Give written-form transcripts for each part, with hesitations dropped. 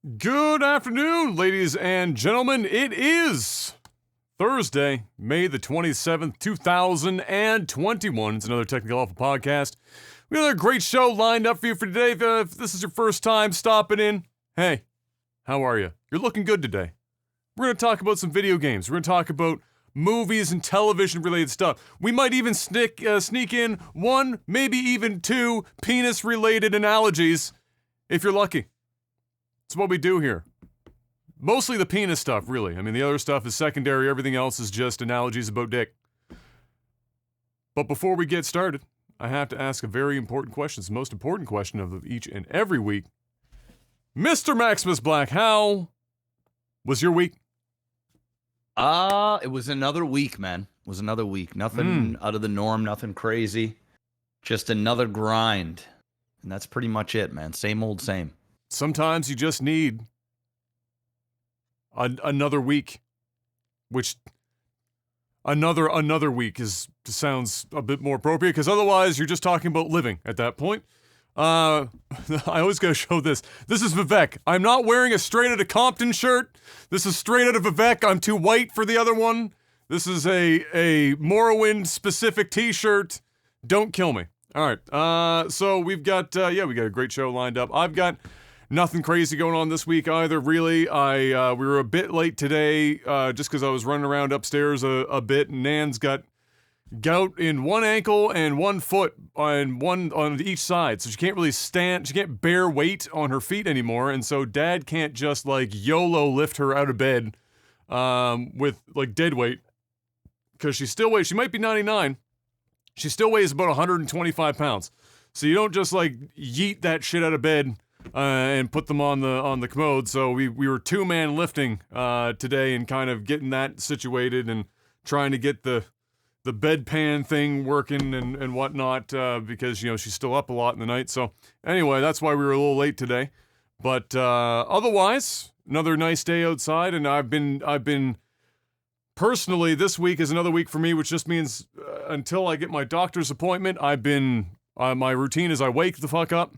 Good afternoon, ladies and gentlemen. It is Thursday, May the 27th, 2021. It's another Technical Alpha podcast. We got a great show lined up for you for today. If this is your first time stopping in, hey, how are you? You're looking good today. We're going to talk about some video games. We're going to talk about movies and television-related stuff. We might even sneak in one, maybe even two penis-related analogies, if you're lucky. That's what we do here. Mostly the penis stuff, really. I mean, the other stuff is secondary. Everything else is just analogies about dick. But before we get started, I have to ask a very important question. It's the most important question of each and every week. Mr. Maximus Black, how was your week? It was another week, man. It was another week. Nothing out of the norm, nothing crazy. Just another grind. And that's pretty much it, man. Same old same. Sometimes you just need another week, which another week sounds a bit more appropriate, because otherwise you're just talking about living at that point. I always gotta show this. This is Vivek. I'm not wearing a Straight Outta Compton shirt. This is straight out of Vivek. I'm too white for the other one. This is a Morrowind specific t-shirt. Don't kill me. All right. So we got a great show lined up. I've got nothing crazy going on this week either, really. We were a bit late today, just because I was running around upstairs a bit, and Nan's got gout in one ankle and one foot on each side, so she can't really stand, she can't bear weight on her feet anymore, and so Dad can't just, like, YOLO lift her out of bed, with, like, dead weight, because she still weighs, she might be 99, she still weighs about 125 pounds, so you don't just, like, yeet that shit out of bed, and put them on the commode. So we were two-man lifting today and kind of getting that situated and trying to get the bedpan thing working and whatnot, because, you know, she's still up a lot in the night. So anyway, that's why we were a little late today. But otherwise, another nice day outside, and I've been personally, this week is another week for me, which just means until I get my doctor's appointment, my routine is I wake the fuck up,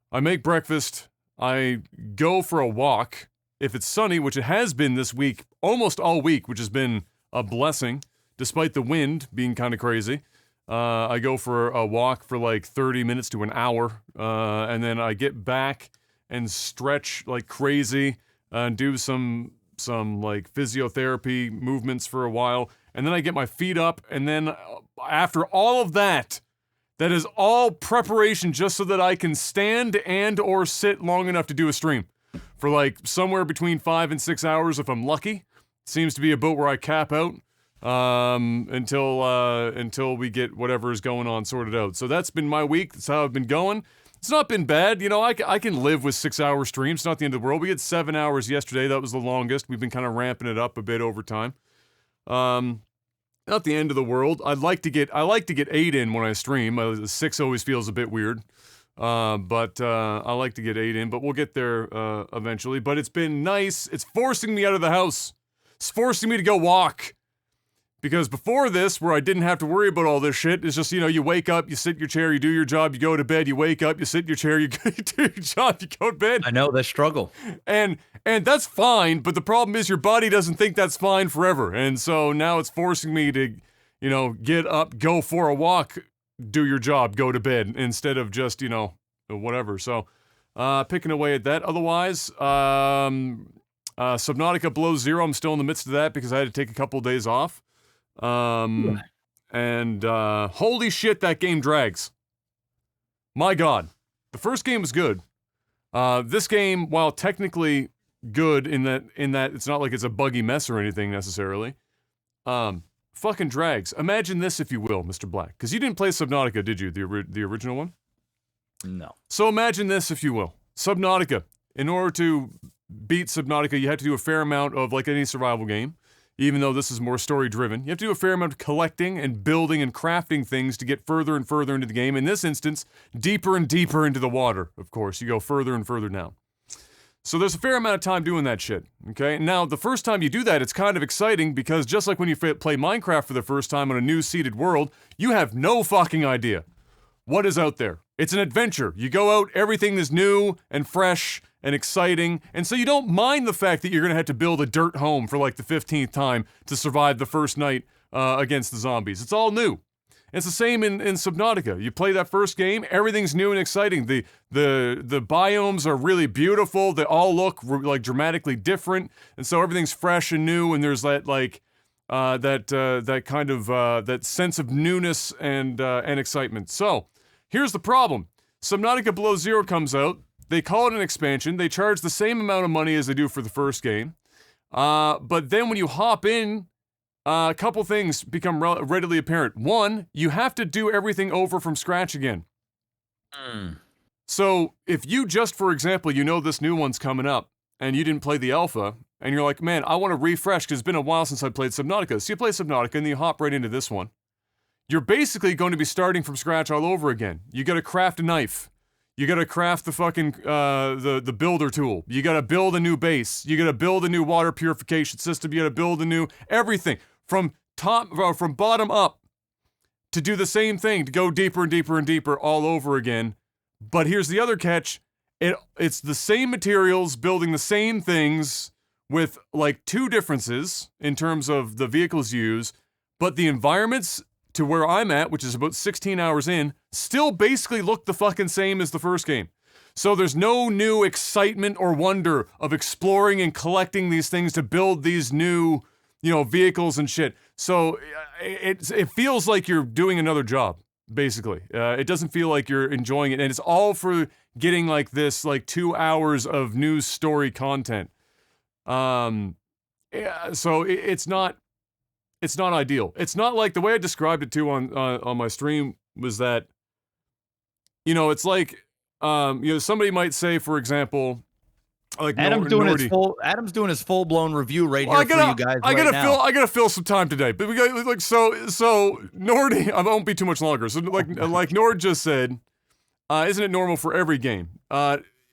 I make breakfast, I go for a walk, if it's sunny, which it has been this week, almost all week, which has been a blessing, despite the wind being kind of crazy. I go for a walk for like 30 minutes to an hour, and then I get back and stretch like crazy, and do some like physiotherapy movements for a while, and then I get my feet up, and then after all of that, that is all preparation just so that I can stand and or sit long enough to do a stream for like somewhere between 5 and 6 hours if I'm lucky. Seems to be about where I cap out until we get whatever is going on sorted out. So that's been my week. That's how I've been going. It's not been bad. You know, I can live with 6 hour streams. It's not the end of the world. We had 7 hours yesterday. That was the longest. We've been kind of ramping it up a bit over time. Not the end of the world. I like to get 8 in when I stream. 6 always feels a bit weird. But I like to get 8 in, but we'll get there eventually. But it's been nice. It's forcing me out of the house. It's forcing me to go walk. Because before this, where I didn't have to worry about all this shit, it's just, you know, you wake up, you sit in your chair, you do your job, you go to bed, you wake up, you sit in your chair, you do your job, you go to bed. I know, the struggle. And that's fine, but the problem is your body doesn't think that's fine forever. And so now it's forcing me to, you know, get up, go for a walk, do your job, go to bed, instead of just, you know, whatever. So, picking away at that. Otherwise, Subnautica below zero, I'm still in the midst of that because I had to take a couple of days off. And holy shit, that game drags. My God. The first game was good. This game, while technically good in that it's not like it's a buggy mess or anything necessarily, fucking drags. Imagine this, if you will, Mr. Black, because you didn't play Subnautica, did you? The original one? No. So imagine this, if you will. Subnautica. In order to beat Subnautica, you have to do a fair amount of, like any survival game, even though this is more story-driven. You have to do a fair amount of collecting and building and crafting things to get further and further into the game. In this instance, deeper and deeper into the water, of course. You go further and further down. So there's a fair amount of time doing that shit, okay? Now, the first time you do that, it's kind of exciting because just like when you play Minecraft for the first time on a new seeded world, you have no fucking idea what is out there. It's an adventure. You go out, everything is new and fresh and exciting, and so you don't mind the fact that you're going to have to build a dirt home for like the 15th time to survive the first night against the zombies. It's all new. It's the same in Subnautica. You play that first game, everything's new and exciting. The biomes are really beautiful. They all look like dramatically different, and so everything's fresh and new. And there's that like that kind of that sense of newness and excitement. So here's the problem: Subnautica Below Zero comes out. They call it an expansion. They charge the same amount of money as they do for the first game, but then when you hop in, a couple things become readily apparent. One, you have to do everything over from scratch again. So if you just, for example, you know this new one's coming up, and you didn't play the alpha, and you're like, man, I want to refresh because it's been a while since I played Subnautica. So you play Subnautica, and then you hop right into this one. You're basically going to be starting from scratch all over again. You got to craft a knife. You gotta craft the fucking, the builder tool. You gotta build a new base. You gotta build a new water purification system. You gotta build a new everything. From bottom up, to do the same thing, to go deeper and deeper and deeper all over again. But here's the other catch. It's the same materials, building the same things, with like 2 differences in terms of the vehicles you use, but the environments to where I'm at, which is about 16 hours in, still basically look the fucking same as the first game. So there's no new excitement or wonder of exploring and collecting these things to build these new, vehicles and shit. So it feels like you're doing another job, basically. It doesn't feel like you're enjoying it, and it's all for getting like this, like 2 hours of news story content. So it's not ideal. It's not like the way I described it too on my stream was that, it's like, somebody might say, for example, like Adam's doing his full blown review right here for you guys. I gotta fill some time today, but we got like so Nordy. I won't be too much longer. So like Nord just said, isn't it normal for every game?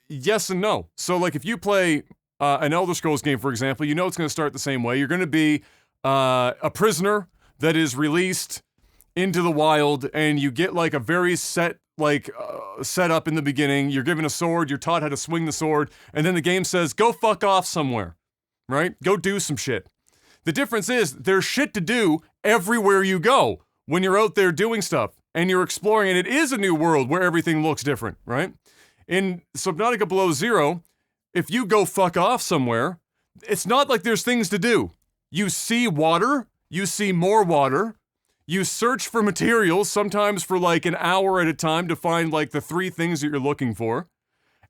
Yes and no. So like if you play an Elder Scrolls game, for example, it's going to start the same way. You're going to be a prisoner that is released into the wild, and you get like a very set up in the beginning. You're given a sword, you're taught how to swing the sword, and then the game says, go fuck off somewhere, right? Go do some shit. The difference is there's shit to do everywhere you go when you're out there doing stuff and you're exploring, and it is a new world where everything looks different, right? In Subnautica Below Zero, if you go fuck off somewhere, it's not like there's things to do. You see water, you see more water, you search for materials, sometimes for like an hour at a time to find like the 3 things that you're looking for.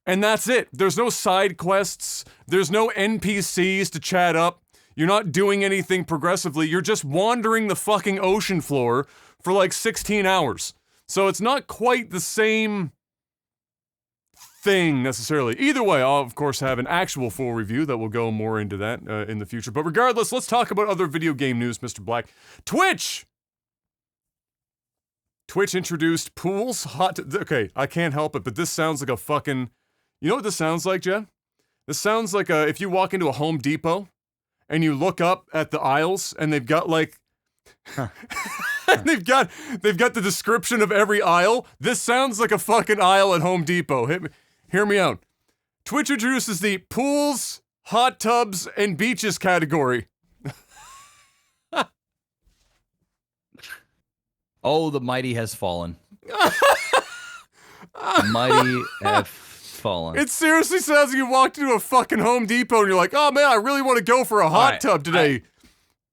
And that's it. There's no side quests, there's no NPCs to chat up, you're not doing anything progressively, you're just wandering the fucking ocean floor for like 16 hours. So it's not quite the same thing necessarily. Either way, I'll of course have an actual full review that will go more into that in the future. But regardless, let's talk about other video game news, Mr. Black. Twitch introduced pools. Okay, I can't help it, but this sounds like a fucking... You know what this sounds like, Jen? This sounds like if you walk into a Home Depot and you look up at the aisles and they've got like... they've got the description of every aisle. This sounds like a fucking aisle at Home Depot. Hear me out. Twitch introduces the pools, hot tubs, and beaches category. Oh, the mighty has fallen. The mighty have fallen. It seriously sounds like you walked into a fucking Home Depot and you're like, oh man, I really want to go for a hot tub today.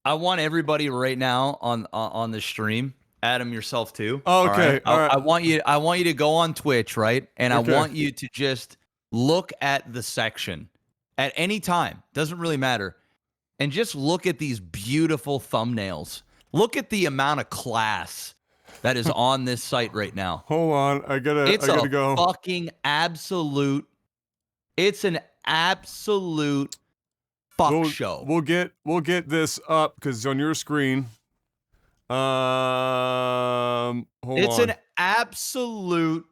I want everybody right now on the stream, Adam, yourself too. Okay. All right? I want you to go on Twitch, right? And okay. I want you to just look at the section at any time. Doesn't really matter. And just look at these beautiful thumbnails. Look at the amount of class that is on this site right now. Hold on, I gotta go. Fucking absolute. It's an absolute fuck show. We'll get this up because on your screen. Hold it's on. An absolute.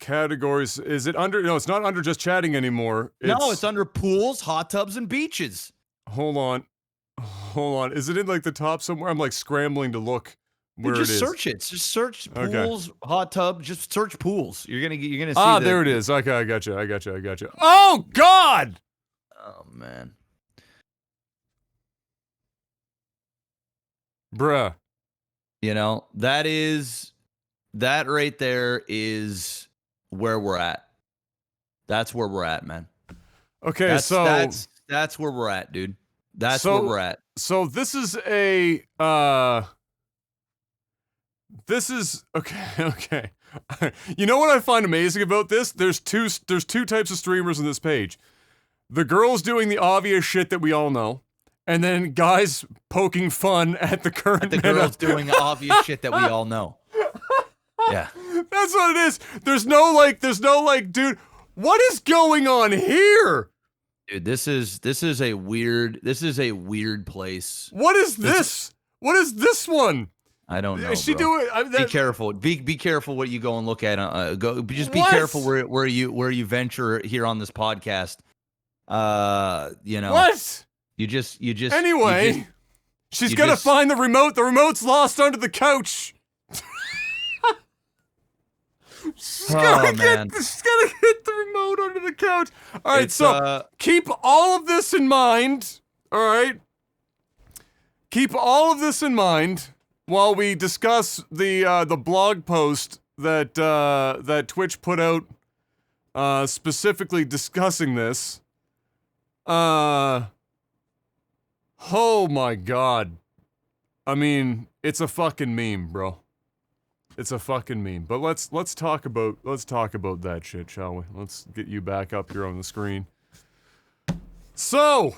Categories. Is it under? No, it's not under just chatting anymore. It's under pools, hot tubs, and beaches. Hold on. Is it in like the top somewhere? I'm like scrambling to look where just it is. Search it. Just search pools, hot tub. Just search pools. You're gonna see. There it is. Okay, I got you. Oh God! Oh man, bruh. You know, that right there is where we're at. That's where we're at, man. Okay, that's where we're at, dude. That's where we're at. So this is okay. Okay. You know what I find amazing about this? There's two types of streamers on this page. The girls doing the obvious shit that we all know, and then guys poking fun at the current girls doing obvious shit that we all know. Yeah. That's what it is. There's no like, dude, what is going on here? Dude, this is a weird place. What is this? What is this one? I don't know. Is she doing? Be careful. Be careful what you go and look at. Just be careful where you venture here on this podcast. You know what? You just. Anyway, she's gonna find the remote. The remote's lost under the couch. She's gonna get the remote under the couch. All right, so keep all of this in mind. All right, keep all of this in mind while we discuss the blog post that Twitch put out, specifically discussing this. Oh my God! I mean, it's a fucking meme, bro. It's a fucking meme. But let's talk about that shit, shall we? Let's get you back up here on the screen. So,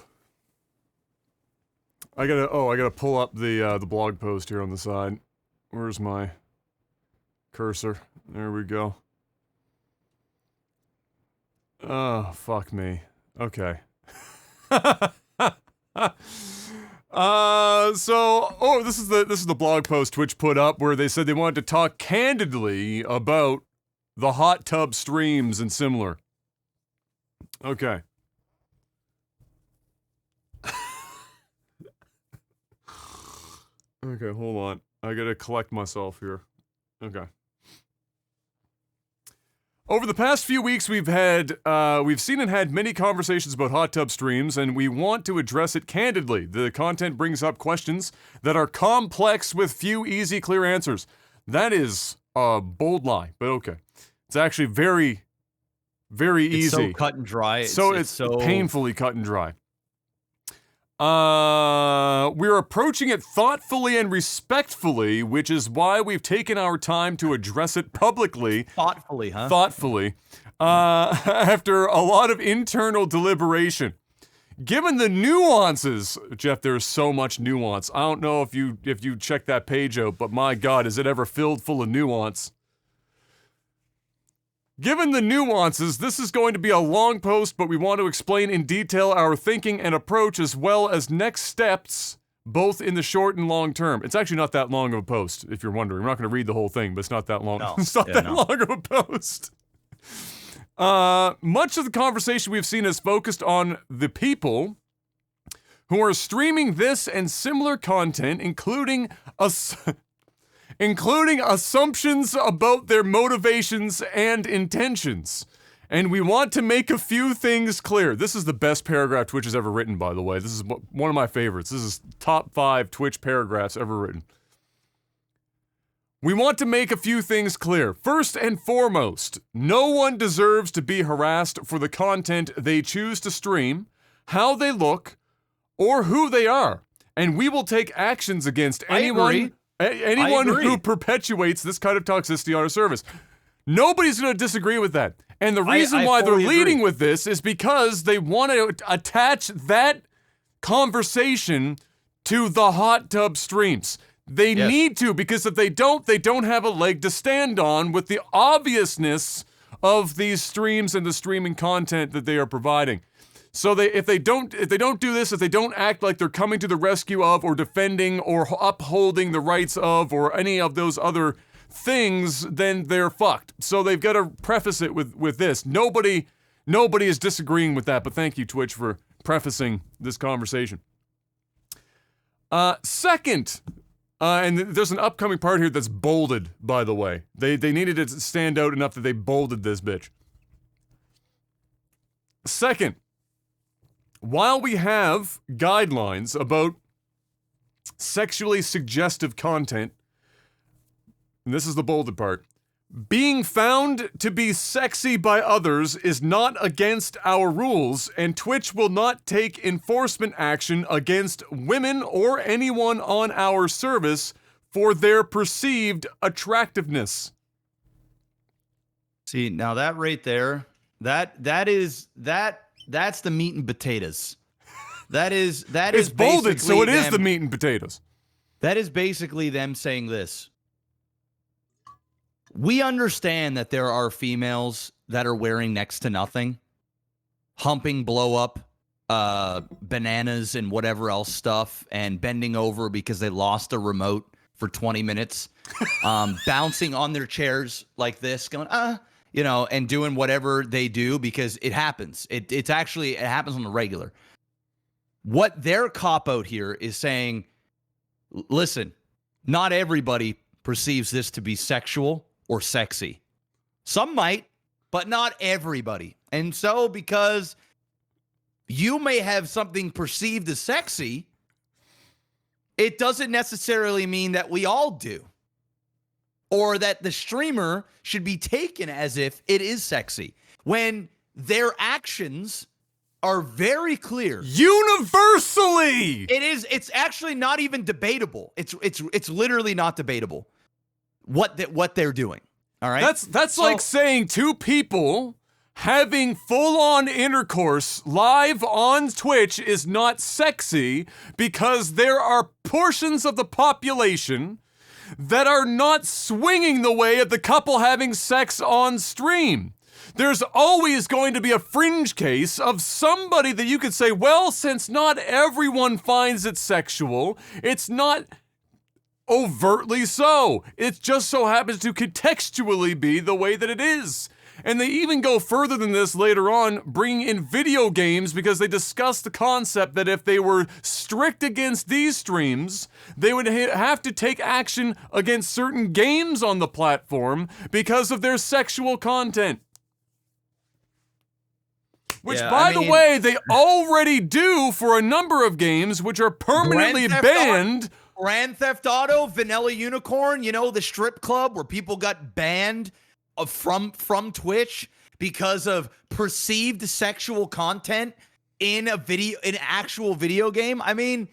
I gotta pull up the blog post here on the side. Where's my cursor? There we go. Oh, fuck me. Okay. This is the blog post Twitch put up where they said they wanted to talk candidly about the hot tub streams and similar. Okay. Okay, hold on. I gotta collect myself here. Okay. Over the past few weeks, we've seen and had many conversations about hot tub streams, and we want to address it candidly. The content brings up questions that are complex with few easy, clear answers. That is a bold lie, but okay. It's actually very, very easy. It's so cut and dry. It's so painfully cut and dry. We're approaching it thoughtfully and respectfully, which is why we've taken our time to address it publicly. Thoughtfully, huh? Thoughtfully. After a lot of internal deliberation. Given the nuances, Jeff, there's so much nuance. I don't know if you check that page out, but my God, is it ever filled full of nuance? Given the nuances, this is going to be a long post, but we want to explain in detail our thinking and approach as well as next steps, both in the short and long term. It's actually not that long of a post, if you're wondering. We're not going to read the whole thing, but it's not that long. No. It's not long of a post. Much of the conversation we've seen is focused on the people who are streaming this and similar content, including assumptions about their motivations and intentions. And we want to make a few things clear. This is the best paragraph Twitch has ever written, by the way. This is one of my favorites. This is top 5 Twitch paragraphs ever written. We want to make a few things clear. First and foremost, no one deserves to be harassed for the content they choose to stream, how they look, or who they are. And we will take actions against anyone who perpetuates this kind of toxicity on our service. Nobody's going to disagree with that. And the reason why they're leading with this is because they want to attach that conversation to the hot tub streams. They need to, because if they don't have a leg to stand on with the obviousness of these streams and the streaming content that they are providing. So if they don't do this, if they don't act like they're coming to the rescue of or defending or upholding the rights of or any of those other things, then they're fucked. So they've got to preface it with this. Nobody is disagreeing with that, but thank you, Twitch, for prefacing this conversation. Second, And there's an upcoming part here that's bolded, by the way. They needed it to stand out enough that they bolded this bitch. Second, while we have guidelines about sexually suggestive content, and this is the bolded part, being found to be sexy by others is not against our rules, and Twitch will not take enforcement action against women or anyone on our service for their perceived attractiveness. See, now that right there, that's the meat and potatoes. That is It's bolded, so it is them, the meat and potatoes. That is basically them saying this. We understand that there are females that are wearing next to nothing, humping blow up bananas and whatever else stuff, and bending over because they lost a remote for 20 minutes, bouncing on their chairs like this, going, and doing whatever they do because it happens. It happens on the regular. What their cop-out here is saying, listen, not everybody perceives this to be sexual or sexy. Some might, but not everybody. And so because you may have something perceived as sexy, it doesn't necessarily mean that we all do. Or that the streamer should be taken as if it is sexy. When their actions are very clear. Universally! It's actually not even debatable. It's literally not debatable. What they're doing. All right. That's like saying two people having full-on intercourse live on Twitch is not sexy because there are portions of the population that are not swinging the way of the couple having sex on stream. There's always going to be a fringe case of somebody that you could say, well, since not everyone finds it sexual, it's not overtly so. It just so happens to contextually be the way that it is. And they even go further than this later on, bringing in video games because they discuss the concept that if they were strict against these streams, they would have to take action against certain games on the platform because of their sexual content. Which, by the way, they already do for a number of games which are permanently banned. Grand Theft Auto, Vanilla Unicorn, the strip club where people got banned from Twitch because of perceived sexual content in an actual video game. I mean,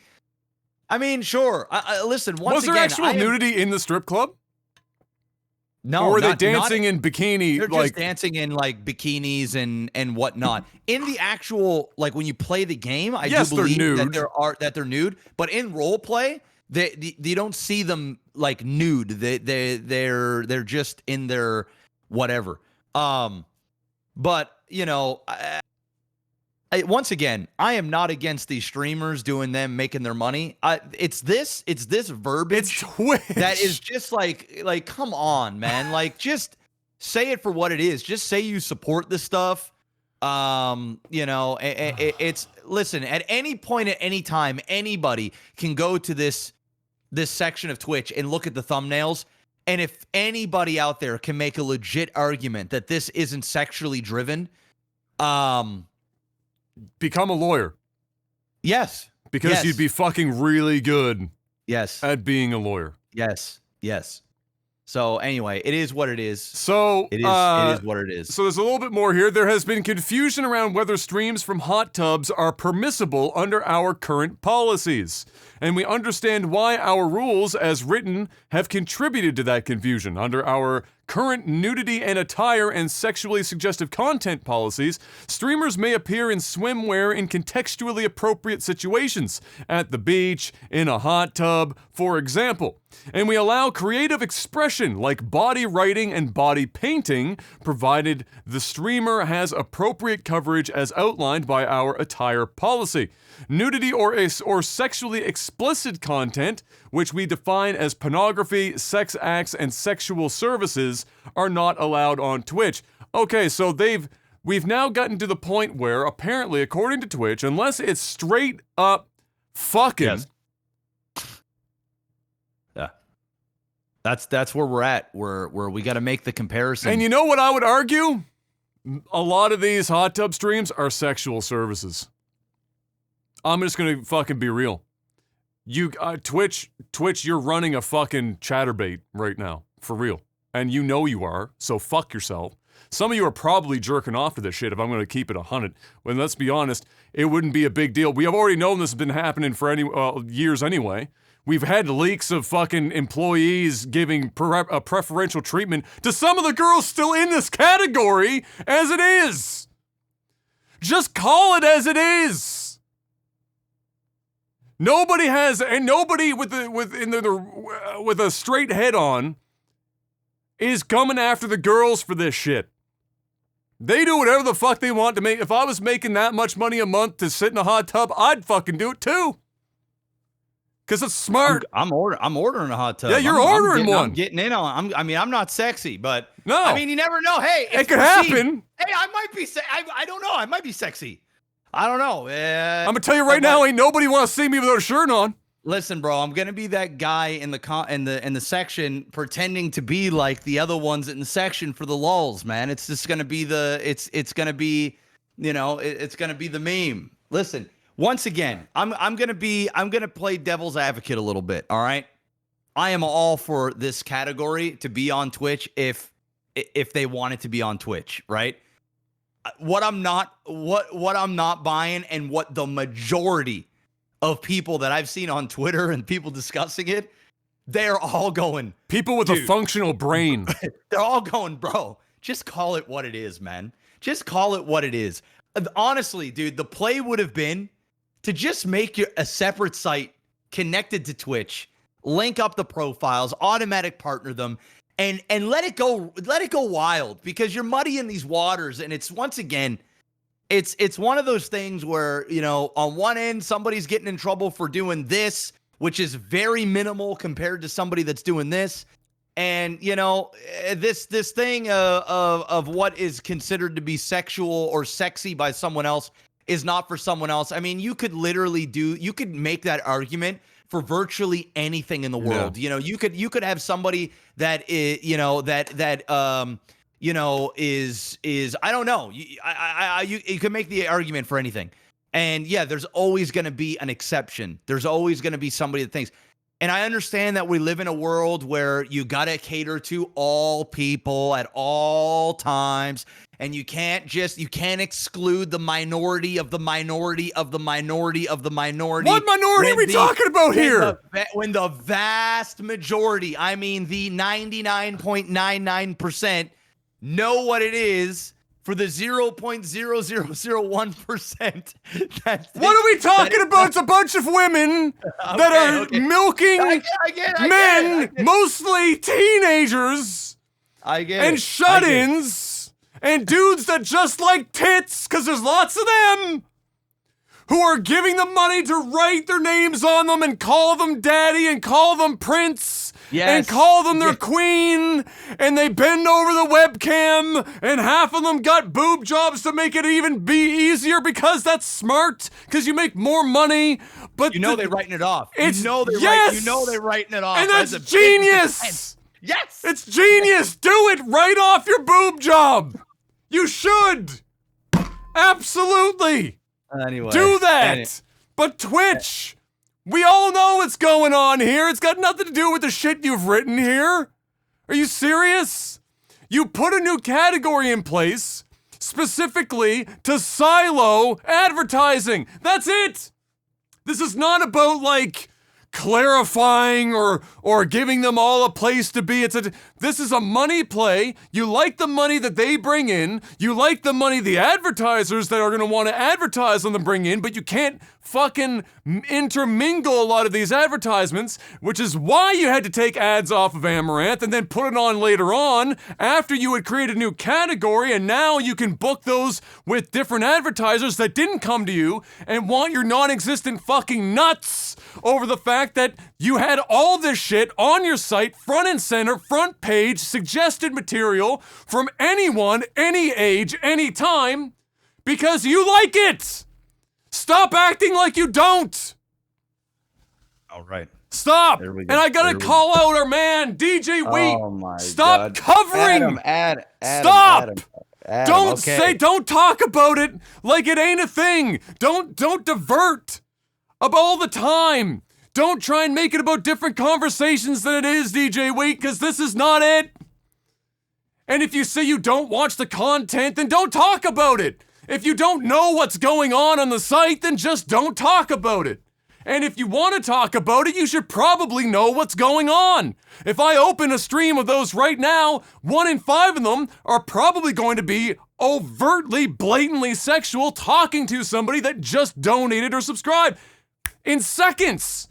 sure. Listen, was there actual nudity in the strip club? No, or were they dancing in bikini? They're just dancing in like bikinis and whatnot. In the actual, like when you play the game, I do believe that they're nude. But in role play, you don't see them like nude. They're just in their whatever. But once again, I am not against these streamers doing them making their money. It's this verbiage that is just like come on, man. Like just say it for what it is. Just say you support this stuff. It's listen, at any point at any time anybody can go to this section of Twitch and look at the thumbnails, and if anybody out there can make a legit argument that this isn't sexually driven, become a lawyer. Yes. Because you'd be fucking really good. Yes. At being a lawyer. Yes. So anyway, it is what it is. So it is what it is. So there's a little bit more here. There has been confusion around whether streams from hot tubs are permissible under our current policies. And we understand why our rules as written have contributed to that confusion. Under our current nudity and attire and sexually suggestive content policies, streamers may appear in swimwear in contextually appropriate situations, at the beach, in a hot tub, for example. And we allow creative expression like body writing and body painting, provided the streamer has appropriate coverage as outlined by our attire policy. Nudity or sexually explicit content, which we define as pornography, sex acts, and sexual services, are not allowed on Twitch. Okay, so we've now gotten to the point where, apparently, according to Twitch, unless it's straight up fucking, That's where we're at. Where we got to make the comparison. And you know what I would argue? A lot of these hot tub streams are sexual services. I'm just gonna fucking be real. You Twitch, you're running a fucking chatterbait right now, for real. And you know you are, so fuck yourself. Some of you are probably jerking off to this shit if I'm gonna keep it 100. When let's be honest, it wouldn't be a big deal. We have already known this has been happening for years anyway. We've had leaks of fucking employees giving preferential treatment to some of the girls still in this category as it is. Just call it as it is. Nobody has, and nobody with a straight head on is coming after the girls for this shit. They do whatever the fuck they want to make. If I was making that much money a month to sit in a hot tub, I'd fucking do it too. Because it's smart. I'm ordering a hot tub. Yeah, you're ordering one. I'm getting in on. I'm not sexy, but no. I mean, you never know. Hey, it could happen. Hey, I might be. I don't know. I might be sexy. I don't know. I'm gonna tell you right now, ain't nobody want to see me without a shirt on. Listen, bro, I'm gonna be that guy in the section pretending to be like the other ones in the section for the lulz, man. It's just gonna be it's gonna be, you know, it's gonna be the meme. Listen. Once again, I'm gonna play devil's advocate a little bit. All right, I am all for this category to be on Twitch if they want it to be on Twitch, right? What I'm not buying, and what the majority of people that I've seen on Twitter and people discussing it, they're all going. People with a functional brain. They're all going, bro. Just call it what it is, man. Just call it what it is. Honestly, dude, the play would have been to just make a separate site connected to Twitch, link up the profiles, automatic partner them, and let it go wild, because you're muddying these waters. And it's, once again, it's one of those things where, you know, on one end, somebody's getting in trouble for doing this, which is very minimal compared to somebody that's doing this. And, you know, this thing of what is considered to be sexual or sexy by someone else is not for someone else. I mean, you could make that argument for virtually anything in the world. Yeah. You know, you could have somebody that is, you know, that you know, is I don't know. You can make the argument for anything. And yeah, there's always going to be an exception. There's always going to be somebody that thinks. And I understand that we live in a world where you got to cater to all people at all times. And you can't exclude the minority of the minority of the minority of the minority. What minority are we talking about here? When the vast majority, I mean the 99.99%, know what it is for the 0.0001%. What are we talking about? It's a bunch of women that are milking men, mostly teenagers, and shut-ins. And dudes that just like tits, because there's lots of them, who are giving them money to write their names on them and call them daddy and call them prince and call them their queen, and they bend over the webcam, and half of them got boob jobs to make it even be easier, because that's smart, because you make more money. But you know they're writing it off. You know they're writing it off. And that's genius. Yes, it's genius. Do it right off your boob job. You should. Absolutely. Anyway. Do that. But Twitch, we all know what's going on here. It's got nothing to do with the shit you've written here. Are you serious? You put a new category in place specifically to silo advertising. That's it. This is not about, like, clarifying or giving them all a place to be. This is a money play. You like the money that they bring in. You like the money the advertisers that are going to want to advertise on them bring in, but you can't fucking intermingle a lot of these advertisements, which is why you had to take ads off of Amaranth and then put it on later on after you had created a new category, and now you can book those with different advertisers that didn't come to you and want your non-existent fucking nuts over the fact that you had all this shit on your site, front and center, front page, suggested material from anyone, any age, any time, because you like it. Stop acting like you don't. All right. Stop! There we And go. I gotta call out our man, DJ Wheat. Oh my Stop God. covering! Adam, Stop! Don't okay. say, don't talk about it like it ain't a thing. Don't divert about all the time. Don't try and make it about different conversations than it is, DJ Wheat, because this is not it. And if you say you don't watch the content, then don't talk about it. If you don't know what's going on the site, then just don't talk about it. And if you want to talk about it, you should probably know what's going on. If I open a stream of those right now, 1 in 5 of them are probably going to be overtly, blatantly sexual, talking to somebody that just donated or subscribed. In seconds.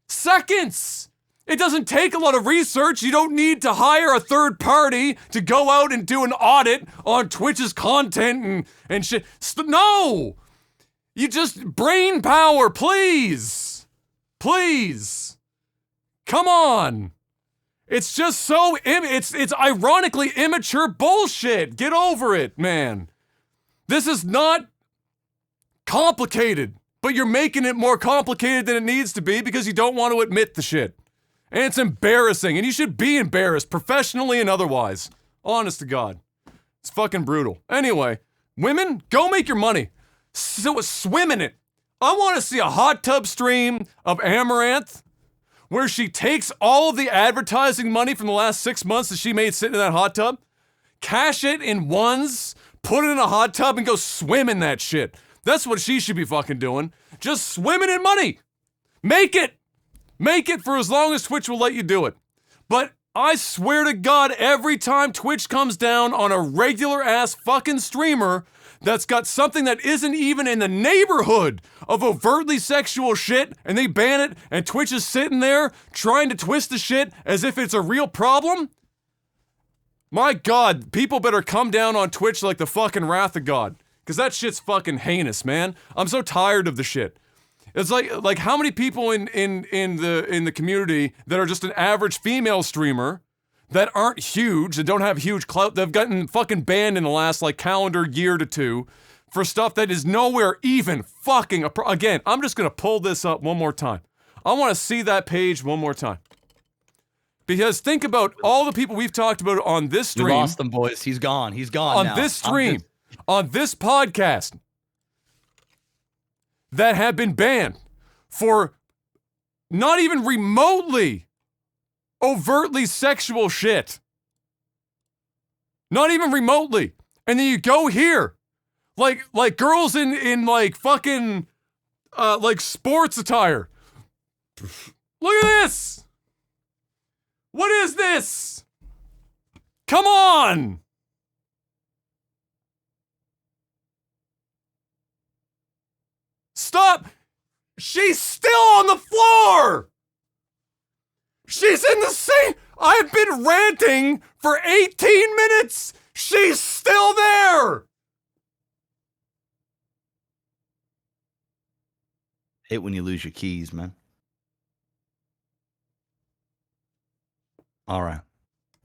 Seconds. It doesn't take a lot of research. You don't need to hire a third party to go out and do an audit on Twitch's content and shit. No! You just brain power, please. Please. Come on. It's just so it's ironically immature bullshit. Get over it, man. This is not complicated, but you're making it more complicated than it needs to be because you don't want to admit the shit. And it's embarrassing, and you should be embarrassed, professionally and otherwise. Honest to God. It's fucking brutal. Anyway, women, go make your money. So swim in it. I want to see a hot tub stream of Amaranth where she takes all of the advertising money from the last 6 months that she made sitting in that hot tub, cash it in ones, put it in a hot tub, and go swim in that shit. That's what she should be fucking doing. Just swimming in money. Make it. Make it for as long as Twitch will let you do it. But I swear to God, every time Twitch comes down on a regular ass fucking streamer that's got something that isn't even in the neighborhood of overtly sexual shit, and they ban it, and Twitch is sitting there trying to twist the shit as if it's a real problem, my God, people better come down on Twitch like the fucking wrath of God. Because that shit's fucking heinous, man. I'm so tired of the shit. It's like how many people in the community that are just an average female streamer that aren't huge, that don't have huge clout, that have gotten fucking banned in the last like calendar year to two for stuff that is nowhere even fucking again, I'm just gonna pull this up one more time. I want to see that page one more time. Because think about all the people we've talked about on this stream. We lost them, boys. He's gone. He's gone on now. This stream, on this podcast, that have been banned for not even remotely overtly sexual shit. Not even remotely. And then you go here, like girls in like fucking like sports attire. Look at this. What is this? Come on. Stop! She's still on the floor! She's in the same... I've been ranting for 18 minutes! She's still there! Hate when you lose your keys, man. All right.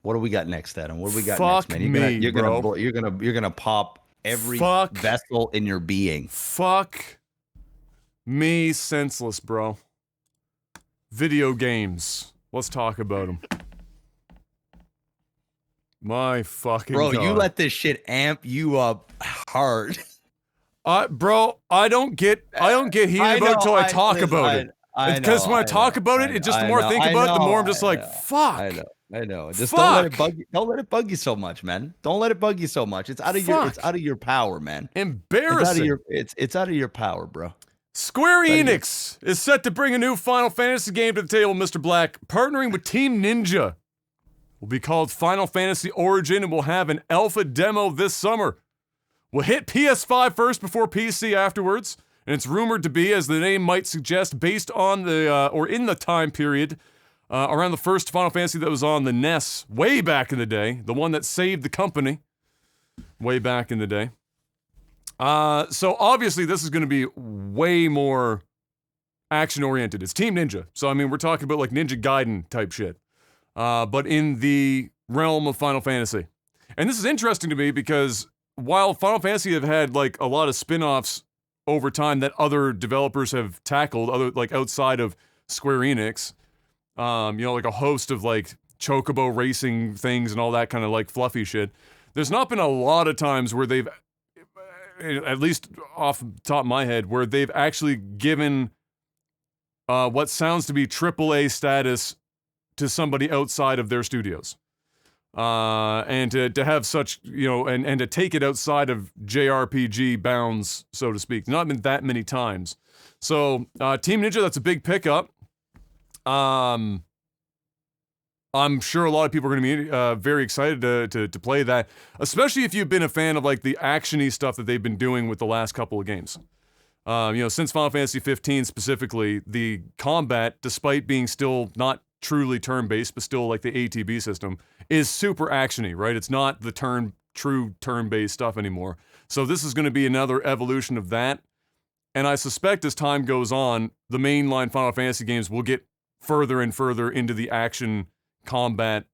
What do we got next, Adam? What do we got Fuck next, man? You're gonna pop every Fuck vessel in your being. Fuck me senseless, bro. Video games. Let's talk about them. My fucking bro, God. You let this shit amp you up hard. Bro, I don't get heated about it until I talk about it. Because when I talk about it, the more I think about it, the more I'm just like, fuck. I know. Just don't let it bug you. Don't let it bug you so much, man. Don't let it bug you so much. It's out of your power, man. Embarrassing. It's out of your power, bro. Square Enix is set to bring a new Final Fantasy game to the table, Mr. Black, partnering with Team Ninja. Will be called Final Fantasy Origin and will have an alpha demo this summer. Will hit PS5 first before PC afterwards, and it's rumored to be, as the name might suggest, based on or in the time period around the first Final Fantasy that was on the NES way back in the day, the one that saved the company way back in the day. So obviously this is going to be way more action-oriented. It's Team Ninja, so I mean we're talking about like Ninja Gaiden type shit, but in the realm of Final Fantasy. And this is interesting to me because while Final Fantasy have had like a lot of spin-offs over time that other developers have tackled, other like outside of Square Enix. You know, like a host of like chocobo racing things and all that kind of like fluffy shit. There's not been a lot of times where they've, at least off the top of my head, where they've actually given what sounds to be AAA status to somebody outside of their studios. And to have such, you know, and to take it outside of JRPG bounds, so to speak. Not been that many times. So, Team Ninja, that's a big pickup. I'm sure a lot of people are going to be very excited to play that, especially if you've been a fan of like the action-y stuff that they've been doing with the last couple of games. You know, since Final Fantasy 15 specifically, the combat, despite being still not truly turn-based, but still like the ATB system, is super action-y, right? It's not the true turn-based stuff anymore. So this is going to be another evolution of that. And I suspect as time goes on, the mainline Final Fantasy games will get further and further into the action combat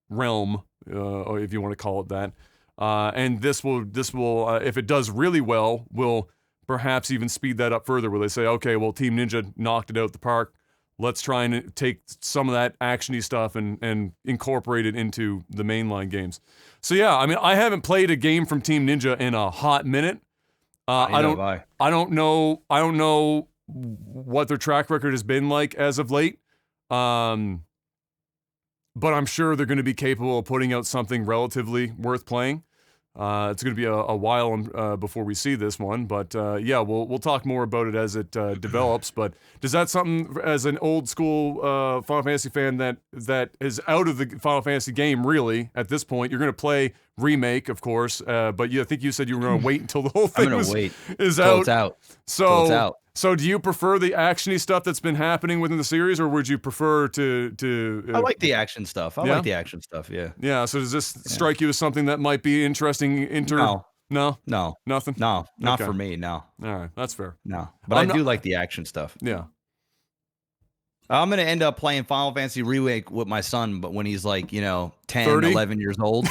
realm, or if you want to call it that. And this will, if it does really well, will perhaps even speed that up further, where they say, okay, well, Team Ninja knocked it out the park. Let's try and take some of that action-y stuff and incorporate it into the mainline games. So yeah, I mean, I haven't played a game from Team Ninja in a hot minute. I don't know what their track record has been like as of late. But I'm sure they're going to be capable of putting out something relatively worth playing. It's going to be a while before we see this one, but yeah, we'll talk more about it as it develops. But does that something, as an old school Final Fantasy fan that is out of the Final Fantasy game really at this point? You're going to play Remake, of course, but I think you said you were going to wait until the whole thing is out. It's out. So it's out. So do you prefer the action-y stuff that's been happening within the series, or would you prefer to I like the action stuff. I like the action stuff, yeah. Yeah, so does this strike you as something that might be interesting? No? Nothing? No, not for me, no. All right, that's fair. No, but I do like the action stuff. Yeah. I'm going to end up playing Final Fantasy Remake with my son, but when he's like, 10, 30? 11 years old.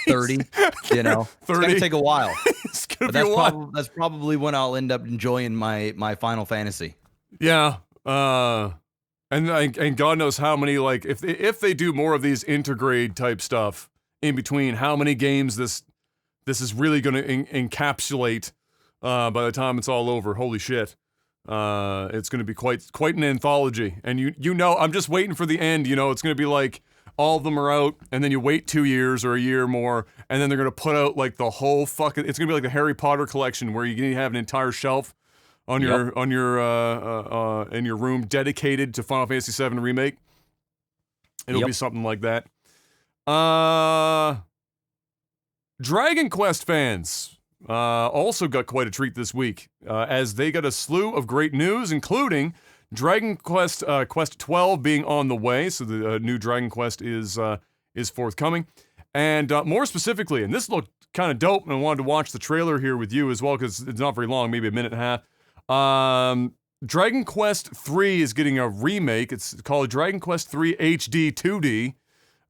30, 30. It's going to take a while. It's going to be a while. That's probably when I'll end up enjoying my Final Fantasy. Yeah. And God knows how many, like, if they do more of these intergrade type stuff in between, how many games this is really going to encapsulate by the time it's all over. Holy shit. It's going to be quite an anthology. And I'm just waiting for the end, it's going to be like, all of them are out, and then you wait 2 years or a year more, and then they're gonna put out like the whole fucking. It's gonna be like the Harry Potter collection, where you're gonna have an entire shelf on your in your room dedicated to Final Fantasy VII Remake. It'll be something like that. Dragon Quest fans also got quite a treat this week, as they got a slew of great news, including Dragon Quest Quest 12 being on the way, so the new Dragon Quest is forthcoming. And more specifically, and this looked kind of dope, and I wanted to watch the trailer here with you as well, because it's not very long, maybe a minute and a half. Dragon Quest 3 is getting a remake. It's called Dragon Quest 3 HD 2D.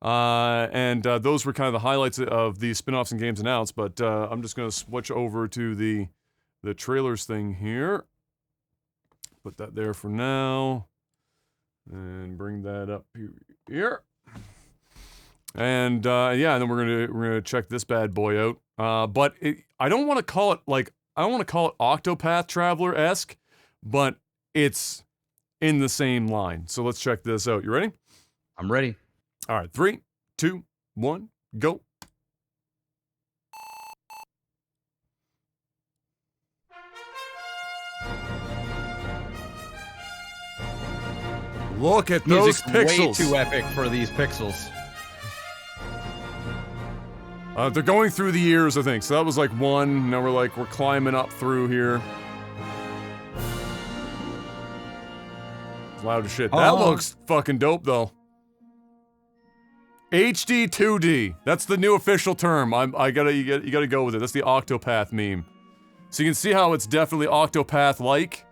And those were kind of the highlights of the spin-offs and games announced, but I'm just going to switch over to the trailers thing here. Put that there for now, and bring that up here. And yeah, and then we're gonna check this bad boy out. But I don't want to call it Octopath Traveler-esque, but it's in the same line. So let's check this out. You ready? I'm ready. All right, 3, 2, 1, go. Look at those pixels. Way too epic for these pixels. They're going through the years, I think. So that was like 1. Now we're climbing up through here. It's loud as shit. That looks fucking dope, though. HD 2D. That's the new official term. You gotta go with it. That's the Octopath meme. So you can see how it's definitely Octopath-like.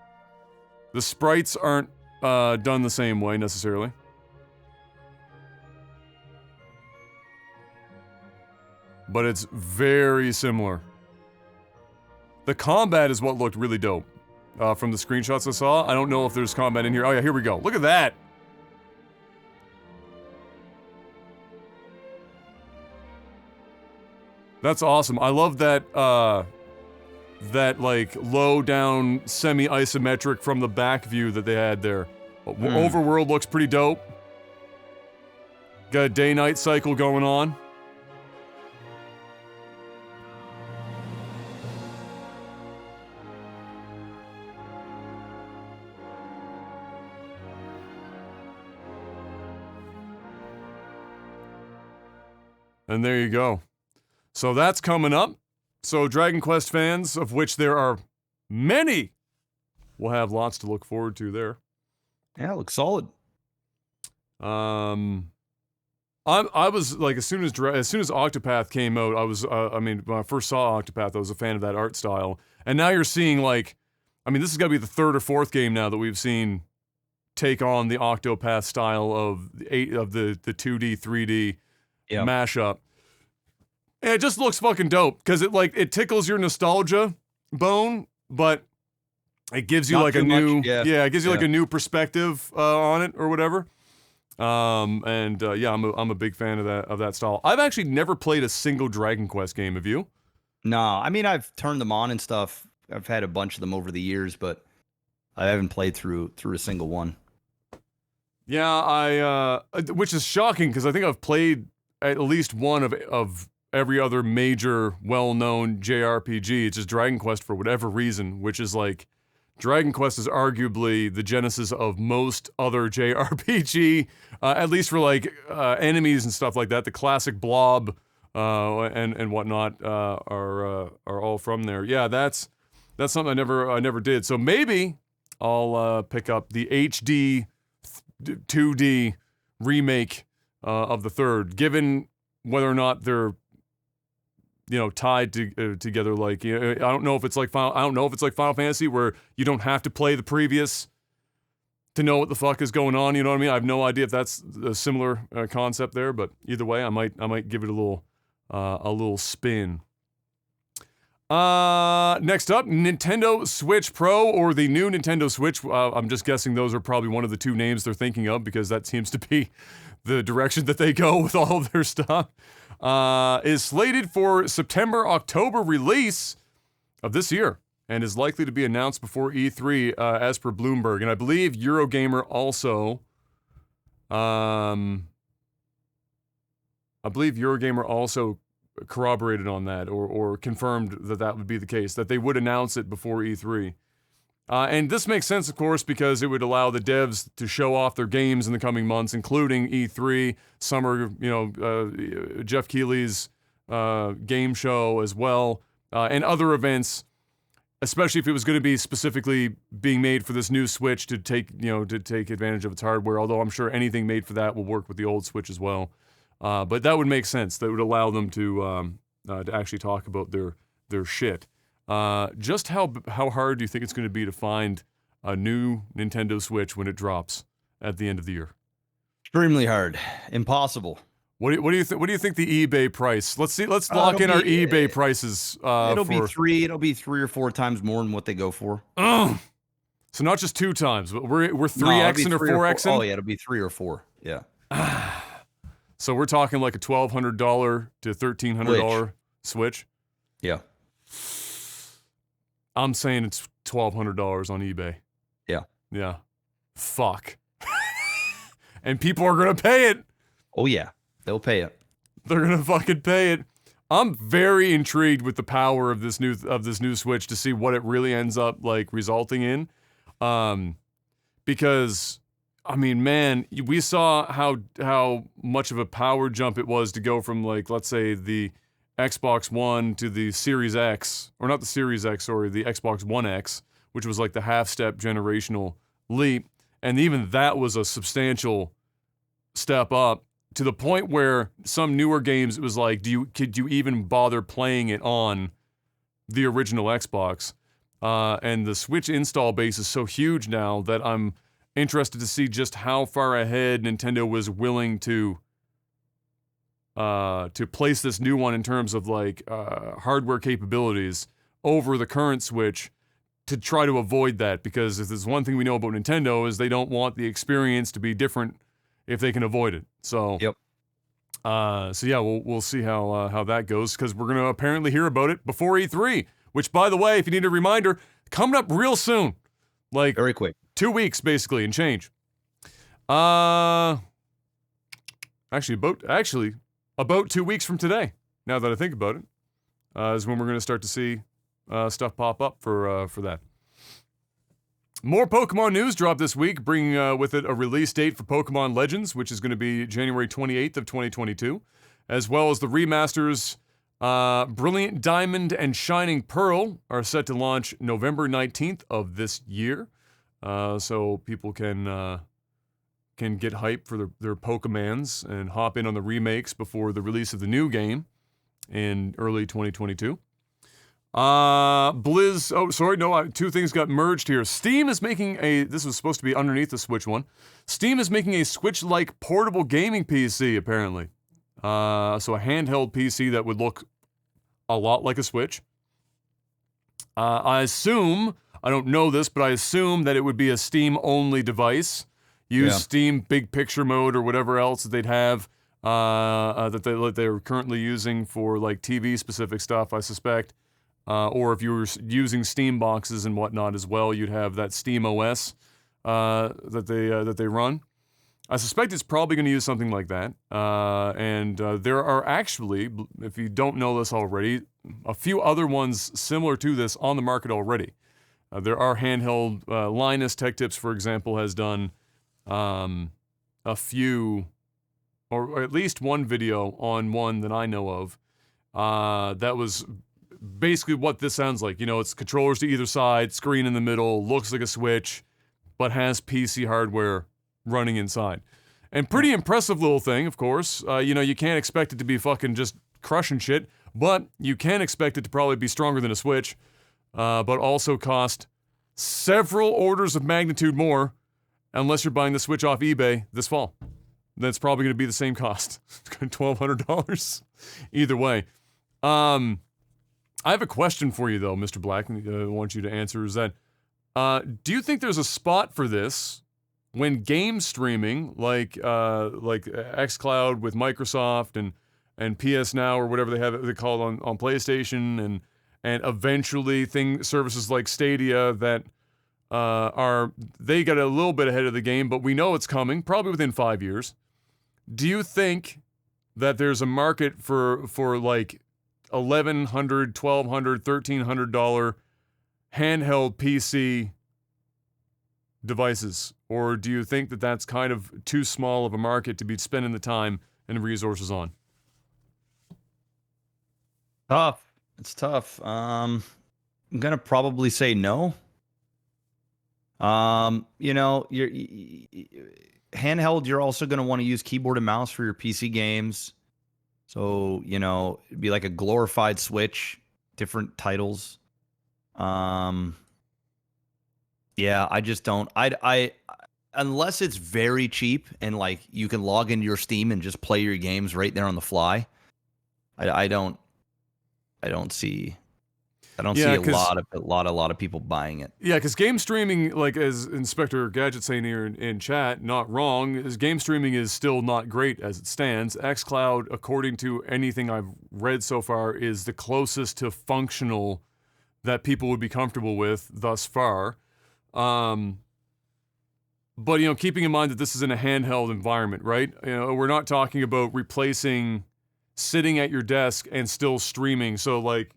The sprites aren't done the same way, necessarily. But it's very similar. The combat is what looked really dope. from the screenshots I saw. I don't know if there's combat in here. Oh yeah, here we go. Look at that. That's awesome. I love that, that, like, low-down, semi-isometric from the back view that they had there. Overworld looks pretty dope. Got a day-night cycle going on. And there you go. So that's coming up. So Dragon Quest fans, of which there are many, will have lots to look forward to there. Yeah, it looks solid. I was like, as soon as Octopath came out, I was, I mean, when I first saw Octopath, I was a fan of that art style. And now you're seeing, like, I mean, this has got to be the third or fourth game now that we've seen take on the Octopath style of the 2D, 3D mashup. And it just looks fucking dope because it tickles your nostalgia bone, but it gives you Not like a too new, much, yeah. it gives you like a new perspective on it or whatever. Yeah, I'm a big fan of that style. I've actually never played a single Dragon Quest game. Have you? No, I mean I've turned them on and stuff. I've had a bunch of them over the years, but I haven't played through a single one. Yeah, which is shocking because I think I've played at least one of every other major well-known JRPG. It's just Dragon Quest for whatever reason, which is like, Dragon Quest is arguably the genesis of most other JRPG, at least for like enemies and stuff like that. The classic Blob and whatnot are all from there. Yeah, that's something I never did. So maybe I'll pick up the HD 2D remake of the third, given whether or not they're tied together. Like, I don't know if it's like Final Fantasy where you don't have to play the previous to know what the fuck is going on. You know what I mean? I have no idea if that's a similar concept there, but either way, I might give it a little spin. Next up, Nintendo Switch Pro or the new Nintendo Switch. I'm just guessing those are probably one of the two names they're thinking of because that seems to be the direction that they go with all of their stuff. Is slated for September-October release of this year and is likely to be announced before E3 as per Bloomberg. And I believe Eurogamer also corroborated on that or confirmed that would be the case, that they would announce it before E3. And this makes sense, of course, because it would allow the devs to show off their games in the coming months, including E3, summer, Jeff Keighley's game show as well, and other events, especially if it was going to be specifically being made for this new Switch to take advantage of its hardware, although I'm sure anything made for that will work with the old Switch as well. But that would make sense. That would allow them to actually talk about their shit. Just how hard do you think it's going to be to find a new Nintendo Switch when it drops at the end of the year? Extremely hard. Impossible. What do you think? What do you think the eBay price? Let's lock in our eBay prices. It'll be 3 or 4 times more than what they go for. So not just 2 times, but we're 3Xing or 4Xing? Oh yeah, it'll be 3 or 4. Yeah. So we're talking like a $1,200 to $1,300 Switch. Yeah. I'm saying it's $1,200 on eBay. Yeah. Yeah. Fuck. And people are gonna pay it. Oh yeah, they'll pay it. They're gonna fucking pay it. I'm very intrigued with the power of this new Switch to see what it really ends up like resulting in. Because I mean, man, we saw how much of a power jump it was to go from, like, let's say the Xbox One to the Series X, or not the Series X, sorry, the Xbox One X, which was like the half-step generational leap. And even that was a substantial step up to the point where some newer games, it was like, could you even bother playing it on the original Xbox? And the Switch install base is so huge now that I'm interested to see just how far ahead Nintendo was willing to place this new one in terms of like hardware capabilities over the current Switch to try to avoid that, because if there's one thing we know about Nintendo is they don't want the experience to be different if they can avoid it. So, Yep. So yeah, we'll see how that goes, because we're gonna apparently hear about it before E3, which, by the way, if you need a reminder, coming up real soon, like Very quick. 2 weeks basically and change. Actually about 2 weeks from today. Now that I think about it, is when we're gonna start to see stuff pop up for that. More Pokemon news dropped this week, bringing with it a release date for Pokemon Legends, which is going to be January 28th of 2022, as well as the remasters Brilliant Diamond and Shining Pearl are set to launch November 19th of this year, so people can get hype for their Pokemans and hop in on the remakes before the release of the new game in early 2022. Two things got merged here. Steam is making this was supposed to be underneath the Switch one. Steam is making a Switch-like portable gaming PC, apparently. So a handheld PC that would look a lot like a Switch. I assume, I don't know this, but I assume that it would be a Steam-only device. Use Steam Big Picture mode or whatever else that they'd have, that they're currently using for like TV-specific stuff, I suspect. Or if you were using Steam boxes and whatnot as well, you'd have that Steam OS that they run. I suspect it's probably going to use something like that. And there are actually, if you don't know this already, a few other ones similar to this on the market already. There are handheld, Linus Tech Tips, for example, has done a few, or at least one video on one that I know of, that was basically what this sounds like. You know, it's controllers to either side, screen in the middle, looks like a Switch, but has PC hardware running inside. And pretty impressive little thing, of course. You know, you can't expect it to be fucking just crushing shit, but you can expect it to probably be stronger than a Switch, but also cost several orders of magnitude more, unless you're buying the Switch off eBay this fall. That's probably going to be the same cost. $1,200 either way. I have a question for you, though, Mr. Black, I want you to answer, is that, do you think there's a spot for this when game streaming, like xCloud with Microsoft and PS Now or whatever they call it on PlayStation, and eventually services like Stadia that they got a little bit ahead of the game, but we know it's coming, probably within 5 years. Do you think that there's a market for like $1,100, $1,200, $1,300 handheld PC devices? Or do you think that that's kind of too small of a market to be spending the time and resources on? Tough. It's tough. I'm gonna probably say no. You know, handheld, you're also gonna want to use keyboard and mouse for your PC games. So, you know, it'd be like a glorified Switch, different titles. Yeah, I just don't. I unless it's very cheap and like you can log into your Steam and just play your games right there on the fly. I don't see a lot of people buying it. Yeah, because game streaming, like as Inspector Gadget saying here in chat, not wrong, is game streaming is still not great as it stands. xCloud, according to anything I've read so far, is the closest to functional that people would be comfortable with thus far. But, you know, keeping in mind that this is in a handheld environment, right? You know, we're not talking about replacing sitting at your desk and still streaming. So, like,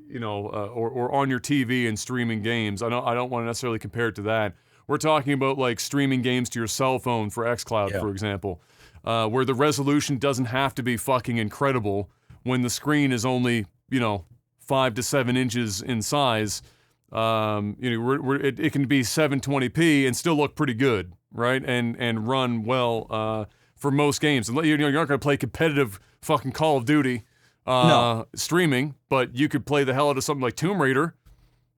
you know, or on your TV and streaming games. I don't want to necessarily compare it to that. We're talking about like streaming games to your cell phone for xCloud, for example, where the resolution doesn't have to be fucking incredible when the screen is only, you know, 5 to 7 inches in size. You know, it can be 720p and still look pretty good, right? And run well for most games. And you're not going to play competitive fucking Call of Duty. No. Streaming, but you could play the hell out of something like Tomb Raider,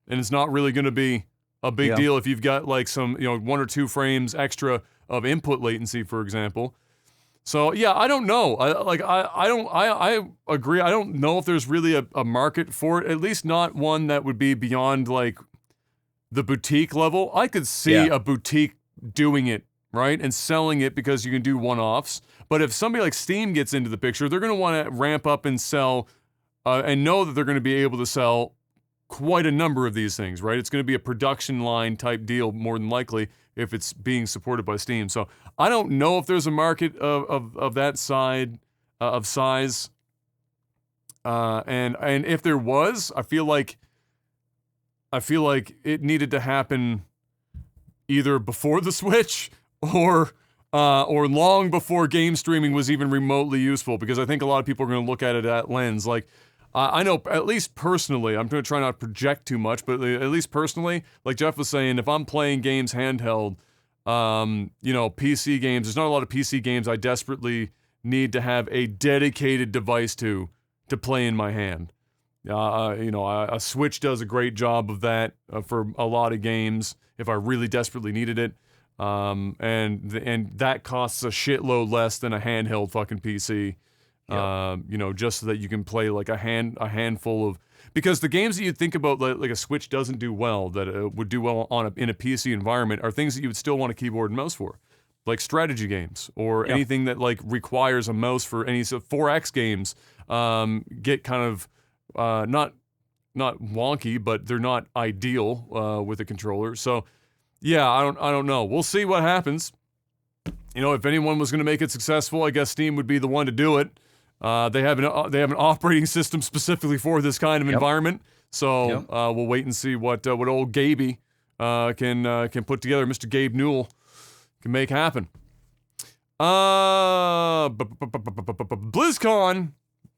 and it's not really going to be a big deal if you've got like some, you know, 1 or 2 frames extra of input latency, for example. So yeah, I don't know. I agree. I don't know if there's really a market for it. At least not one that would be beyond like the boutique level, I could see Yeah. a boutique doing it, right? And selling it because you can do one-offs. But if somebody like Steam gets into the picture, they're going to want to ramp up and sell and know that they're going to be able to sell quite a number of these things, right? It's going to be a production line type deal more than likely if it's being supported by Steam. So I don't know if there's a market of that side of size. And if there was, I feel like it needed to happen either before the Switch or long before game streaming was even remotely useful, because I think a lot of people are going to look at it at lens. Like, I know, at least personally, I'm going to try not to project too much, but at least personally, like Jeff was saying, if I'm playing games handheld, PC games, there's not a lot of PC games I desperately need to have a dedicated device to play in my hand. A Switch does a great job of that for a lot of games if I really desperately needed it. And that costs a shitload less than a handheld fucking PC. Yep. Just so that you can play like a handful of, because the games that you think about like a Switch doesn't do well, that would do well in a PC environment, are things that you would still want a keyboard and mouse for, like strategy games or anything that like requires a mouse for any 4X games. Get kind of not wonky, but they're not ideal with a controller. So yeah, I don't know. We'll see what happens. If anyone was going to make it successful, I guess Steam would be the one to do it. They have an operating system specifically for this kind of environment. So we'll wait and see what old Gaby can put together. Mr. Gabe Newell can make happen. BlizzCon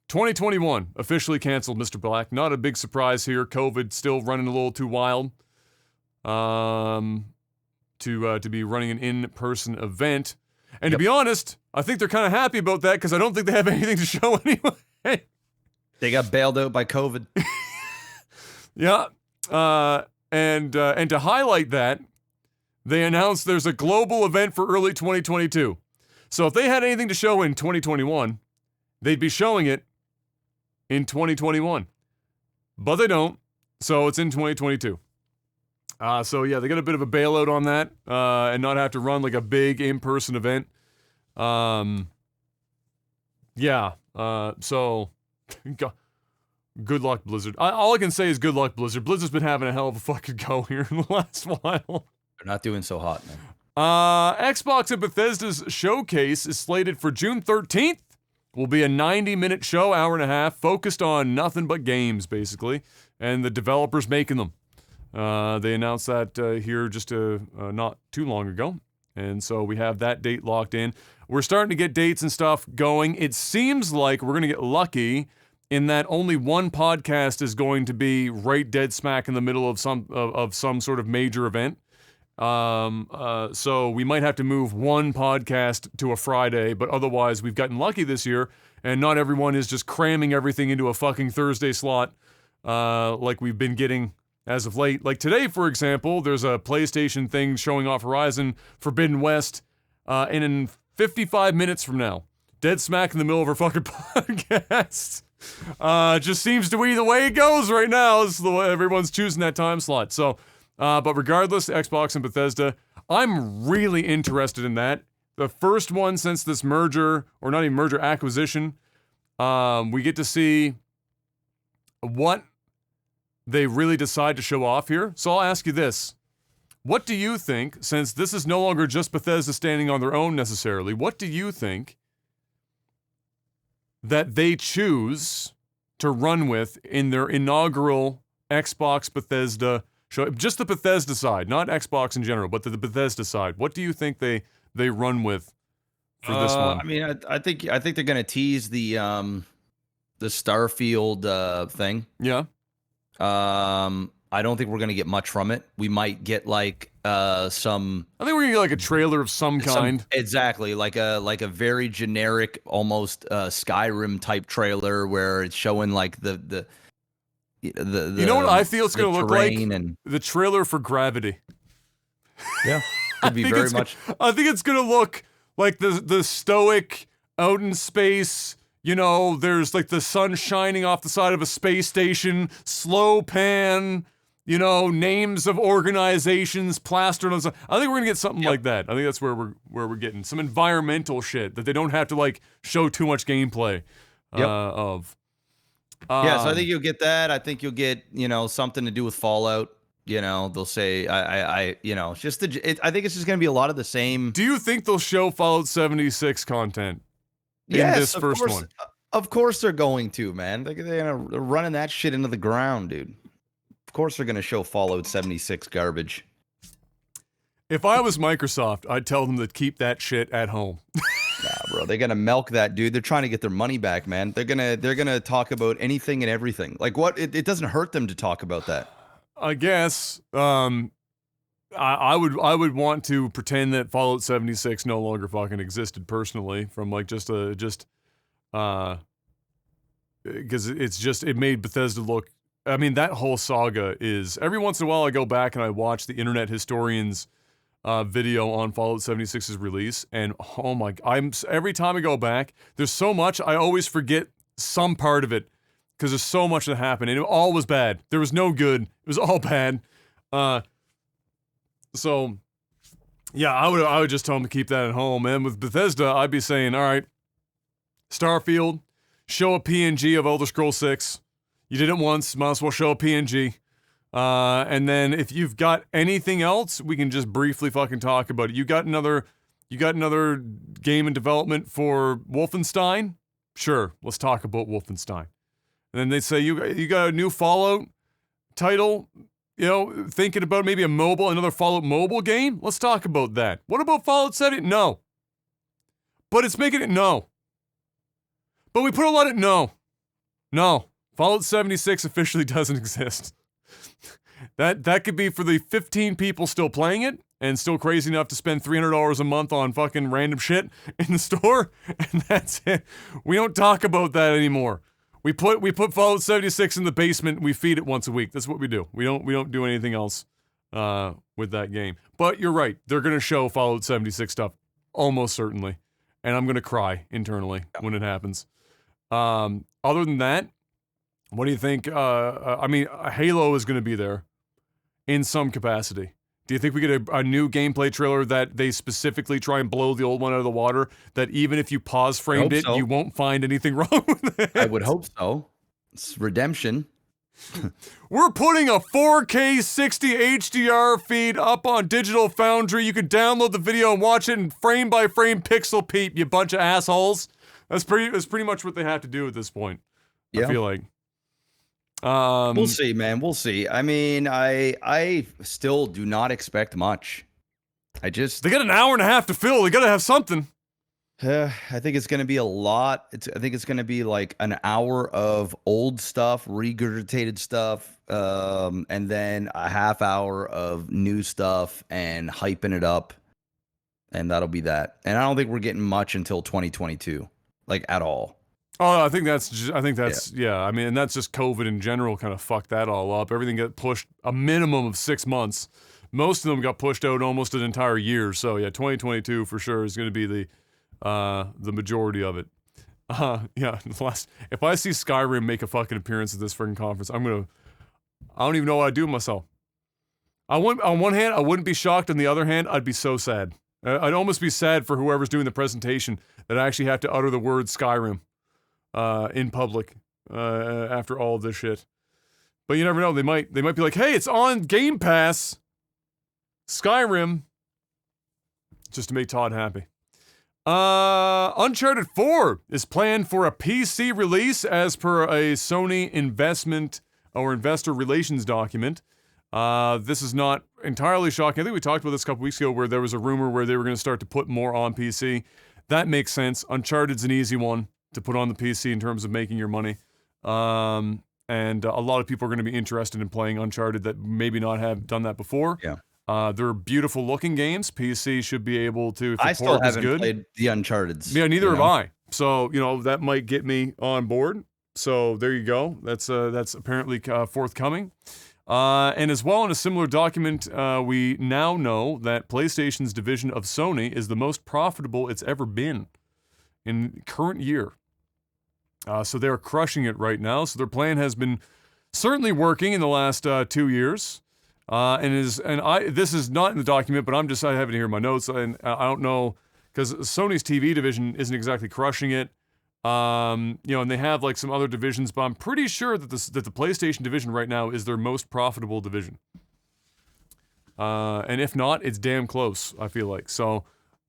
2021 officially canceled, Mr. Black. Not a big surprise here. COVID still running a little too wild to be running an in-person event. And to be honest, I think they're kind of happy about that, because I don't think they have anything to show anyway. They got bailed out by COVID. Yeah. And to highlight that, they announced there's a global event for early 2022. So if they had anything to show in 2021, they'd be showing it in 2021. But they don't, so it's in 2022. So yeah, they got a bit of a bailout on that, and not have to run like a big in-person event. So good luck, Blizzard. All I can say is good luck, Blizzard. Blizzard's been having a hell of a fucking go here in the last while. They're not doing so hot, man. Xbox and Bethesda's showcase is slated for June 13th. Will be a 90-minute show, hour and a half, focused on nothing but games, basically, and the developers making them. They announced that here just not too long ago, and so we have that date locked in. We're starting to get dates and stuff going. It seems like we're going to get lucky in that only one podcast is going to be right dead smack in the middle of some sort of major event. So we might have to move one podcast to a Friday, but otherwise we've gotten lucky this year, and not everyone is just cramming everything into a fucking Thursday slot, like we've been getting as of late. Like today, for example, there's a PlayStation thing showing off Horizon Forbidden West, and in 55 minutes from now, dead smack in the middle of our fucking podcast. Just seems to be the way it goes right now. This is the way everyone's choosing that time slot. So, but regardless, Xbox and Bethesda, I'm really interested in that. The first one since this merger, or not even merger, acquisition. We get to see what they really decide to show off here. So I'll ask you this. What do you think, since this is no longer just Bethesda standing on their own necessarily, what do you think that they choose to run with in their inaugural Xbox Bethesda show? Just the Bethesda side, not Xbox in general, but the Bethesda side. What do you think they run with for this one? I mean, I think they're going to tease the Starfield thing. Yeah. I don't think we're going to get much from it. We might get like some. I think we're going to get like a trailer of some kind. Exactly, like a very generic, almost Skyrim type trailer where it's showing like the you know what I feel it's going to look like? And the trailer for Gravity. Yeah, could be very much. I think it's going to look like the stoic out in space. There's like the sun shining off the side of a space station, slow pan, names of organizations plastered on something. I think we're gonna get something like that. I think that's where we're getting some environmental shit that they don't have to like show too much gameplay of. Yeah, so I think you'll get that. I think you'll get, something to do with Fallout. They'll say, I it's just I think it's just going to be a lot of the same. Do you think they'll show Fallout 76 content in this first one? Of course they're going to, man. They're running that shit into the ground, dude. Of course they're going to show Fallout 76 garbage. If I was Microsoft, I'd tell them to keep that shit at home. Nah, bro, they're gonna milk that, dude. They're trying to get their money back, man. They're gonna talk about anything and everything. Like what? It doesn't hurt them to talk about that. I guess. I would want to pretend that Fallout 76 no longer fucking existed personally, from like because it made Bethesda look. I mean, that whole saga is. Every once in a while, I go back and I watch the Internet Historian's video on Fallout 76's release, and oh my, every time I go back, there's so much, I always forget some part of it, because there's so much that happened, and it all was bad. There was no good. It was all bad. So, yeah, I would just tell them to keep that at home, and with Bethesda, I'd be saying, all right, Starfield, show a PNG of Elder Scrolls 6. You did it once, might as well show a PNG. And then if you've got anything else, we can just briefly fucking talk about it. You got another game in development for Wolfenstein? Sure, let's talk about Wolfenstein. And then they say you got a new Fallout title, thinking about maybe another Fallout mobile game? Let's talk about that. What about Fallout 70? No. But it's making it no. But we put a lot of no. No. Fallout 76 officially doesn't exist. That could be for the 15 people still playing it and still crazy enough to spend $300 a month on fucking random shit in the store, and that's it. We don't talk about that anymore. We put Fallout 76 in the basement and we feed it once a week. That's what we do. We don't do anything else with that game. But you're right. They're gonna show Fallout 76 stuff almost certainly, and I'm gonna cry internally when it happens. Other than that, what do you think? I mean, Halo is going to be there in some capacity. Do you think we get a new gameplay trailer that they specifically try and blow the old one out of the water? That even if you pause framed it, you won't find anything wrong with it? I would hope so. It's redemption. We're putting a 4K 60 HDR feed up on Digital Foundry. You can download the video and watch it in frame by frame pixel peep, you bunch of assholes. That's pretty much what they have to do at this point. Yeah. I feel like. We'll see, man. We'll see. I mean, I still do not expect much. They got an hour and a half to fill. They got to have something. I think it's going to be a lot. I think it's going to be like an hour of old stuff, regurgitated stuff, and then a half hour of new stuff and hyping it up, and that'll be that. And I don't think we're getting much until 2022, like at all. Oh, I think that's yeah. I mean, and that's just COVID in general kind of fucked that all up. Everything got pushed a minimum of 6 months. Most of them got pushed out almost an entire year. So yeah, 2022 for sure is going to be the majority of it. Yeah. If I see Skyrim make a fucking appearance at this freaking conference, I don't even know what I'd do with myself. On one hand, I wouldn't be shocked. On the other hand, I'd be so sad. I'd almost be sad for whoever's doing the presentation that I actually have to utter the word Skyrim in public after all of this shit. But you never know. They might be like, hey, it's on Game Pass. Skyrim. Just to make Todd happy. Uncharted 4 is planned for a PC release as per a Sony investment or investor relations document. This is not entirely shocking. I think we talked about this a couple weeks ago where there was a rumor where they were going to start to put more on PC. That makes sense. Uncharted's an easy one to put on the PC in terms of making your money. And a lot of people are going to be interested in playing Uncharted that maybe not have done that before. Yeah. They're beautiful looking games. PC should be able to, if the I still haven't good, played the Uncharted's. Yeah, neither have I. So, that might get me on board. So there you go. That's apparently forthcoming. And as well, in a similar document, we now know that PlayStation's division of Sony is the most profitable it's ever been in current year. So they're crushing it right now. So their plan has been certainly working in the last 2 years. This is not in the document, but I have it here in my notes, and I don't know, because Sony's TV division isn't exactly crushing it. And they have like some other divisions, but I'm pretty sure that the PlayStation division right now is their most profitable division. And if not, it's damn close, I feel like. So,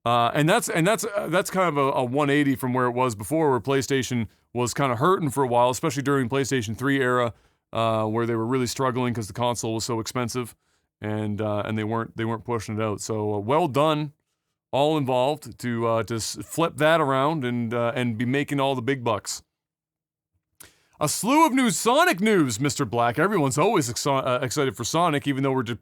and that's kind of a 180 from where it was before, where PlayStation was kind of hurting for a while, especially during PlayStation 3 era, where they were really struggling because the console was so expensive, and they weren't pushing it out. So, well done, all involved, to flip that around and be making all the big bucks. A slew of new Sonic news, Mr. Black. Everyone's always excited for Sonic, even though we're just,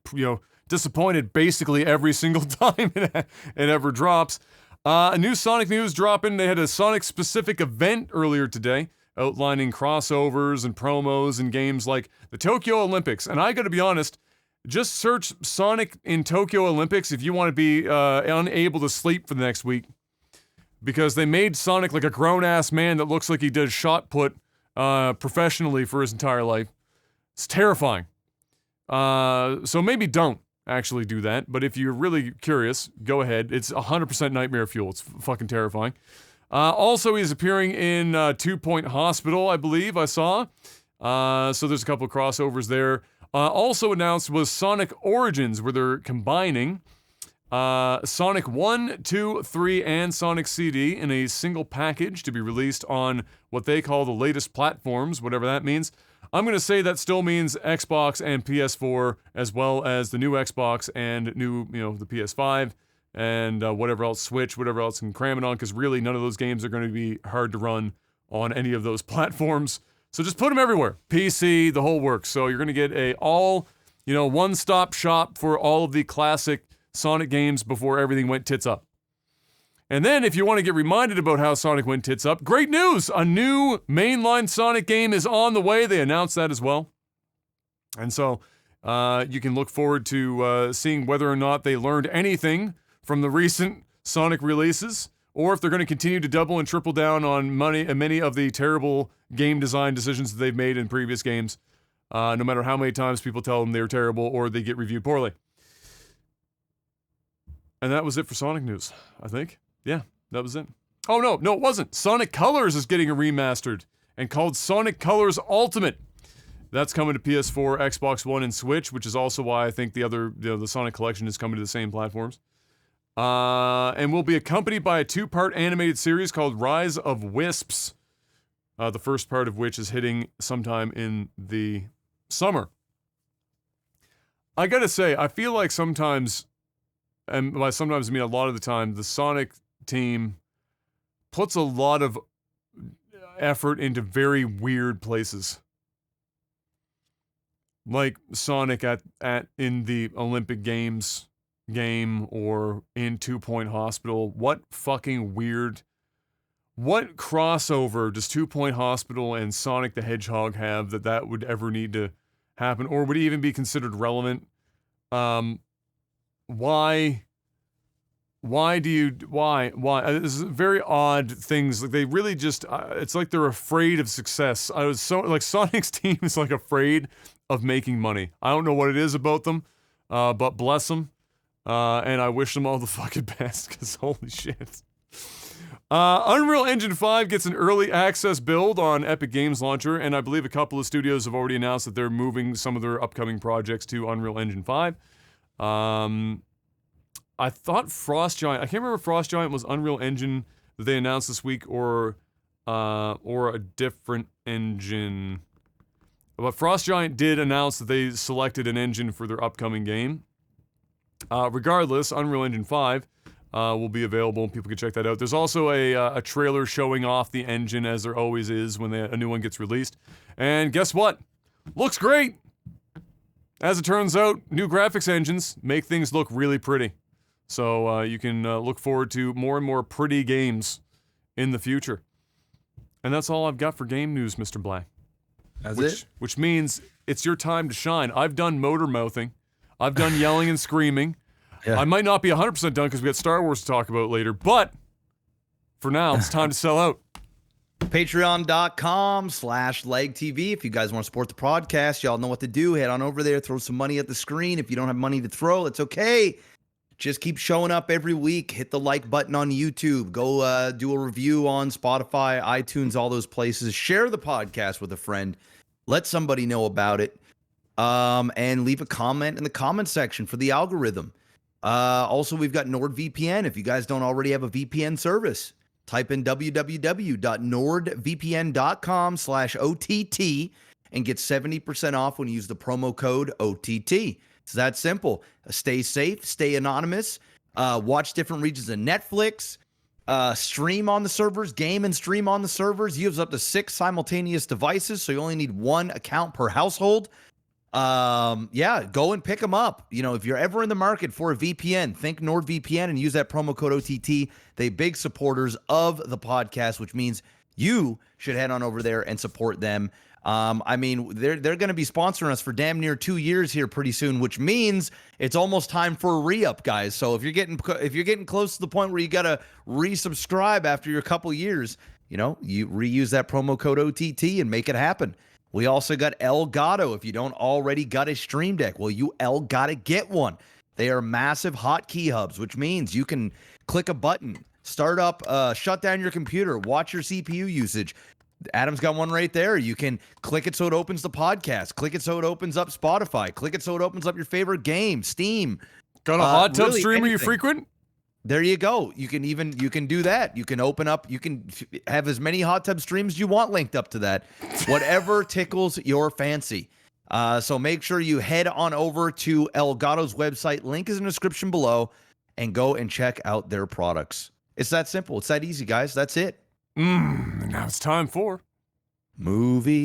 disappointed basically every single time it ever drops. A new Sonic news dropping. They had a Sonic-specific event earlier today, outlining crossovers and promos and games like the Tokyo Olympics. And I gotta be honest, just search Sonic in Tokyo Olympics if you want to be unable to sleep for the next week. Because they made Sonic like a grown-ass man that looks like he does shot put professionally for his entire life. It's terrifying. So maybe don't actually do that, but if you're really curious, go ahead. It's 100% nightmare fuel. It's fucking terrifying. Also, he's appearing in 2 Point Hospital, I believe I saw. So there's a couple of crossovers there. Also announced was Sonic Origins, where they're combining Sonic 1, 2, 3, and Sonic CD in a single package to be released on what they call the latest platforms, whatever that means. I'm going to say that still means Xbox and PS4, as well as the new Xbox and new, the PS5, and whatever else, Switch, whatever else can cram it on, because really none of those games are going to be hard to run on any of those platforms. So just put them everywhere. PC, the whole works. So you're going to get a one-stop shop for all of the classic Sonic games before everything went tits up. And then, if you want to get reminded about how Sonic went tits up, great news! A new mainline Sonic game is on the way. They announced that as well. And so, you can look forward to seeing whether or not they learned anything from the recent Sonic releases, or if they're going to continue to double and triple down on many of the terrible game design decisions that they've made in previous games, no matter how many times people tell them they're terrible or they get reviewed poorly. And that was it for Sonic news, I think. Yeah, that was it. Oh, no, it wasn't. Sonic Colors is getting a remastered and called Sonic Colors Ultimate. That's coming to PS4, Xbox One, and Switch, which is also why I think the Sonic Collection is coming to the same platforms. And will be accompanied by a 2-part animated series called Rise of Wisps. The first part of which is hitting sometime in the summer. I gotta say, I feel like sometimes, and by sometimes I mean a lot of the time, the Sonic team puts a lot of effort into very weird places. Like Sonic in the Olympic Games game or in 2 Point Hospital. What crossover does 2 Point Hospital and Sonic the Hedgehog have that would ever need to happen, or would even be considered relevant? Why? This is very odd things. Like, they really just, it's like they're afraid of success. Sonic's team is like afraid of making money. I don't know what it is about them, but bless them. And I wish them all the fucking best, because holy shit. Unreal Engine 5 gets an early access build on Epic Games Launcher, and I believe a couple of studios have already announced that they're moving some of their upcoming projects to Unreal Engine 5. I thought Frost Giant, I can't remember if Frost Giant was Unreal Engine that they announced this week or a different engine. But Frost Giant did announce that they selected an engine for their upcoming game. Regardless, Unreal Engine 5 will be available and people can check that out. There's also a trailer showing off the engine, as there always is when a new one gets released. And guess what? Looks great! As it turns out, new graphics engines make things look really pretty. So you can look forward to more and more pretty games in the future. And that's all I've got for game news, Mr. Black. That's it? Which means it's your time to shine. I've done motor mouthing. I've done yelling and screaming. Yeah. I might not be 100% done because we got Star Wars to talk about later, but for now, it's time to sell out. Patreon.com/legtv. If you guys want to support the podcast, y'all know what to do. Head on over there, throw some money at the screen. If you don't have money to throw, it's okay. Just keep showing up every week. Hit the like button on YouTube. Go do a review on Spotify, iTunes, all those places. Share the podcast with a friend. Let somebody know about it. And leave a comment in the comment section for the algorithm. Also, we've got NordVPN. If you guys don't already have a VPN service, type in www.nordvpn.com/OTT and get 70% off when you use the promo code OTT. It's that simple. Stay safe, stay anonymous, watch different regions of Netflix, stream on the servers, game and stream on the servers. Use up to 6 simultaneous devices, so you only need 1 account per household. Yeah, go and pick them up. You know, if you're ever in the market for a VPN, think NordVPN and use that promo code OTT. They big supporters of the podcast, which means you should head on over there and support them. I mean, they're going to be sponsoring us for damn near 2 years here pretty soon, which means it's almost time for a re-up, guys. So if you're getting close to the point where you got to resubscribe after your couple years, you know, you reuse that promo code OTT and make it happen. We also got Elgato. If you don't already got a Stream Deck, well, you gotta get one. They are massive hotkey hubs, which means you can click a button, start up, shut down your computer, watch your CPU usage. Adam's got one right there. You can click it so it opens the podcast. Click it so it opens up Spotify. Click it so it opens up your favorite game, Steam. Got a hot tub really streamer anything. you frequent? There you go. You can do that. You can open up, you can have as many hot tub streams you want linked up to that. Whatever tickles your fancy. So make sure you head on over to Elgato's website. Link is in the description below and go and check out their products. It's that simple. It's that easy, guys. That's it. Now it's time for movies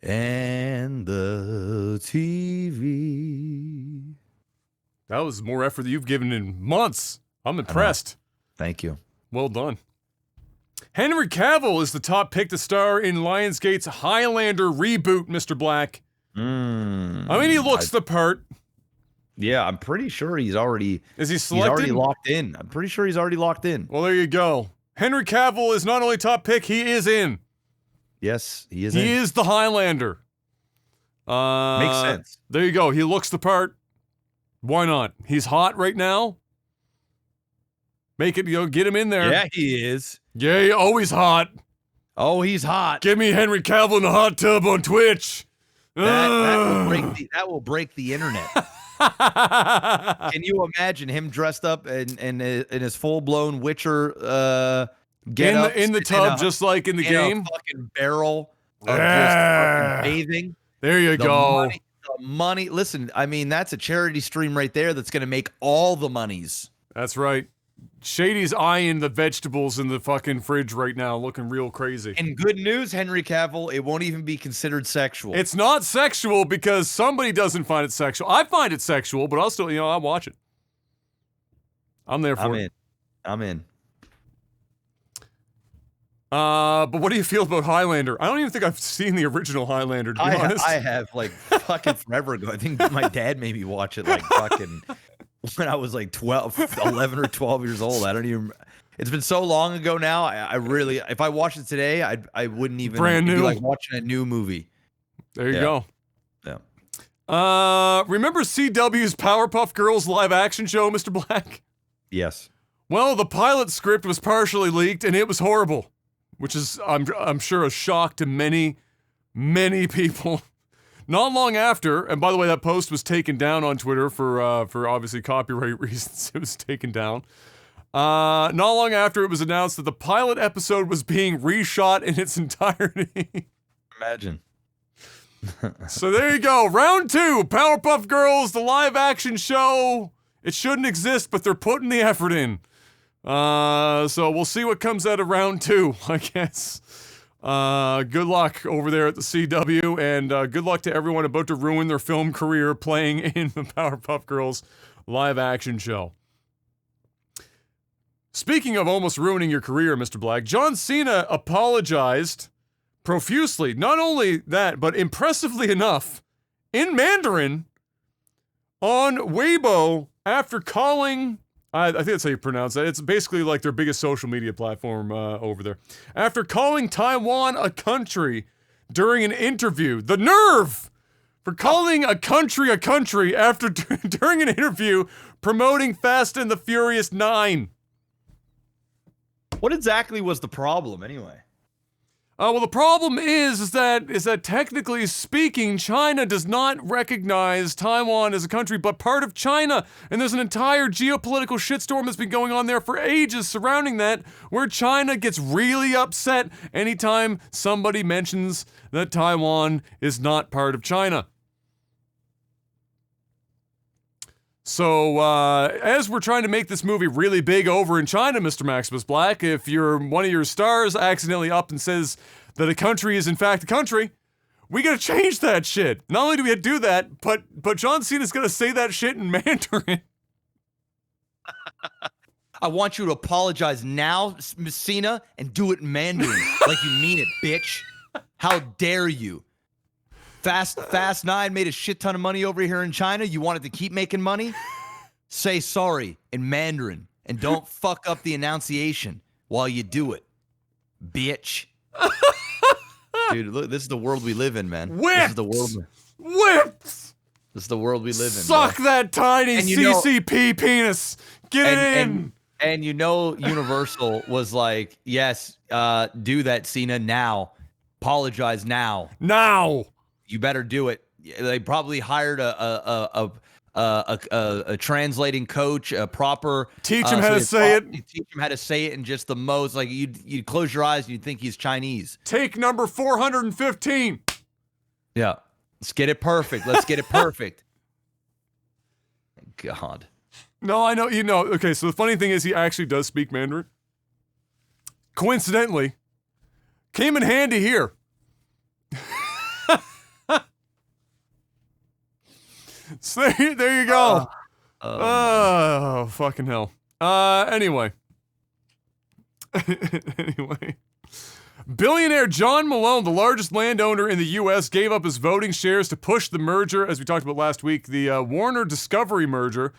and the TV. That was more effort than you've given in months. I'm impressed. Thank you. Well done. Henry Cavill is the top pick to star in Lionsgate's Highlander reboot, Mr. Black. I mean, he looks the part. Yeah, I'm pretty sure he's already... Is he selected? He's already locked in. I'm pretty sure he's already locked in. Well, there you go. Henry Cavill is not only top pick, he is in. Yes, he is He is the Highlander. Makes sense. There you go. He looks the part. Why not? He's hot right now. Make it, get him in there. Yeah, he is. Yeah, always hot. Oh, he's hot. Give me Henry Cavill in a hot tub on Twitch. That will break the internet. Can you imagine him dressed up in his full-blown Witcher get in the tub, just like in the game? A fucking barrel of just fucking bathing. There you go. Money. Listen, I mean, that's a charity stream right there that's going to make all the monies. That's right. Shady's eyeing the vegetables in the fucking fridge right now, looking real crazy. And good news, Henry Cavill, it won't even be considered sexual. It's not sexual because somebody doesn't find it sexual. I find it sexual, but I'll still, I'll watch it. I'm there for it. I'm in. But what do you feel about Highlander? I don't even think I've seen the original Highlander, to be honest. I have, like, fucking forever ago. I think my dad made me watch it, like, fucking... when I was like 11 or 12 years old. I don't even. It's been so long ago now. I really, if I watched it today, I wouldn't even. Brand new. It'd be like watching a new movie. There you go. Yeah. Remember CW's Powerpuff Girls live action show, Mr. Black? Yes. Well, the pilot script was partially leaked, and it was horrible, which is, I'm sure, a shock to many, many people. Not long after, and by the way, that post was taken down on Twitter for obviously copyright reasons. It was taken down. Not long after, it was announced that the pilot episode was being reshot in its entirety. Imagine. So there you go. Round 2, Powerpuff Girls, the live action show. It shouldn't exist, but they're putting the effort in. So we'll see what comes out of round 2, I guess. Good luck over there at the CW, and good luck to everyone about to ruin their film career playing in the Powerpuff Girls live action show. Speaking of almost ruining your career, Mr. Black, John Cena apologized profusely. Not only that, but impressively enough, in Mandarin on Weibo after calling I think that's how you pronounce it. It's basically like their biggest social media platform over there. After calling Taiwan a country during an interview, the nerve for calling a country after during an interview promoting Fast and the Furious 9. What exactly was the problem anyway? Well, the problem is that technically speaking, China does not recognize Taiwan as a country, but part of China. And there's an entire geopolitical shitstorm that's been going on there for ages surrounding that, where China gets really upset anytime somebody mentions that Taiwan is not part of China. So, as we're trying to make this movie really big over in China, Mr. Maximus Black, if one of your stars accidentally up and says that a country is in fact a country, we gotta change that shit. Not only do we have to do that, but John Cena's gonna say that shit in Mandarin. I want you to apologize now, Miss Cena, and do it in Mandarin like you mean it, bitch. How dare you? Fast 9 made a shit ton of money over here in China. You wanted to keep making money? Say sorry in Mandarin and don't fuck up the enunciation while you do it, bitch. Dude, look, this is the world we live in, man. Whipped! This is the world. Whipped! This is the world we live in. Suck bro. that tiny CCP penis. Get it in. And you know, Universal was like, yes, do that, Cena, now. Apologize now. Now. You better do it. They probably hired a translating coach, a proper teach him how to say it. Teach him how to say it in just the most like you'd close your eyes and you'd think he's Chinese. Take number 415. Yeah, let's get it perfect. Let's get it perfect. God. No, I know. Okay, so the funny thing is he actually does speak Mandarin. Coincidentally, came in handy here. So there you go. Oh, fucking hell. Anyway. Billionaire John Malone, the largest landowner in the U.S., gave up his voting shares to push the merger, as we talked about last week, the Warner Discovery merger,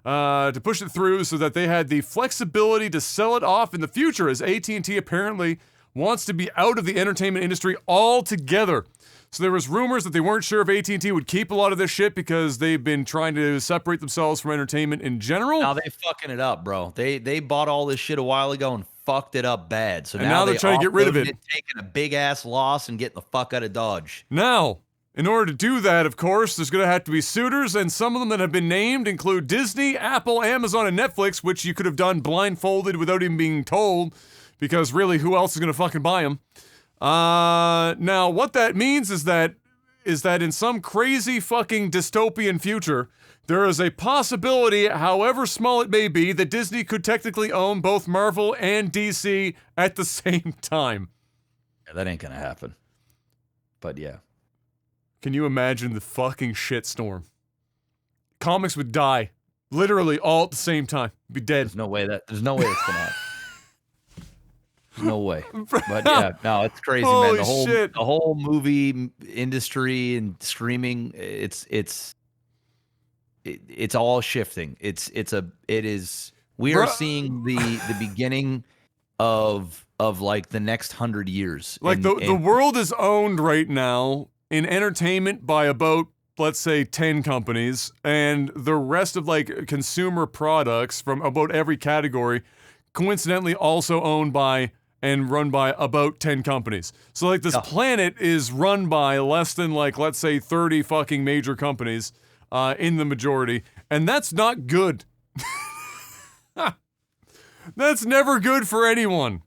to push it through so that they had the flexibility to sell it off in the future, as AT&T apparently wants to be out of the entertainment industry altogether. So there was rumors that they weren't sure if AT&T would keep a lot of this shit because they've been trying to separate themselves from entertainment in general. Now they fucking it up, bro. They bought all this shit a while ago and fucked it up bad. So now they're trying to get rid of it. Taking a big ass loss and getting the fuck out of Dodge. Now, in order to do that, of course, there's going to have to be suitors, and some of them that have been named include Disney, Apple, Amazon, and Netflix, which you could have done blindfolded without even being told, because really, who else is going to fucking buy them? Now, what that means is that in some crazy fucking dystopian future, there is a possibility, however small it may be, that Disney could technically own both Marvel and DC at the same time. Yeah, that ain't gonna happen. But yeah. Can you imagine the fucking shitstorm? Comics would die. Literally all at the same time. Be dead. There's no way that's gonna happen. No way. But yeah, no, it's crazy, man. The whole movie industry and streaming, it's all shifting. We are seeing the beginning of like the next 100 years. Like the world is owned right now in entertainment by about, let's say, 10 companies, and the rest of like consumer products from about every category coincidentally also owned by and run by about 10 companies. So like this planet is run by less than like, let's say 30 fucking major companies in the majority. And that's not good. That's never good for anyone.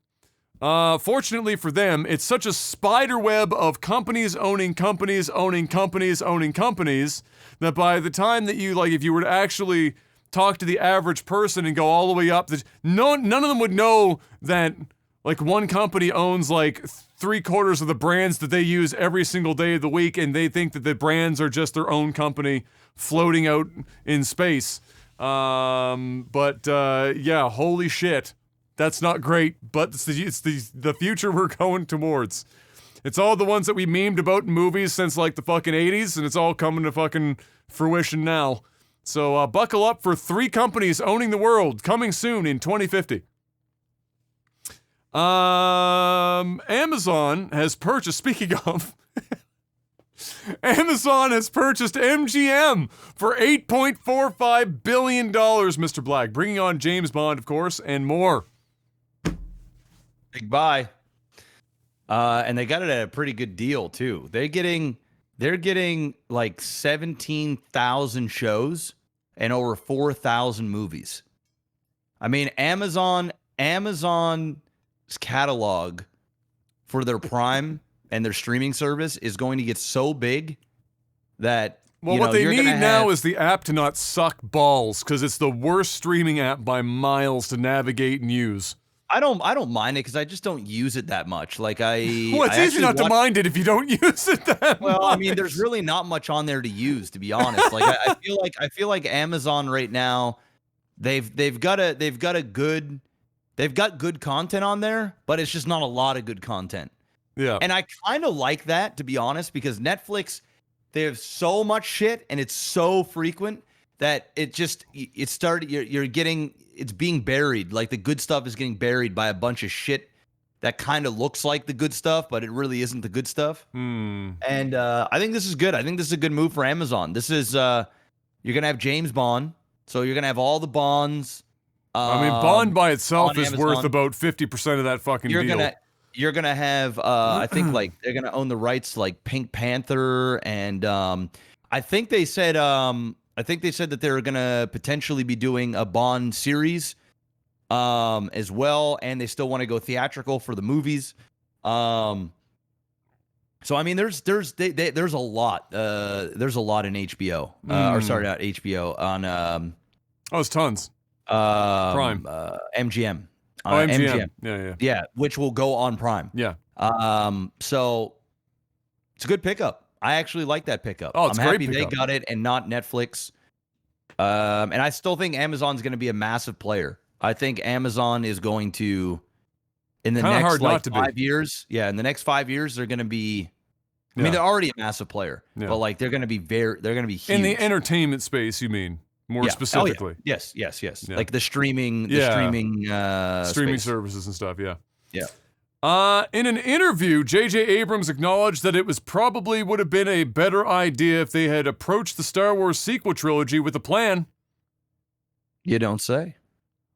Fortunately for them, it's such a spider web of companies owning companies, owning companies, owning companies, that by the time that you, like, if you were to actually talk to the average person and go all the way up, that none of them would know that like one company owns like 3/4 of the brands that they use every single day of the week, and they think that the brands are just their own company floating out in space. Yeah, holy shit. That's not great, but it's the future we're going towards. It's all the ones that we memed about in movies since like the fucking 80s, and it's all coming to fucking fruition now. So buckle up for 3 companies owning the world, coming soon in 2050. Amazon has purchased, speaking of, Amazon has purchased MGM for $8.45 billion, Mr. Black, bringing on James Bond, of course, and more. Big buy. And they got it at a pretty good deal, too. They're getting like 17,000 shows and over 4,000 movies. I mean, Amazon's catalog for their Prime and their streaming service is going to get so big that what they need now is the app to not suck balls, because it's the worst streaming app by miles to navigate and use. I don't mind it because I just don't use it that much. Like it's easy not to mind it if you don't use it that much. Well, I mean, there's really not much on there to use, to be honest. Like I feel like Amazon right now, they've got good content on there, but it's just not a lot of good content. Yeah. And I kind of like that, to be honest, because Netflix, they have so much shit and it's so frequent that it's being buried. Like the good stuff is getting buried by a bunch of shit that kind of looks like the good stuff, but it really isn't the good stuff. And I think this is good. I think this is a good move for Amazon. This is, you're going to have James Bond. So you're going to have all the Bonds. I mean, Bond by itself is worth about 50% of that fucking deal. You're gonna have, I think, like they're gonna own the rights to, like, Pink Panther, and I think they said that they're gonna potentially be doing a Bond series, as well, and they still want to go theatrical for the movies. So I mean, there's a lot, there's a lot in HBO, or sorry, not HBO, on it's tons. Prime, MGM. MGM. Yeah, which will go on Prime. Yeah. So it's a good pickup. I actually like that pickup. Oh, it's I'm a happy great pickup. they got it and not Netflix. And I still think Amazon's going to be a massive player. I think Amazon is going to, in the next 5 years. Yeah, in the next 5 years, they're going to be. I mean, they're already a massive player, but like they're going to be huge. In the entertainment space, you mean? More specifically. Oh, yeah. Yes. Yeah. Like the streaming services and stuff, yeah. In an interview, J.J. Abrams acknowledged that it would have been a better idea if they had approached the Star Wars sequel trilogy with a plan. You don't say.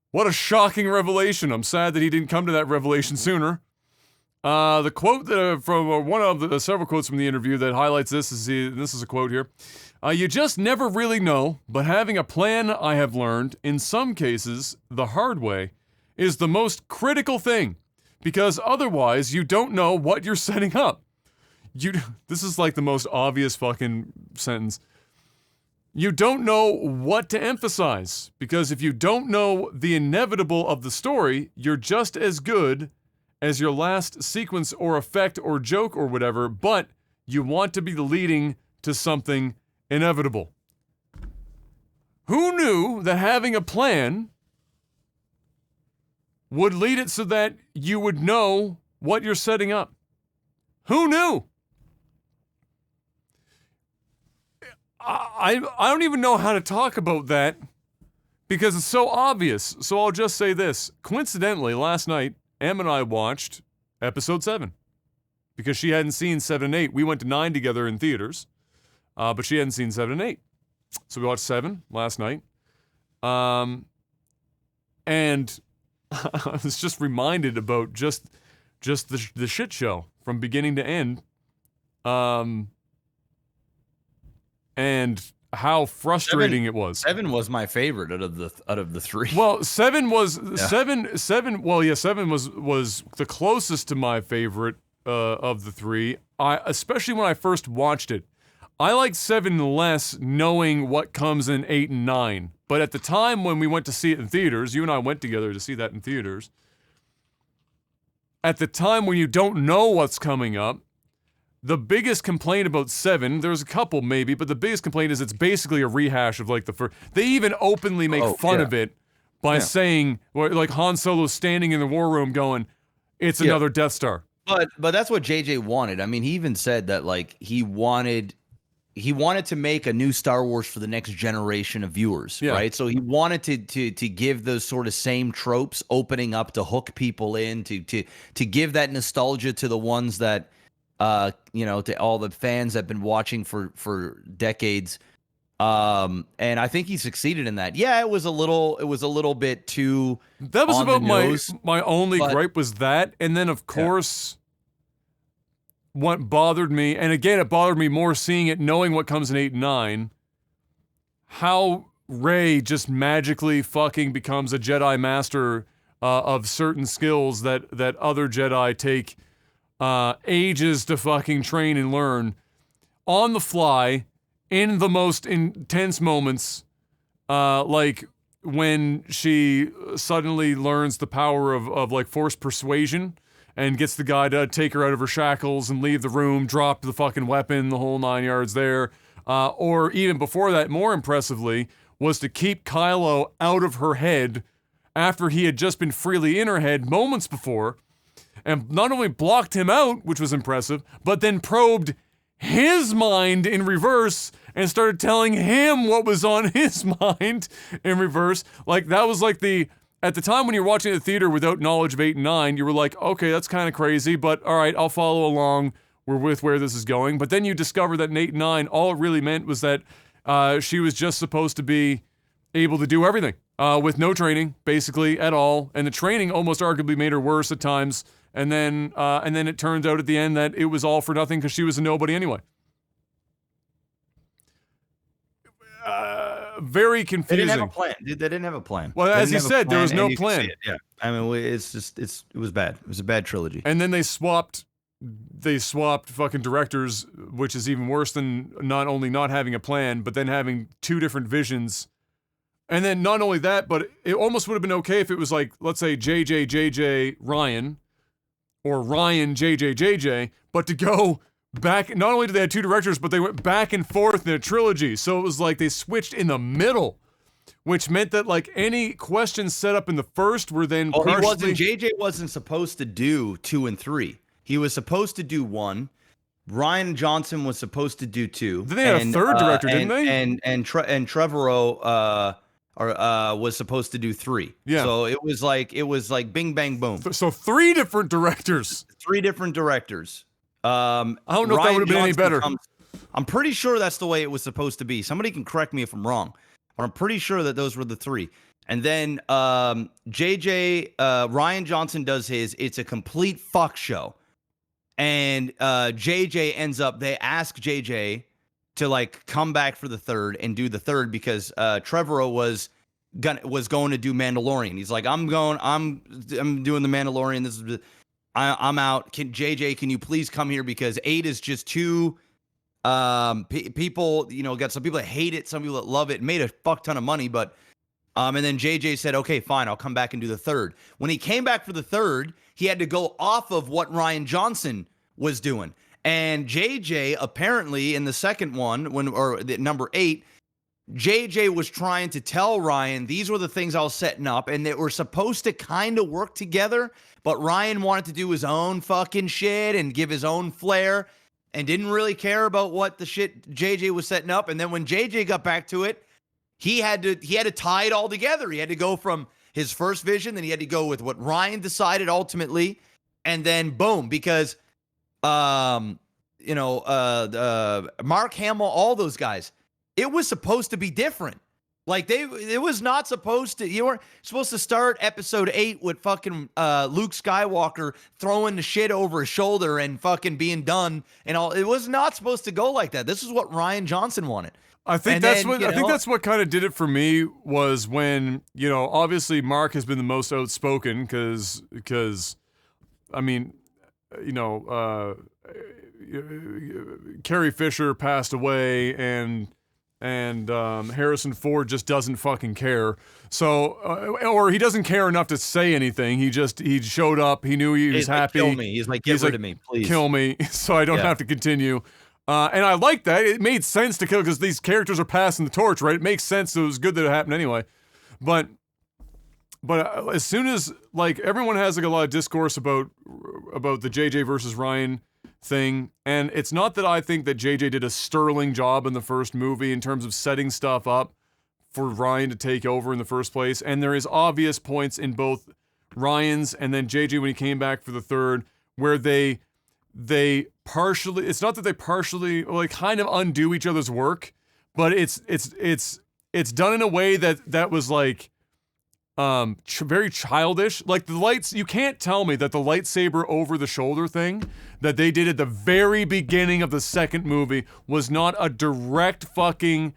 What a shocking revelation. I'm sad that he didn't come to that revelation sooner. The quote from one of the several quotes from the interview that highlights this is a quote here. You just never really know, but having a plan, I have learned, in some cases, the hard way, is the most critical thing, because otherwise you don't know what you're setting up. This is like the most obvious fucking sentence. You don't know what to emphasize, because if you don't know the inevitable of the story, you're just as good as your last sequence or effect or joke or whatever, but you want to be leading to something inevitable. Who knew that having a plan would lead it so that you would know what you're setting up? Who knew? I don't even know how to talk about that because it's so obvious. So I'll just say this. Coincidentally, last night, Em and I watched episode 7 because she hadn't seen 7 and 8. We went to 9 together in theaters. But she hadn't seen 7 and 8. So we watched 7 last night. And I was just reminded about just the shit show from beginning to end. And how frustrating it was. 7 was my favorite out of the 3. Well, 7 was 7 well, yeah, 7 was the closest to my favorite of the 3. Especially when I first watched it. I like 7 less knowing what comes in 8 and 9. But at the time when we went to see it in theaters, you and I went together to see that in theaters. At the time when you don't know what's coming up, the biggest complaint about 7, there's a couple maybe, but the biggest complaint is it's basically a rehash of like the first. They even openly make fun of it by saying, like Han Solo standing in the war room going, it's another Death Star. But that's what JJ wanted. I mean, he even said that like he wanted he wanted to make a new Star Wars for the next generation of viewers, right? So he wanted to give those sort of same tropes, opening up to hook people in, to give that nostalgia to the ones that, to all the fans that have been watching for decades. And I think he succeeded in that. Yeah, it was a little bit too. That was on about the nose, my only gripe was that, and then of course. What bothered me, and again, it bothered me more seeing it, knowing what comes in 8 and 9, how Rey just magically fucking becomes a Jedi Master of certain skills that other Jedi take ages to fucking train and learn on the fly in the most intense moments, like when she suddenly learns the power of like force persuasion. And gets the guy to take her out of her shackles and leave the room, drop the fucking weapon, the whole 9 yards there. Or even before that, more impressively, was to keep Kylo out of her head after he had just been freely in her head moments before. And not only blocked him out, which was impressive, but then probed his mind in reverse and started telling him what was on his mind in reverse. Like, that was like at the time when you're watching at the theater without knowledge of 8 and 9, you were like, okay, that's kind of crazy, but all right, I'll follow along. We're with where this is going. But then you discover that in 8 and 9, all it really meant was that she was just supposed to be able to do everything with no training, basically, at all. And the training almost arguably made her worse at times. And then it turns out at the end that it was all for nothing because she was a nobody anyway. Very confusing. They didn't have a plan. They didn't have a plan. Well, as you said, there was no plan. Yeah, I mean, it was bad. It was a bad trilogy. And then they swapped fucking directors, which is even worse than not only not having a plan, but then having two different visions. And then not only that, but it almost would have been okay if it was like, let's say JJ Ryan, or Ryan JJ, but to go back, not only did they have two directors, but they went back and forth in a trilogy. So it was like they switched in the middle, which meant that like any questions set up in the first were then partially... JJ wasn't supposed to do 2 and 3. He was supposed to do 1. Ryan Johnson was supposed to do 2. Then they had a third director, didn't they? And Trevorrow was supposed to do 3. Yeah. So it was like bing bang boom. So 3 different directors. 3 different directors. I don't know if that would have been any better. I'm pretty sure that's the way it was supposed to be. Somebody can correct me if I'm wrong, but I'm pretty sure that those were the 3. And then Ryan Johnson does his. It's a complete fuck show. And JJ ends up, they ask JJ to like come back for the 3rd and do the 3rd because Trevorrow was going to do Mandalorian. He's like, I'm doing the Mandalorian. This is I'm out. Can you please come here because 8 is just too people, got some people that hate it, some people that love it. It made a fuck ton of money, but and then JJ said, okay, fine, I'll come back and do the 3rd. When he came back for the 3rd, he had to go off of what Ryan Johnson was doing. And JJ apparently in the second one, number 8, JJ was trying to tell Ryan, these were the things I was setting up, and they were supposed to kind of work together, but Ryan wanted to do his own fucking shit and give his own flair and didn't really care about what the shit JJ was setting up. And then when JJ got back to it, he had to tie it all together. He had to go from his first vision, then he had to go with what Ryan decided ultimately, and then boom, because Mark Hamill, all those guys, it was supposed to be different. Like it was not supposed to. You weren't supposed to start episode 8 with fucking Luke Skywalker throwing the shit over his shoulder and fucking being done and all. It was not supposed to go like that. This is what Ryan Johnson wanted. I think that's what kind of did it for me was when, obviously Mark has been the most outspoken because I mean, Carrie Fisher passed away and Harrison Ford just doesn't fucking care. So, or he doesn't care enough to say anything. He showed up. He knew he was happy. Kill me. He's like, get rid of me, please. Kill me, so I don't have to continue. And I like that. It made sense to kill because these characters are passing the torch, right? It makes sense. So it was good that it happened anyway. But as soon as like everyone has like a lot of discourse about the JJ versus Ryan thing. And it's not that I think that JJ did a sterling job in the first movie in terms of setting stuff up for Ryan to take over in the first place. And there is obvious points in both Ryan's and then JJ when he came back for the third where they partially, it's not that they partially like kind of undo each other's work, but it's done in a way that was like very childish. Like the lights, you can't tell me that the lightsaber over the shoulder thing that they did at the very beginning of the second movie was not a direct fucking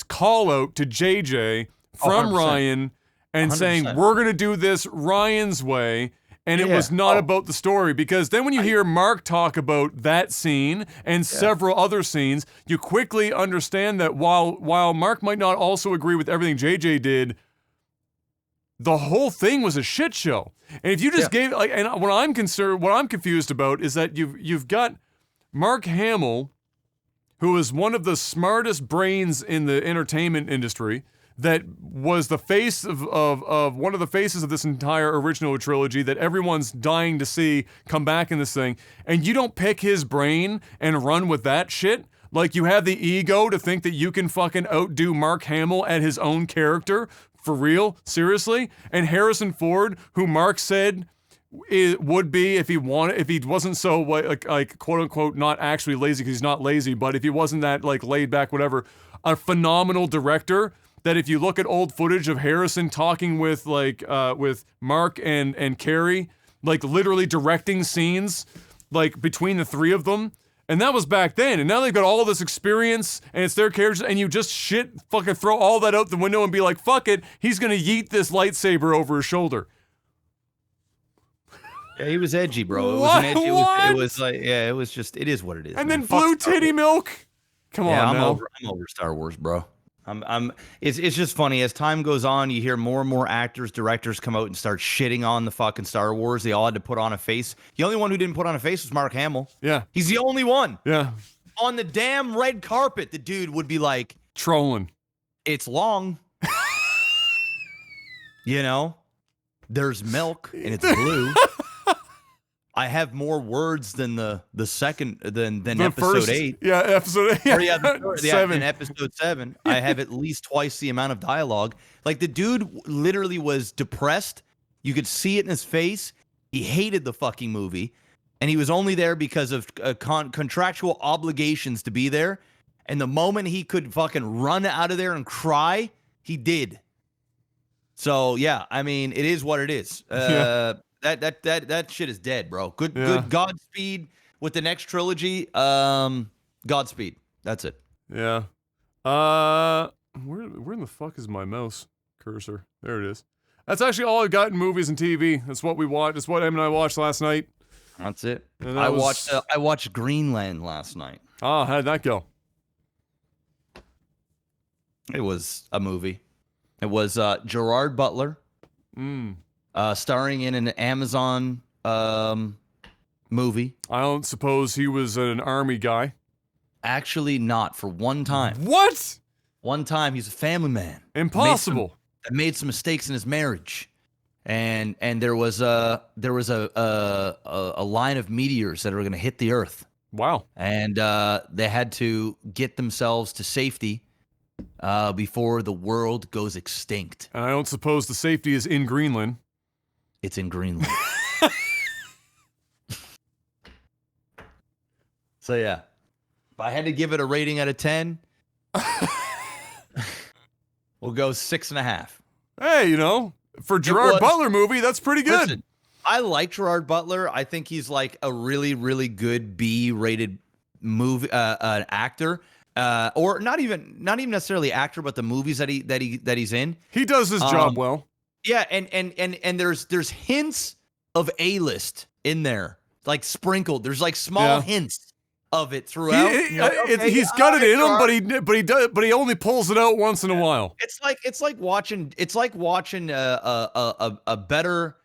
call out to JJ from 100%. Ryan and 100%. saying, we're going to do this Ryan's way. And it was not about the story, because then when you hear Mark talk about that scene and several other scenes, you quickly understand that while Mark might not also agree with everything JJ did, the whole thing was a shit show. And if you just gave, like, and what I'm confused about is that you've got Mark Hamill, who is one of the smartest brains in the entertainment industry, that was the face of one of the faces of this entire original trilogy that everyone's dying to see come back in this thing, and you don't pick his brain and run with that shit? Like, you have the ego to think that you can fucking outdo Mark Hamill at his own character? For real? Seriously? And Harrison Ford, who Mark said it would be if he wasn't so like quote unquote not actually lazy, because he's not lazy, but if he wasn't that like laid back whatever, a phenomenal director. That if you look at old footage of Harrison talking with Mark and Carrie, like literally directing scenes like between the three of them, and that was back then, and now they've got all this experience and it's their characters, and you just fucking throw all that out the window and be like, fuck it, he's gonna yeet this lightsaber over his shoulder. Yeah, he was edgy, bro. What? It was like, yeah, it was just, it is what it is. And man. then blue titty milk. Come on, now. I'm over Star Wars, bro. It's just funny as time goes on. You hear more and more actors, directors come out and start shitting on the fucking Star Wars. They all had to put on a face. The only one who didn't put on a face was Mark Hamill. Yeah, he's the only one. Yeah, on the damn red carpet, the dude would be like trolling. It's long. You know, there's milk and it's blue. I have more words than the second than the episode first, 8. Yeah, episode 8. Or 7. In episode 7, I have at least twice the amount of dialogue. Like, the dude literally was depressed. You could see it in his face. He hated the fucking movie, and he was only there because of contractual obligations to be there. And the moment he could fucking run out of there and cry, he did. So yeah, I mean, it is what it is. That shit is dead, bro. Good Godspeed with the next trilogy. Godspeed. That's it. Yeah. Where in the fuck is my mouse cursor? There it is. That's actually all I've got in movies and TV. That's what we watched. That's what Em and I watched last night. That's it. I watched Greenland last night. Ah, how did that go? It was a movie. It was Gerard Butler. Starring in an Amazon movie. I don't suppose he was an army guy. Actually, not for one time. What? One time, he's a family man. Impossible. Made some mistakes in his marriage, and there was a line of meteors that are going to hit the Earth. Wow. And they had to get themselves to safety before the world goes extinct. And I don't suppose the safety is in Greenland. It's in Greenland. So yeah, if I had to give it a rating out of 10, we'll go 6.5. Hey, you know, for Gerard Butler movie, that's pretty good. Listen, I like Gerard Butler. I think he's like a really, really good B-rated movie actor. Or not even necessarily actor, but the movies that he's in. He does his job well. Yeah, and there's hints of A-list in there, like sprinkled. There's like small hints of it throughout. He's got it in him, but he only pulls it out once in a while. It's like watching a better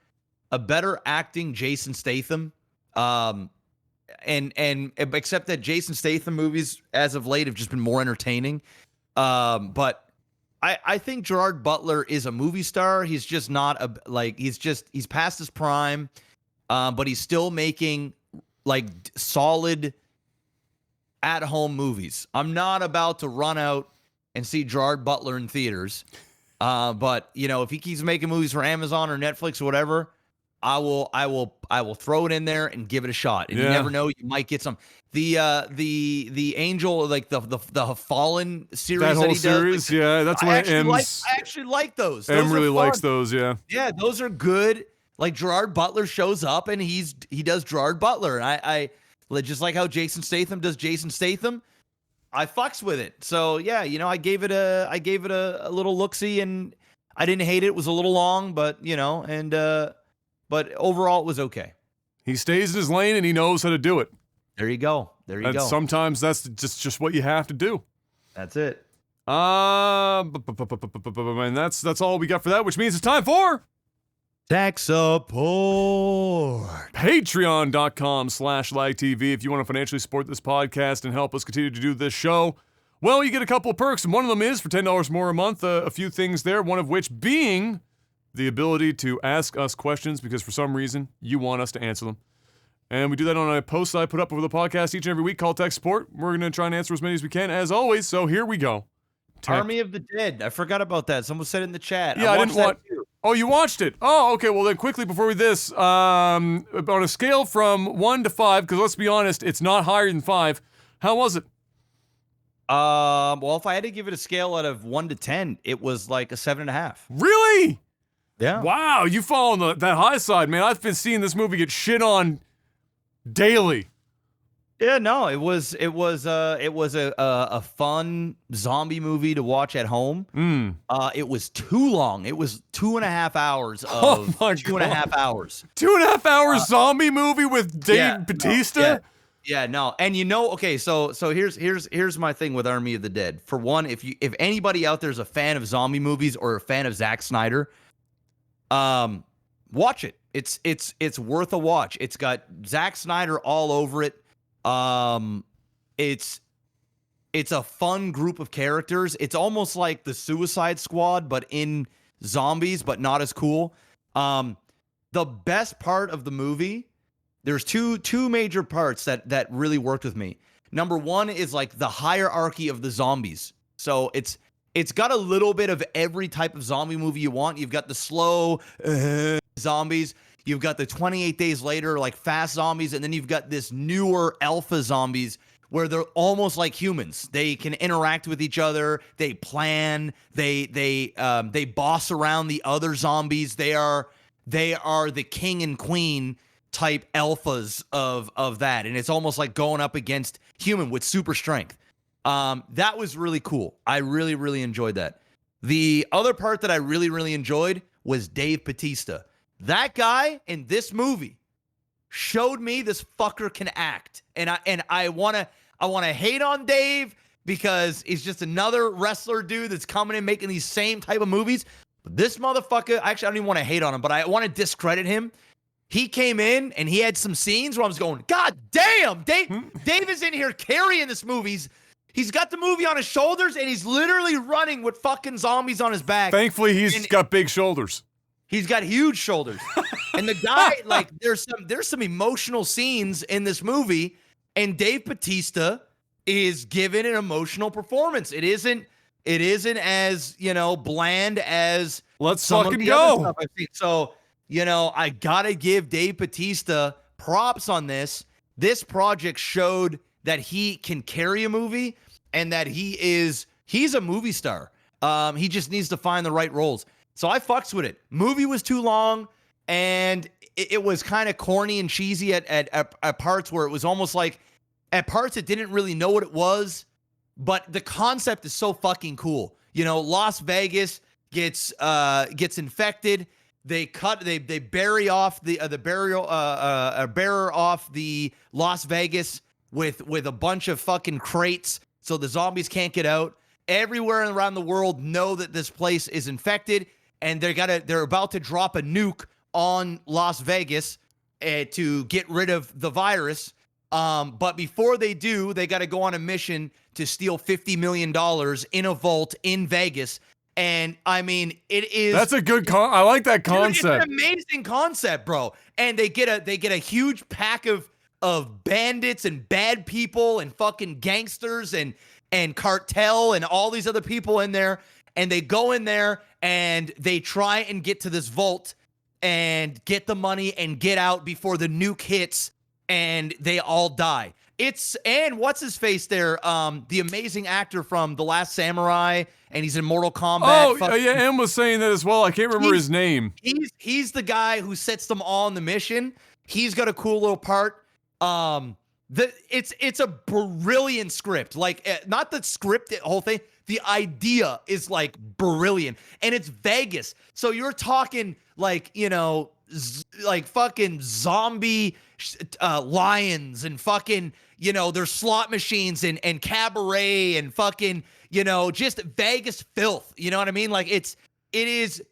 acting Jason Statham. And except that Jason Statham movies as of late have just been more entertaining. But I think Gerard Butler is a movie star. He's just not he's past his prime, but he's still making like solid at-home movies. I'm not about to run out and see Gerard Butler in theaters. But you know, if he keeps making movies for Amazon or Netflix or whatever, I will throw it in there and give it a shot. And you never know, you might get some. The Angel, like the Fallen series that whole he series, does, like, yeah, that's one of M's. I actually like those. M Those really are likes fun. those, yeah. Yeah, those are good. Like Gerard Butler shows up and he does Gerard Butler, and I just like how Jason Statham does Jason Statham. I fucks with it. So yeah, you know, I gave it a little look-see, and I didn't hate it. It was a little long, but you know, and but overall it was okay. He stays in his lane and he knows how to do it. There you go. There you go. Sometimes that's just what you have to do. That's it. And that's all we got for that, which means it's time for Tech support. Patreon.com/LagTV if you want to financially support this podcast and help us continue to do this show. Well, you get a couple of perks, and one of them is for $10 more a month, a few things there, one of which being the ability to ask us questions because for some reason you want us to answer them. And we do that on a post that I put up over the podcast each and every week called Tech Support. We're going to try and answer as many as we can, as always, so here we go. Army of the Dead. I forgot about that. Someone said it in the chat. Yeah, I didn't watch. Oh, you watched it? Oh, okay. Well, then quickly before we this, on a scale from 1 to 5, because let's be honest, it's not higher than 5. How was it? Well, if I had to give it a scale out of 1 to 10, it was like a 7.5. Really? Yeah. Wow, you fall on that high side, man. I've been seeing this movie get shit on daily. Yeah, no, it was a fun zombie movie to watch at home. It was too long. It was 2.5 hours of 2.5 hours. 2.5 hours zombie movie with Dave Bautista? No. And you know, okay, so here's my thing with Army of the Dead. For one, if anybody out there is a fan of zombie movies or a fan of Zack Snyder, watch it. It's worth a watch. It's got Zack Snyder all over it. It's a fun group of characters. It's almost like the Suicide Squad, but in zombies, but not as cool. The best part of the movie, there's two major parts that really worked with me. Number one is like the hierarchy of the zombies. So it's got a little bit of every type of zombie movie you want. You've got the slow zombies. You've got the 28 days later, like fast zombies, and then you've got this newer alpha zombies where they're almost like humans. They can interact with each other. They plan. They boss around the other zombies. They are the king and queen type alphas of that, and it's almost like going up against human with super strength. That was really cool. I really, really enjoyed that. The other part that I really, really enjoyed was Dave Bautista. That guy in this movie showed me this fucker can act. And I wanna hate on Dave because he's just another wrestler dude that's coming in making these same type of movies. But this motherfucker, actually I don't even want to hate on him, but I want to discredit him. He came in and he had some scenes where I was going, God damn, Dave is in here carrying this movie. He's got the movie on his shoulders and he's literally running with fucking zombies on his back. Thankfully, he's got big shoulders. He's got huge shoulders. And the guy, like, there's some emotional scenes in this movie, and Dave Bautista is giving an emotional performance. It isn't as, you know, bland as let's some fucking of the other go. stuff I've seen. So, you know, I gotta give Dave Bautista props on this. This project showed that he can carry a movie and that he's a movie star. He just needs to find the right roles. So I fucks with it. Movie was too long, and it was kind of corny and cheesy at parts where it was almost like, at parts it didn't really know what it was, but the concept is so fucking cool. You know, Las Vegas gets infected. They bury off the Las Vegas with a bunch of fucking crates, so the zombies can't get out. Everywhere around the world know that this place is infected. And they're about to drop a nuke on Las Vegas to get rid of the virus. But before they do, they got to go on a mission to steal $50 million in a vault in Vegas. And I mean, it is. That's a good I like that concept. Dude, it's an amazing concept, bro. And they get a huge pack of of bandits and bad people and fucking gangsters and cartel and all these other people in there. And they go in there and they try and get to this vault and get the money and get out before the nuke hits and they all die. And what's his face there? The amazing actor from The Last Samurai, and he's in Mortal Kombat. Oh, yeah, Em was saying that as well. I can't remember his name. He's the guy who sets them all on the mission. He's got a cool little part. It's a brilliant script. Like, not the script, the whole thing. The idea is like brilliant, and it's Vegas. So you're talking like, like fucking zombie lions and fucking, there's slot machines and cabaret and fucking, just Vegas filth. You know what I mean? Like it is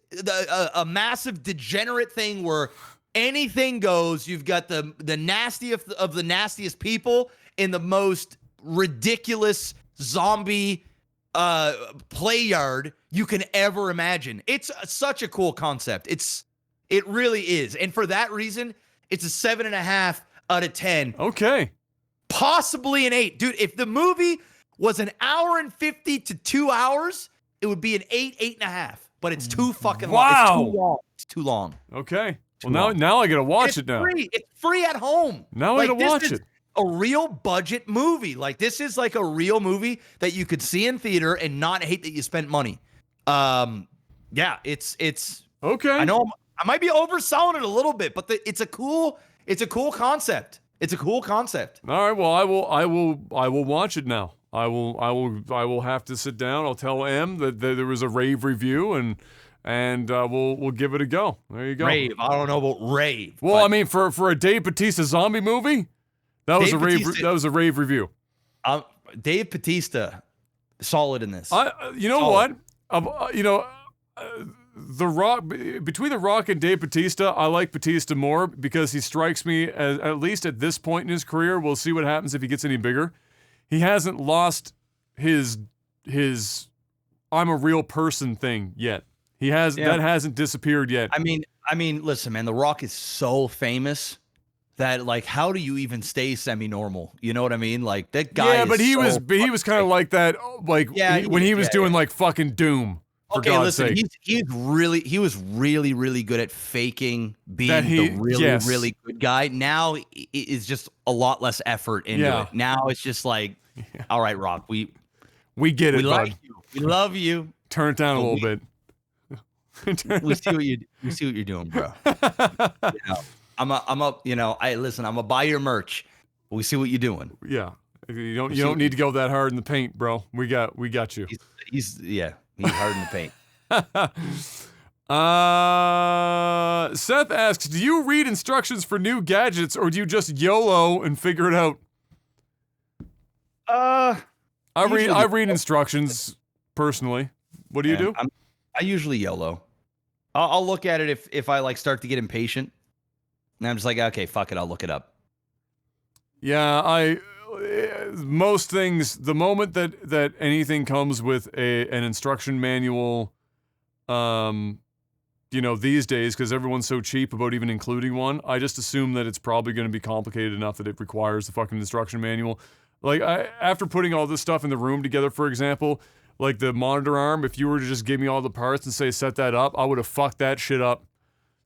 a massive degenerate thing where anything goes. You've got the nastiest of the nastiest people in the most ridiculous zombie play yard you can ever imagine. It's such a cool concept. It really is. And for that reason, it's a 7.5 out of 10. Okay. Possibly an 8. Dude, if the movie was an hour and 50 to 2 hours, it would be an 8.5. But it's too fucking long. It's too long. It's too long. Okay. Well, now I gotta watch it now. Free. It's free at home. Now I gotta watch it. A real budget movie. Like, this is like a real movie that you could see in theater and not hate that you spent money. Yeah, it's okay. I know I might be overselling it a little bit, but it's a cool concept. It's a cool concept. All right. Well, I will watch it now. I will have to sit down. I'll tell Em that there was a rave review and we'll give it a go. There you go. Rave. I don't know about rave. Well, I mean, for a Dave Bautista zombie movie, that was a rave review. Dave Bautista, solid in this. What? The Rock, between The Rock and Dave Bautista, I like Bautista more because he strikes me as, at least at this point in his career, we'll see what happens if he gets any bigger. He hasn't lost his I'm a real person thing yet. That hasn't disappeared yet. I mean, listen, man, The Rock is so famous that, like, how do you even stay semi-normal? You know what I mean? Like, that guy. Yeah, but he was kind of like that, like when he was doing like fucking Doom. For God's sake. He was really good at faking being the really good guy. Now it's just a lot less effort into it. Now it's just like, all right, Rock, we get it, like bud. you. We love you. Turn it down a little bit. We see what you're doing, bro. I'm gonna buy your merch. We see what you're doing. Yeah. You don't need to go that hard in the paint, bro. We got you. He's hard in the paint. Seth asks, do you read instructions for new gadgets or do you just YOLO and figure it out? I read instructions personally. What do you do? I usually YOLO. I'll look at it if I like start to get impatient. And I'm just like, okay, fuck it, I'll look it up. Yeah, most things, the moment that anything comes with an instruction manual, these days, because everyone's so cheap about even including one, I just assume that it's probably going to be complicated enough that it requires the fucking instruction manual. Like, after putting all this stuff in the room together, for example, like the monitor arm, if you were to just give me all the parts and say set that up, I would have fucked that shit up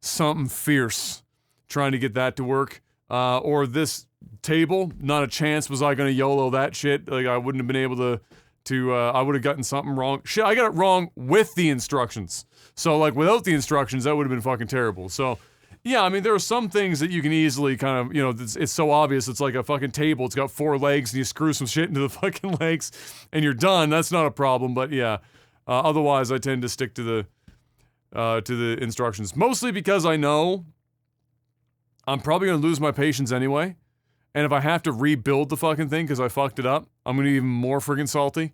something fierce trying to get that to work. Or this table, not a chance was I gonna YOLO that shit. Like, I wouldn't have been able to I would have gotten something wrong. Shit, I got it wrong with the instructions. So, like, without the instructions, that would have been fucking terrible. So, yeah, I mean, there are some things that you can easily kind of, it's so obvious. It's like a fucking table. It's got 4 legs, and you screw some shit into the fucking legs, and you're done. That's not a problem. But yeah, otherwise, I tend to stick to the instructions, mostly because I know I'm probably gonna lose my patience anyway. And if I have to rebuild the fucking thing because I fucked it up, I'm gonna be even more friggin' salty.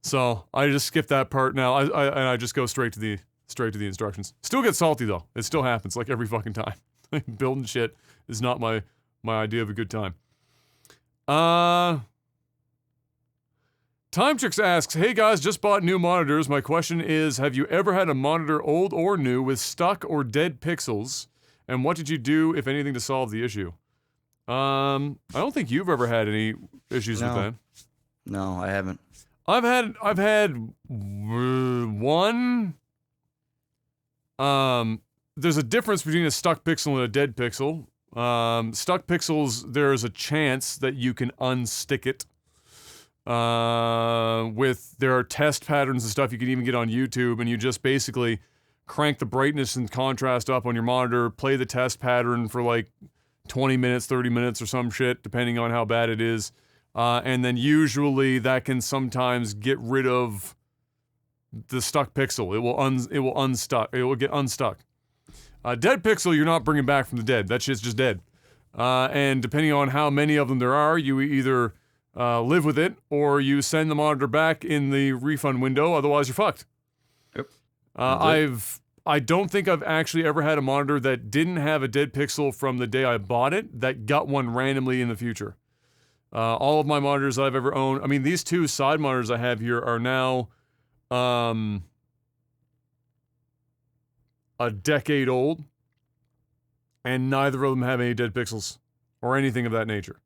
So I just skip that part now. I just go straight to the instructions. Still get salty though. It still happens like every fucking time. Building shit is not my idea of a good time. Time Tricks asks, hey guys, just bought new monitors. My question is, have you ever had a monitor, old or new, with stuck or dead pixels? And what did you do, if anything, to solve the issue? I don't think you've ever had any issues with that. No, I haven't. I've had one. There's a difference between a stuck pixel and a dead pixel. Stuck pixels, there's a chance that you can unstick it. There are test patterns and stuff you can even get on YouTube, and you just basically crank the brightness and contrast up on your monitor, play the test pattern for like 20 minutes, 30 minutes or some shit, depending on how bad it is. And then usually that can sometimes get rid of the stuck pixel. It will get unstuck. Dead pixel, you're not bringing back from the dead. That shit's just dead. And depending on how many of them there are, you either live with it or you send the monitor back in the refund window. Otherwise, you're fucked. Yep. I don't think I've actually ever had a monitor that didn't have a dead pixel from the day I bought it that got one randomly in the future. All of my monitors that I've ever owned, I mean, these two side monitors I have here are now a decade old, and neither of them have any dead pixels or anything of that nature.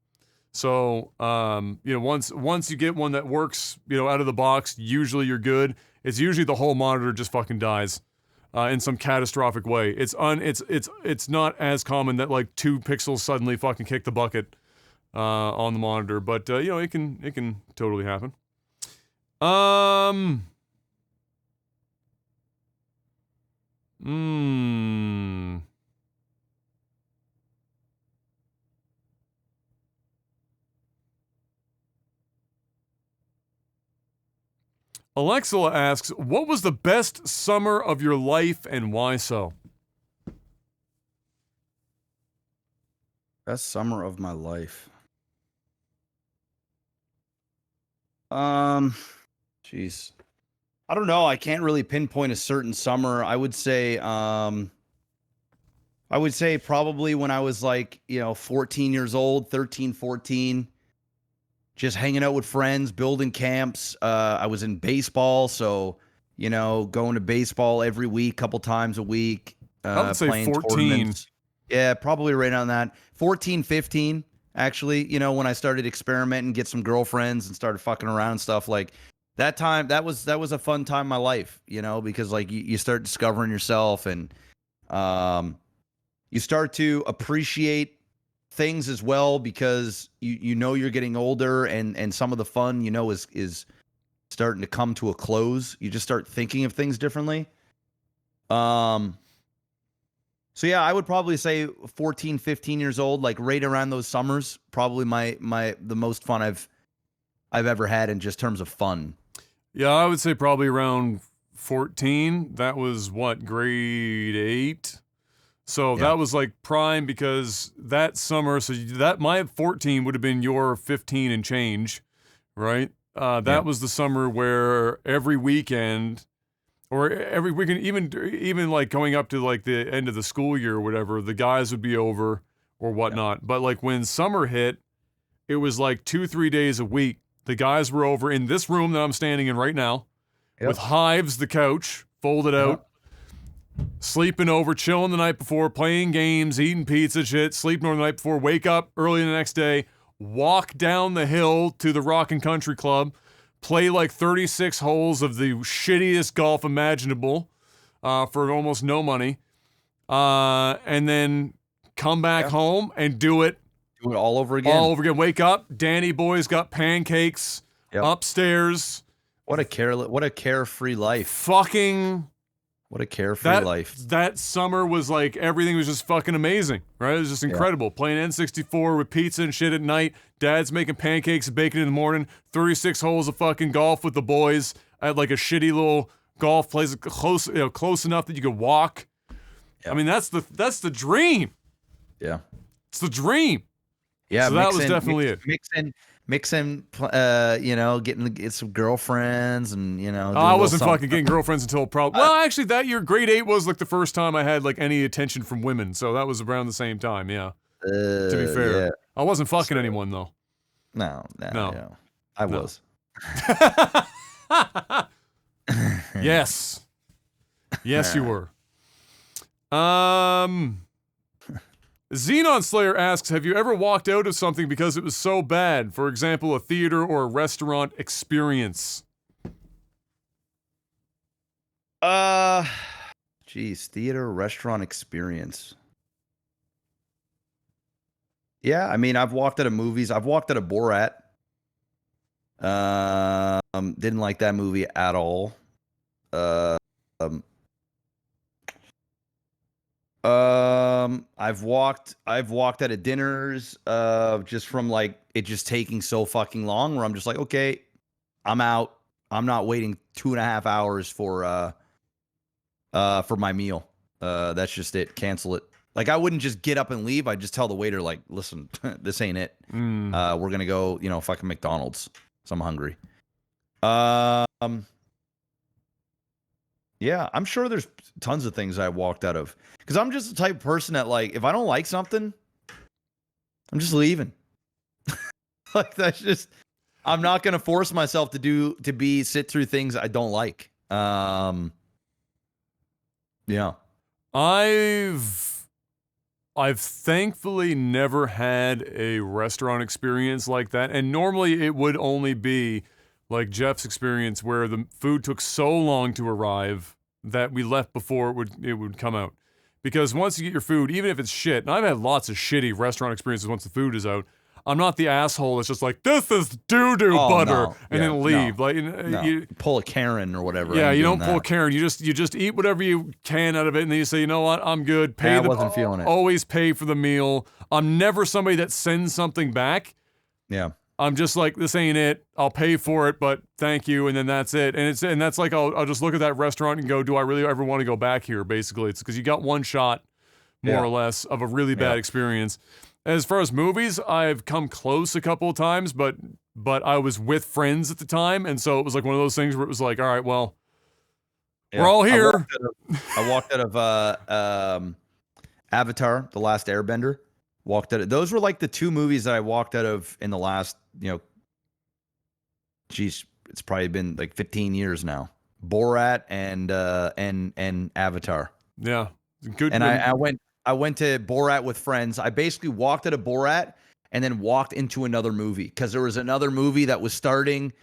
So, once you get one that works, out of the box, usually you're good. It's usually the whole monitor just fucking dies in some catastrophic way. It's not as common that like 2 pixels suddenly fucking kick the bucket on the monitor, but it can totally happen. Alexa asks, what was the best summer of your life and why so? Best summer of my life. Jeez. I don't know. I can't really pinpoint a certain summer. I would say probably when I was like, 14 years old, 13, 14, just hanging out with friends, building camps. I was in baseball, so, going to baseball every week, couple times a week. I would say playing 14. tournaments. Yeah, probably right on that. 14, 15, actually, when I started experimenting, get some girlfriends and started fucking around stuff like that time. That was a fun time in my life, because like you start discovering yourself and you start to appreciate things as well because you're getting older and some of the fun, is starting to come to a close. You just start thinking of things differently. So yeah, I would probably say 14, 15 years old, like right around those summers, probably the most fun I've ever had in just terms of fun. Yeah, I would say probably around 14. That was grade 8. So that was like prime because that summer, so that my 14 would have been your 15 and change, right? That was the summer where every weekend or every weekend, even like going up to like the end of the school year or whatever, the guys would be over or whatnot. Yeah. But like when summer hit, it was like 2-3 days a week. The guys were over in this room that I'm standing in right now with Hives, the couch, folded out, sleeping over, chilling the night before, playing games, eating pizza shit, sleeping over the night before, wake up early the next day, walk down the hill to the Rock and Country Club, play like 36 holes of the shittiest golf imaginable for almost no money, and then come back home and do it all over again. All over again. Wake up, Danny boy's got pancakes upstairs. What a carefree life. What a carefree life. That summer was like, everything was just fucking amazing, right? It was just incredible. Playing N64 with pizza and shit at night. Dad's making pancakes and bacon in the morning. 36 holes of fucking golf with the boys at like a shitty little golf place close enough that you could walk. Yeah. I mean, that's the dream. Yeah. It's the dream. Yeah. So that was definitely it. Mixing, getting some girlfriends and, I wasn't fucking getting girlfriends until probably, well, actually that year, grade 8 was like the first time I had like any attention from women. So that was around the same time. Yeah. To be fair. Yeah. I wasn't fucking anyone though. No. I was. Yes. Yes, you were. Xenon Slayer asks, have you ever walked out of something because it was so bad? For example, a theater or a restaurant experience. Geez, theater, restaurant experience. Yeah, I mean, I've walked out of movies. I've walked out of Borat. Didn't like that movie at all. I've walked out of dinners, just from like it just taking so fucking long. Where I'm just like, okay, I'm out. I'm not waiting 2.5 hours for my meal. That's just it. Cancel it. Like, I wouldn't just get up and leave. I'd just tell the waiter, like, listen, this ain't it. We're gonna go, fucking McDonald's. So I'm hungry. Yeah, I'm sure there's tons of things I walked out of. Because I'm just the type of person that, like, if I don't like something, I'm just leaving. Like, that's just, I'm not gonna force myself to sit through things I don't like. Yeah. I've thankfully never had a restaurant experience like that, and normally it would only be like Jeff's experience where the food took so long to arrive that we left before it would come out. Because once you get your food, even if it's shit, and I've had lots of shitty restaurant experiences once the food is out, I'm not the asshole that's just like, this is doo-doo butter, and then leave. No, like, you pull a Karen or whatever. Yeah, you don't pull a Karen. You just eat whatever you can out of it, and then you say, you know what, I'm good. I wasn't feeling it. Always pay for the meal. I'm never somebody that sends something back. Yeah. I'm just like, this ain't it. I'll pay for it, but thank you, and then that's it. And that's like, I'll just look at that restaurant and go, do I really ever want to go back here? Basically, it's because you got one shot, more or less, of a really bad experience. As far as movies, I've come close a couple of times, but I was with friends at the time, and so it was like one of those things where it was like, all right, well, we're all here. I walked out of Avatar: The Last Airbender. Walked out of, those were like the two movies that I walked out of in the last, geez, it's probably been like 15 years now. Borat and Avatar. Yeah, good. And I went to Borat with friends. I basically walked out of Borat and then walked into another movie because there was another movie that was starting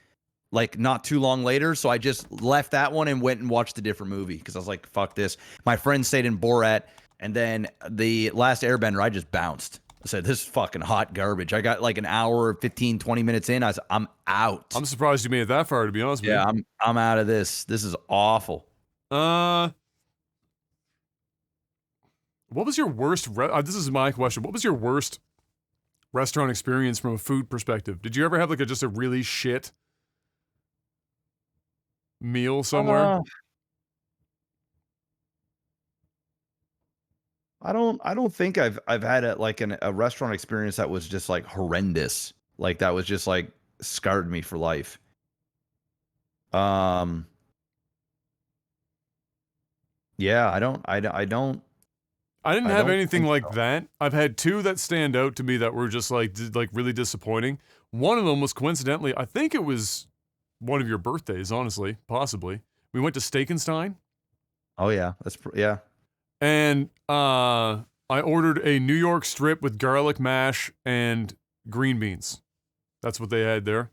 like not too long later. So I just left that one and went and watched a different movie because I was like, fuck this. My friend stayed in Borat, and then The Last Airbender, I just bounced. I said, this is fucking hot garbage. I got like an hour, 15, 20 minutes in. I said, I'm out. I'm surprised you made it that far, to be honest with you. Yeah, I'm out of this. This is awful. What was your worst? This is my question. What was your worst restaurant experience from a food perspective? Did you ever have like just a really shit meal somewhere? I don't think I've had a restaurant experience that was just like horrendous. Like that was just like scarred me for life. Yeah, I didn't have anything like that. I've had two that stand out to me that were just like really disappointing. One of them was coincidentally, I think it was one of your birthdays, honestly, possibly. We went to Steakenstein. Oh yeah, yeah. And I ordered a New York strip with garlic mash and green beans. That's what they had there.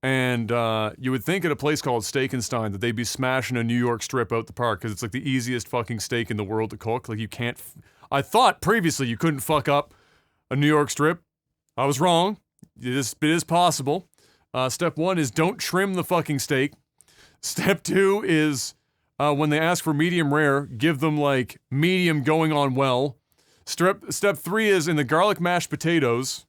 And you would think at a place called Steakenstein that they'd be smashing a New York strip out the park because it's like the easiest fucking steak in the world to cook. Like you can't. I thought previously you couldn't fuck up a New York strip. I was wrong. It is possible. Step one is don't trim the fucking steak. Step two is when they ask for medium rare, give them like medium going on well. Step three is in the garlic mashed potatoes.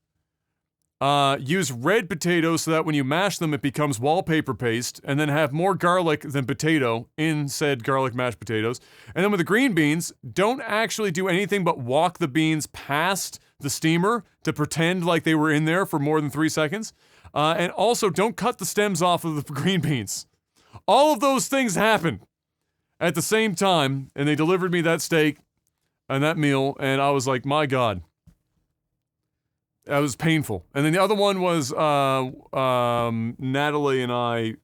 Use red potatoes so that when you mash them, it becomes wallpaper paste, and then have more garlic than potato in said garlic mashed potatoes. And then with the green beans, don't actually do anything but walk the beans past the steamer to pretend like they were in there for more than 3 seconds. And also, don't cut the stems off of the green beans. All of those things happened at the same time, and they delivered me that steak and that meal, and I was like, my God. That was painful. And then the other one was Natalie and I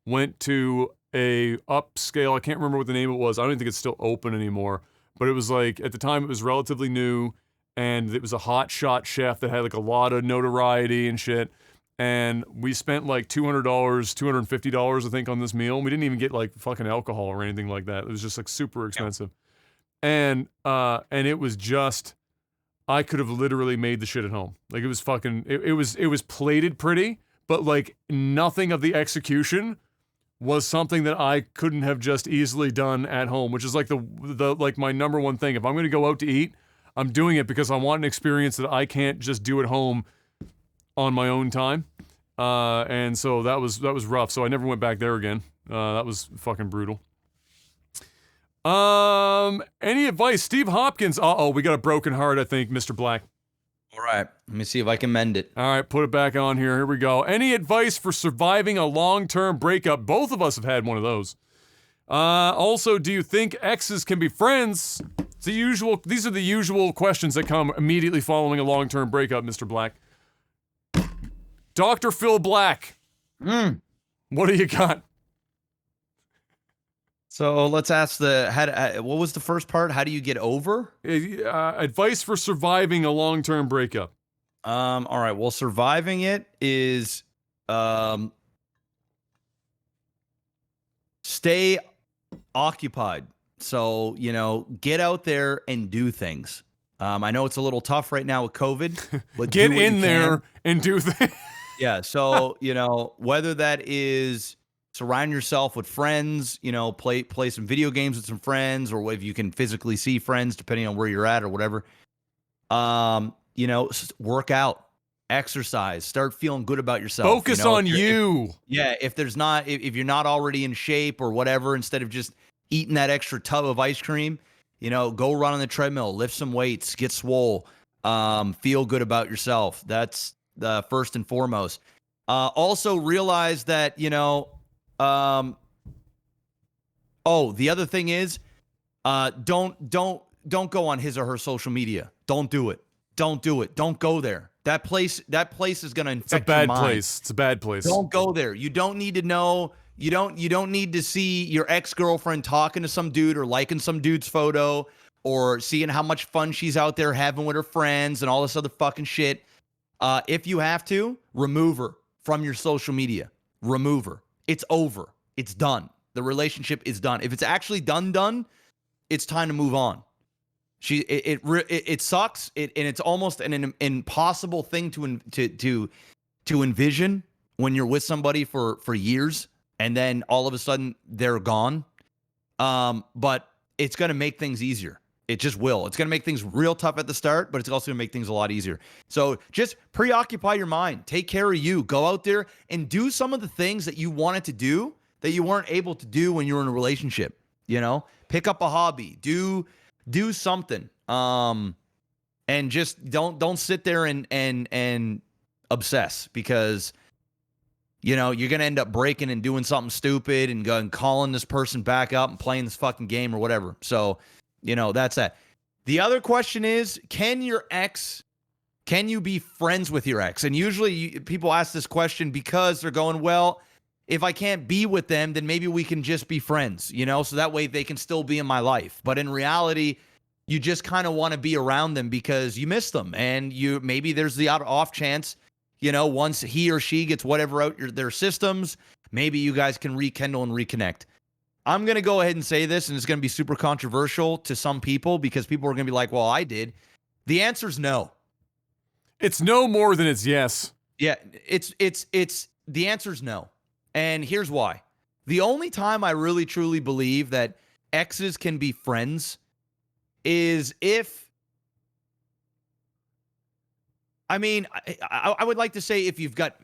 went to a upscale, I can't remember what the name of it was. I don't think it's still open anymore. But it was like, at the time, it was relatively new. and it was a hot shot chef that had like a lot of notoriety and shit. And we spent like $200, $250, I think, on this meal. We didn't even get like fucking alcohol or anything like that. It was just like super expensive. And it was just, I could have literally made the shit at home. Like it was fucking, it was plated pretty, but like nothing of the execution was something that I couldn't have just easily done at home, which is like the like my number one thing. If I'm going to go out to eat, I'm doing it because I want an experience that I can't just do at home on my own time. And so that was rough. So I never went back there again. That was fucking brutal. Any advice? Steve Hopkins. We got a broken heart, I think, Mr. Black. All right. Let me see if I can mend it. All right, put it back on here. Here we go. Any advice for surviving a long-term breakup? Both of us have had one of those. Also, do you think exes can be friends? These are the usual questions that come immediately following a long-term breakup, Mr. Black. Dr. Phil Black. What do you got? So let's ask what was the first part? How do you get over? Advice for surviving a long-term breakup. All right. Well, surviving it is stay occupied. So, get out there and do things. I know it's a little tough right now with COVID, but get in there and do things. Yeah. So, whether that is surround yourself with friends, play some video games with some friends, or if you can physically see friends, depending on where you're at or whatever. Work out, exercise, start feeling good about yourself. Focus on you. If you're not already in shape or whatever, instead of just eating that extra tub of ice cream, go run on the treadmill, lift some weights, get swole, feel good about yourself. That's the first and foremost. Also realize that, the other thing is, don't go on his or her social media. Don't do it. Don't do it. Don't go there. That place is going to infect your mind. It's a bad place. Don't go there. You don't need to know. You don't need to see your ex-girlfriend talking to some dude or liking some dude's photo or seeing how much fun she's out there having with her friends and all this other fucking shit. If you have to, remove her from your social media. Remove her. It's over. It's done. The relationship is done. If it's actually done, it's time to move on. It sucks. And it's almost an impossible thing to envision when you're with somebody for years and then all of a sudden they're gone. But it's going to make things easier. It just will. It's going to make things real tough at the start, but it's also going to make things a lot easier. So just preoccupy your mind. Take care of you. Go out there and do some of the things that you wanted to do that you weren't able to do when you were in a relationship. Pick up a hobby. Do something. And just don't sit there and obsess, because you're going to end up breaking and doing something stupid and calling this person back up and playing this fucking game or whatever. So, that's that. The other question is, can you be friends with your ex? And usually people ask this question because they're going, well, if I can't be with them, then maybe we can just be friends, so that way they can still be in my life. But in reality, you just kind of want to be around them because you miss them. And maybe there's the off chance, once he or she gets whatever out their systems, maybe you guys can rekindle and reconnect. I'm going to go ahead and say this, and it's going to be super controversial to some people because people are going to be like, well, I did. The answer is no. It's no more than it's yes. Yeah, it's the answer is no. And here's why. The only time I really truly believe that exes can be friends is if, I would like to say if you've got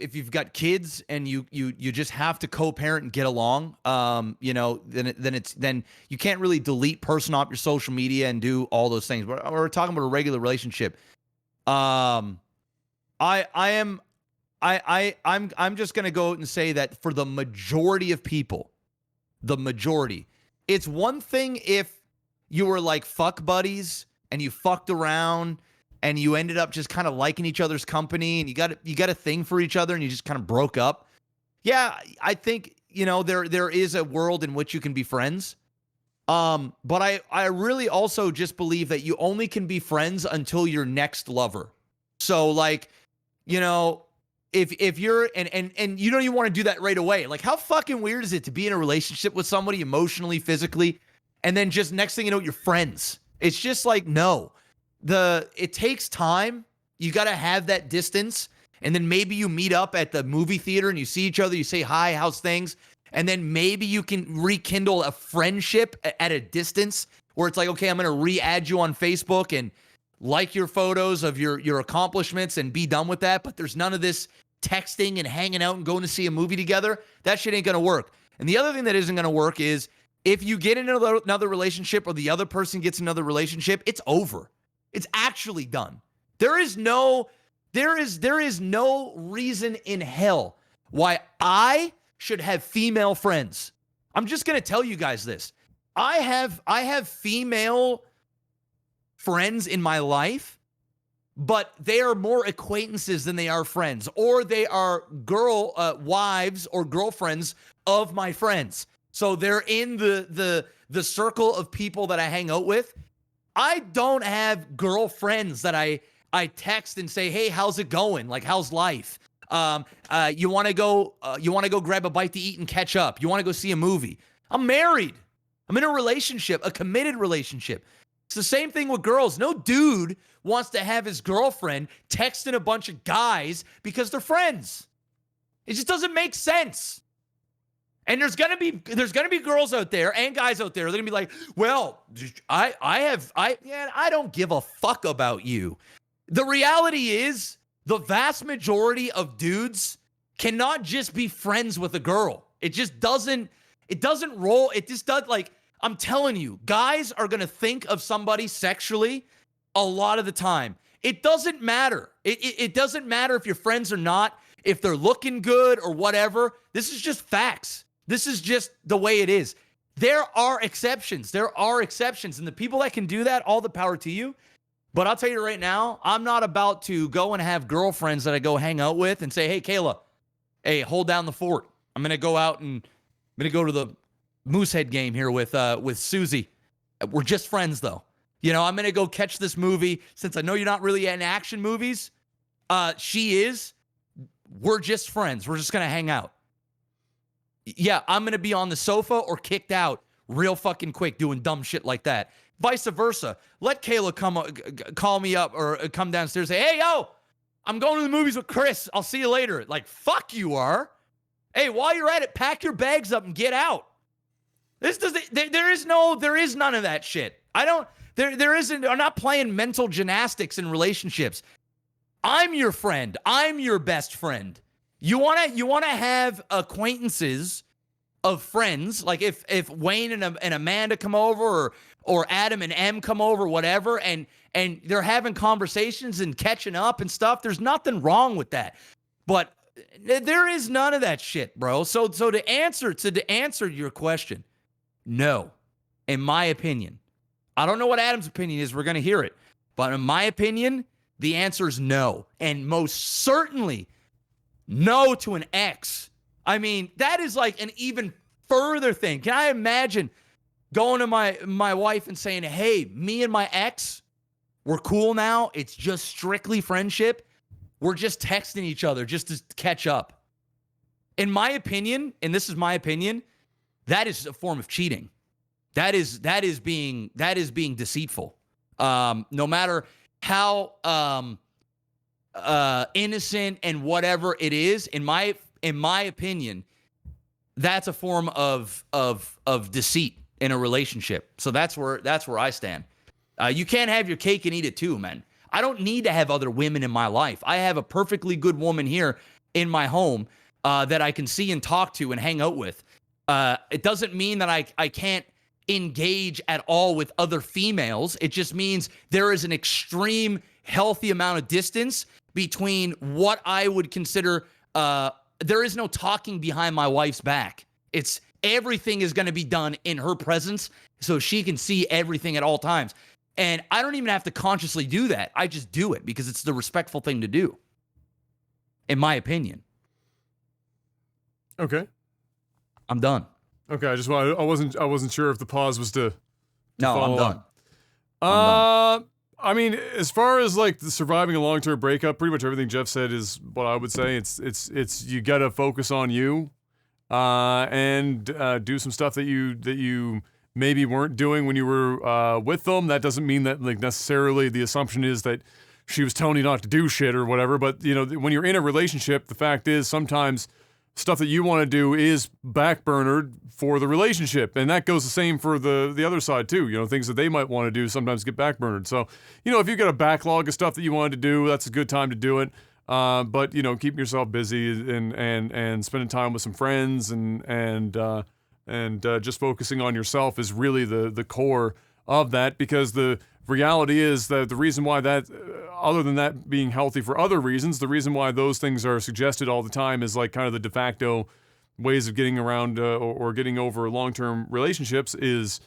kids and you just have to co-parent and get along, then you can't really delete person off your social media and do all those things. But we're talking about a regular relationship. I'm just gonna go out and say that for the majority of people, it's one thing if you were like fuck buddies and you fucked around and you ended up just kind of liking each other's company and you got a thing for each other and you just kind of broke up. Yeah, I think, there is a world in which you can be friends. But I really also just believe that you only can be friends until your next lover. So like, you know, if you're and you don't even want to do that right away. Like, how fucking weird is it to be in a relationship with somebody emotionally, physically, and then just next thing you know, you're friends? It's just like, no. It takes time. You got to have that distance. And then maybe you meet up at the movie theater and you see each other, you say, hi, how's things? And then maybe you can rekindle a friendship at a distance where it's like, okay, I'm going to re-add you on Facebook and like your photos of your accomplishments and be done with that. But there's none of this texting and hanging out and going to see a movie together. That shit ain't going to work. And the other thing that isn't going to work is if you get into another relationship or the other person gets another relationship, it's over. It's actually done. There is no reason in hell why I should have female friends. I'm just going to tell you guys this. I have female friends in my life, but they are more acquaintances than they are friends, or they are wives or girlfriends of my friends. So they're in the circle of people that I hang out with. I don't have girlfriends that I text and say, hey, how's it going? Like, how's life? You want to go grab a bite to eat and catch up? You want to go see a movie? I'm married. I'm in a relationship, a committed relationship. It's the same thing with girls. No dude wants to have his girlfriend texting a bunch of guys because they're friends. It just doesn't make sense. And there's gonna be girls out there and guys out there. They're gonna be like, well, I don't give a fuck about you. The reality is the vast majority of dudes cannot just be friends with a girl. It just doesn't roll. It just does. Like, I'm telling you, guys are going to think of somebody sexually a lot of the time. It doesn't matter. It doesn't matter if you're friends or not, if they're looking good or whatever. This is just facts. This is just the way it is. There are exceptions. And the people that can do that, all the power to you. But I'll tell you right now, I'm not about to go and have girlfriends that I go hang out with and say, hey, Kayla, hey, hold down the fort. I'm going to go out and I'm going to go to the Moosehead game here with Susie. We're just friends, though. You know, I'm going to go catch this movie. Since I know you're not really in action movies, she is. We're just friends. We're just going to hang out. Yeah, I'm going to be on the sofa or kicked out real fucking quick doing dumb shit like that. Vice versa. Let Kayla call me up or come downstairs and say, hey, yo, I'm going to the movies with Chris. I'll see you later. Like, fuck you are. Hey, while you're at it, pack your bags up and get out. There is none of that shit. I'm not playing mental gymnastics in relationships. I'm your friend. I'm your best friend. You want to have acquaintances of friends, like if Wayne and Amanda come over or Adam and Em come over, whatever, and they're having conversations and catching up and stuff, there's nothing wrong with that. But there is none of that shit, bro. So to answer your question, no. In my opinion. I don't know what Adam's opinion is. We're going to hear it. But in my opinion, the answer is no. And most certainly no to an ex. I mean, that is like an even further thing. Can I imagine going to my wife and saying, hey, me and my ex, we're cool now. It's just strictly friendship. We're just texting each other just to catch up. In my opinion, and this is my opinion, that is a form of cheating. That is being deceitful. No matter how innocent and whatever it is, in my opinion, that's a form of deceit in a relationship. So that's where I stand. You can't have your cake and eat it too, man. I don't need to have other women in my life. I have a perfectly good woman here in my home that I can see and talk to and hang out with. It doesn't mean that I can't engage at all with other females. It just means there is an extreme healthy amount of distance between what I would consider there is no talking behind my wife's back. It's everything is going to be done in her presence so she can see everything at all times. And I don't even have to consciously do that. I just do it because it's the respectful thing to do, in my opinion. Okay. I'm done. Okay, I wasn't sure if the pause was to No, I'm follow done. up. I'm done. I mean, as far as like the surviving a long-term breakup, pretty much everything Jeff said is what I would say. It's you gotta focus on you, and do some stuff that you maybe weren't doing when you were with them. That doesn't mean that like necessarily the assumption is that she was telling you not to do shit or whatever. But you know, when you're in a relationship, the fact is sometimes stuff that you want to do is backburnered for the relationship, and that goes the same for the other side too. You know, things that they might want to do sometimes get backburnered. So, you know, if you've got a backlog of stuff that you wanted to do, that's a good time to do it. But you know, keeping yourself busy and spending time with some friends and just focusing on yourself is really the core of that, because the reality is that the reason why that, other than that being healthy for other reasons, the reason why those things are suggested all the time is like kind of the de facto ways of getting around or getting over long-term relationships is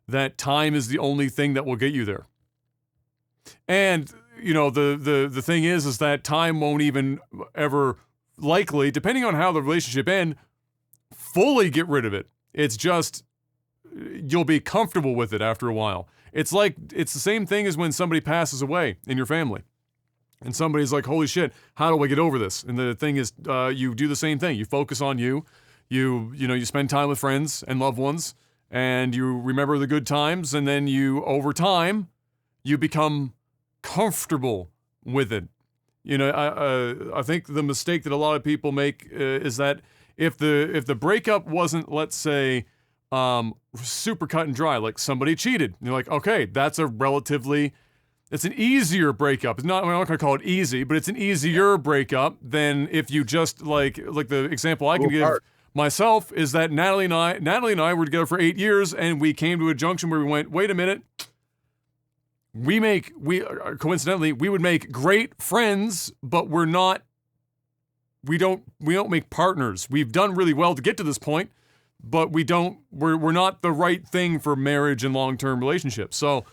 that time is the only thing that will get you there. And, you know, the thing is that time won't even ever likely, depending on how the relationship ends, fully get rid of it. It's just, you'll be comfortable with it after a while. It's the same thing as when somebody passes away in your family. And somebody's like, holy shit, how do I get over this? And the thing is, you do the same thing. You focus on you. You spend time with friends and loved ones, and you remember the good times, and then over time, you become comfortable with it. You know, I think the mistake that a lot of people make is that if the breakup wasn't, let's say, super cut and dry, like somebody cheated, you're like, okay, it's an easier breakup. It's not, I'm not gonna call it easy, but it's an easier breakup than if you just like the example I can give myself is that Natalie and I were together for 8 years, and we came to a junction where we went, wait a minute, coincidentally, we would make great friends, but we don't make partners. We've done really well to get to this point, but we're not the right thing for marriage and long-term relationships. So,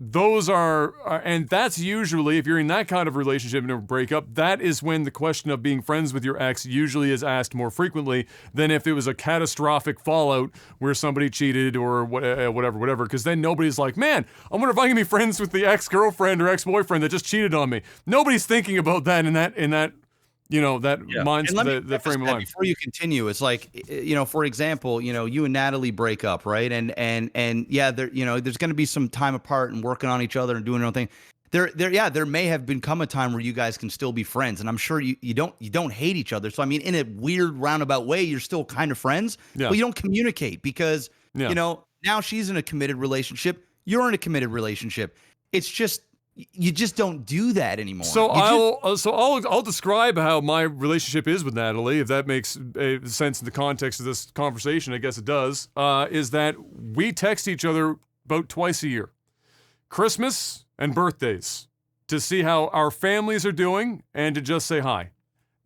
those are, and that's usually, if you're in that kind of relationship and a breakup, that is when the question of being friends with your ex usually is asked more frequently than if it was a catastrophic fallout where somebody cheated or whatever. Because then nobody's like, man, I wonder if I can be friends with the ex-girlfriend or ex-boyfriend that just cheated on me. Nobody's thinking about that in that. You know, that mindset, the frame of mind. Before you continue, it's like, you know, for example, you know, you and Natalie break up, right? And yeah, there's going to be some time apart and working on each other and doing their own thing. There may have become a time where you guys can still be friends, and I'm sure you don't hate each other. So I mean, in a weird roundabout way, you're still kind of friends, but you don't communicate because you know, now she's in a committed relationship, you're in a committed relationship. It's just, you just don't do that anymore. So I'll describe how my relationship is with Natalie, if that makes sense in the context of this conversation. I guess it does. Is that we text each other about twice a year, Christmas and birthdays, to see how our families are doing and to just say hi.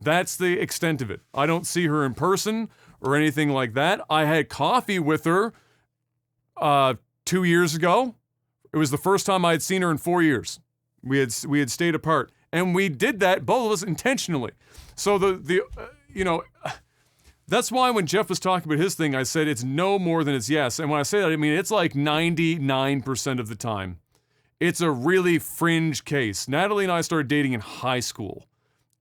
That's the extent of it. I don't see her in person or anything like that. I had coffee with her 2 years ago. It was the first time I had seen her in 4 years. We had stayed apart, and we did that, both of us, intentionally. So you know, that's why when Jeff was talking about his thing, I said it's no more than it's yes. And when I say that, I mean it's like 99% of the time. It's a really fringe case. Natalie and I started dating in high school,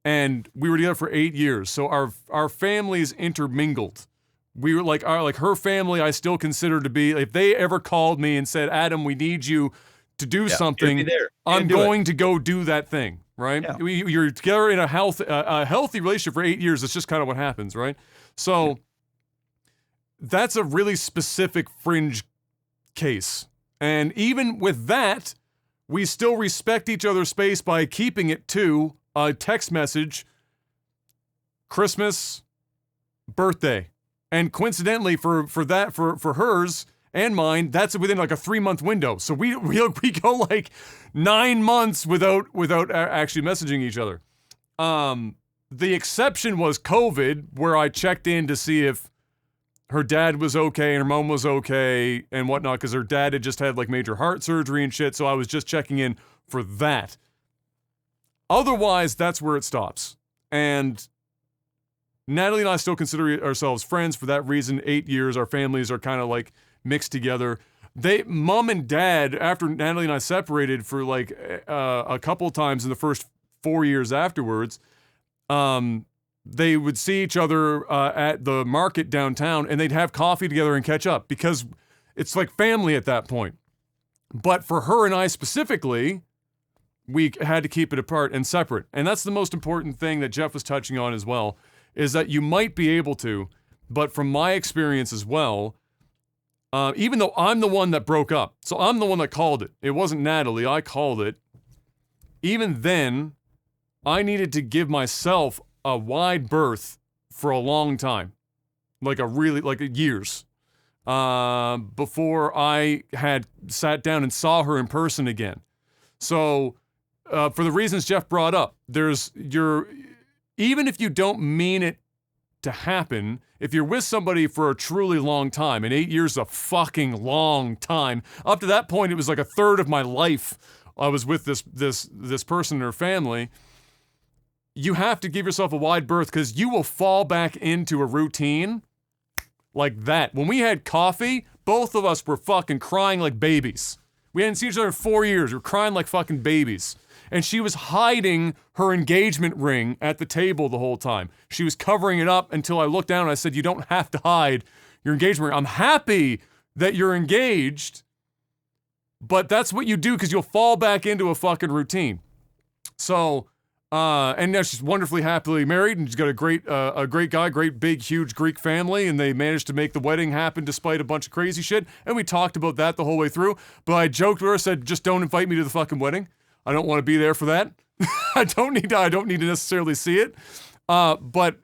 and we were together for 8 years. So our families intermingled. We were like her family, I still consider to be, if they ever called me and said, Adam, we need you to do something, I'm going to go do that thing, right? Yeah. You're together in a healthy relationship for 8 years. That's just kind of what happens, right? So that's a really specific fringe case. And even with that, we still respect each other's space by keeping it to a text message, Christmas, birthday. And coincidentally, for hers and mine, that's within like a 3-month window. So we go like 9 months without actually messaging each other. The exception was COVID, where I checked in to see if her dad was okay and her mom was okay and whatnot, because her dad had just had like major heart surgery and shit. So I was just checking in for that. Otherwise, that's where it stops. And Natalie and I still consider ourselves friends for that reason. 8 years, our families are kind of like mixed together. Mom and dad, after Natalie and I separated for like a couple times in the first 4 years afterwards, they would see each other at the market downtown, and they'd have coffee together and catch up because it's like family at that point. But for her and I specifically, we had to keep it apart and separate. And that's the most important thing that Jeff was touching on as well, is that you might be able to, but from my experience as well, even though I'm the one that broke up, so I'm the one that called it. It wasn't Natalie, I called it. Even then, I needed to give myself a wide berth for a long time. Like years. Before I had sat down and saw her in person again. So, for the reasons Jeff brought up, even if you don't mean it to happen, if you're with somebody for a truly long time, and 8 years is a fucking long time, up to that point, it was like a third of my life I was with this person and her family, you have to give yourself a wide berth because you will fall back into a routine like that. When we had coffee, both of us were fucking crying like babies. We hadn't seen each other in 4 years. We were crying like fucking babies. And she was hiding her engagement ring at the table the whole time. She was covering it up until I looked down and I said, you don't have to hide your engagement ring. I'm happy that you're engaged, but that's what you do because you'll fall back into a fucking routine. So, and now she's wonderfully happily married, and she's got a great guy, great big huge Greek family, and they managed to make the wedding happen despite a bunch of crazy shit. And we talked about that the whole way through. But I joked with her, said, just don't invite me to the fucking wedding. I don't want to be there for that. I don't need to necessarily see it. But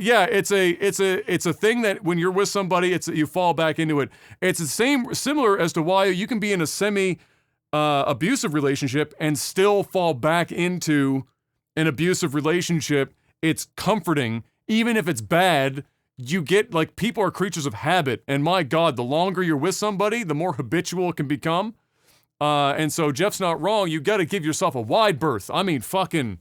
yeah, it's a thing that when you're with somebody, you fall back into it. It's similar as to why you can be in a semi abusive relationship and still fall back into an abusive relationship. It's comforting, even if it's bad. You get, like, people are creatures of habit, and my God, the longer you're with somebody, the more habitual it can become. And so Jeff's not wrong. You got to give yourself a wide berth. I mean, fucking,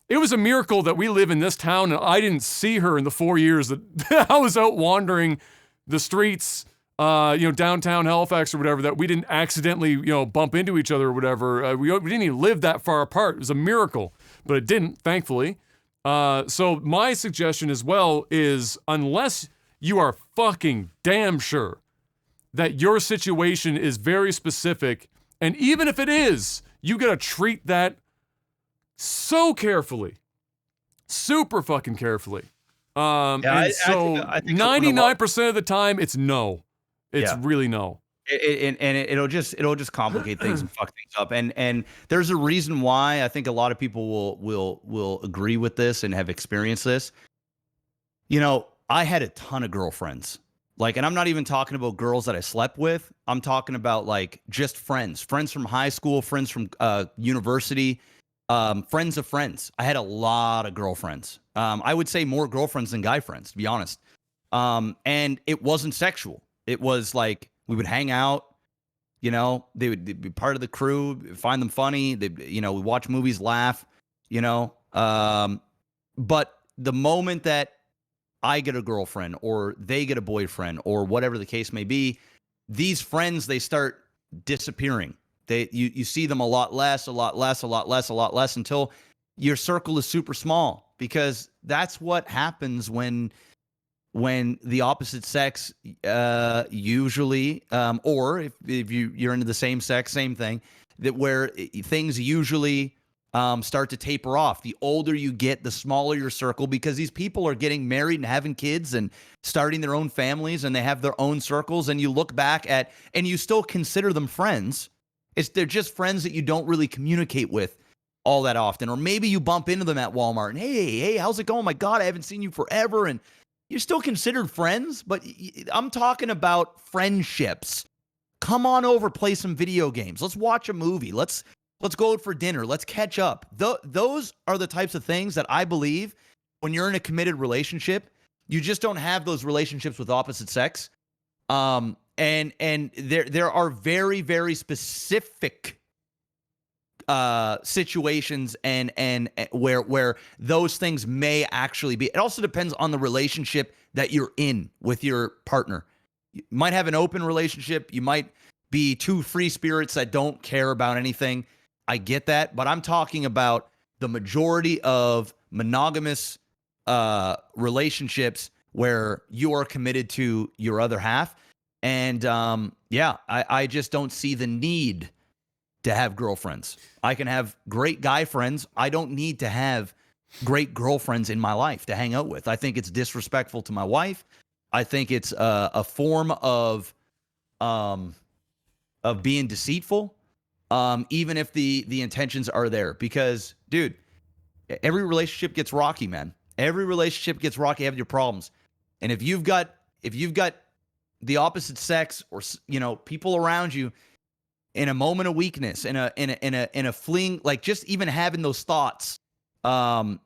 it was a miracle that we live in this town and I didn't see her in the 4 years that I was out wandering the streets, downtown Halifax or whatever, that we didn't accidentally, bump into each other or whatever. We didn't even live that far apart. It was a miracle, but it didn't, thankfully. So my suggestion as well is, unless you are fucking damn sure that your situation is very specific, and even if it is, you gotta treat that so carefully. Super fucking carefully. I think 99% of the time, it's no. It's really no. It'll just complicate things and fuck things up. And there's a reason why I think a lot of people will agree with this and have experienced this. I had a ton of girlfriends. And I'm not even talking about girls that I slept with. I'm talking about just friends from high school, friends from university, friends of friends. I had a lot of girlfriends. I would say more girlfriends than guy friends, to be honest. And it wasn't sexual. It was we would hang out, they would be part of the crew, find them funny. We watch movies, laugh, but the moment that I get a girlfriend or they get a boyfriend or whatever the case may be, these friends, they start disappearing. You see them a lot less until your circle is super small, because that's what happens when the opposite sex usually, or if you're into the same sex, same thing, that where things usually start to taper off. The older you get, the smaller your circle, because these people are getting married and having kids and starting their own families, and they have their own circles, and you look back at, and you still consider them friends. They're just friends that you don't really communicate with all that often. Or maybe you bump into them at Walmart and, hey, how's it going? My God, I haven't seen you forever. And you're still considered friends, but I'm talking about friendships. Come on over, play some video games. Let's watch a movie. Let's go out for dinner. Let's catch up. Those are the types of things that I believe when you're in a committed relationship, you just don't have those relationships with opposite sex. And there are very, very specific situations and where those things may actually be. It also depends on the relationship that you're in with your partner. You might have an open relationship. You might be two free spirits that don't care about anything. I get that, but I'm talking about the majority of monogamous relationships where you are committed to your other half. And I just don't see the need to have girlfriends. I can have great guy friends. I don't need to have great girlfriends in my life to hang out with. I think it's disrespectful to my wife. I think it's a form of being deceitful, even if the intentions are there. Because, dude, every relationship gets rocky, man. Every relationship gets rocky. Have your problems, and if you've got the opposite sex or people around you in a moment of weakness, in a fling, like just even having those thoughts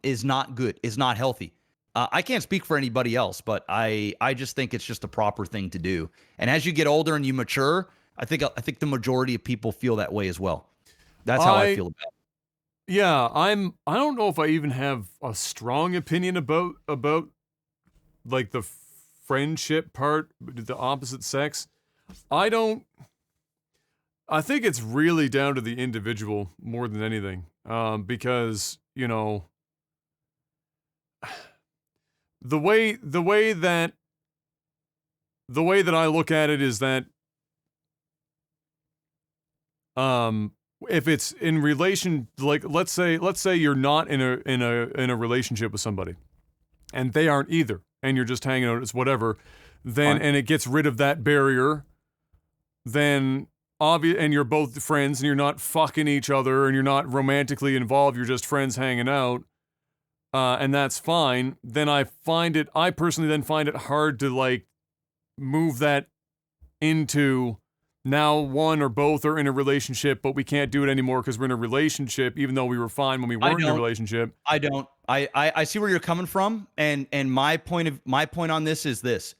is not good, is not healthy. I can't speak for anybody else, but I just think it's just a proper thing to do. And as you get older and you mature, I think the majority of people feel that way as well. That's how I feel about it. Yeah, I don't know if I even have a strong opinion about like the friendship part, the opposite sex. I think it's really down to the individual more than anything. Because, the way that I look at it is that if it's in relation, like let's say you're not in a relationship with somebody and they aren't either, and you're just hanging out, it's whatever, then and it gets rid of that barrier, then and you're both friends and you're not fucking each other and you're not romantically involved, you're just friends hanging out, and that's fine. Then I personally then find it hard to like move that into now one or both are in a relationship, but we can't do it anymore because we're in a relationship, even though we were fine when we weren't in a relationship. I don't. I see where you're coming from, and my point on this is this: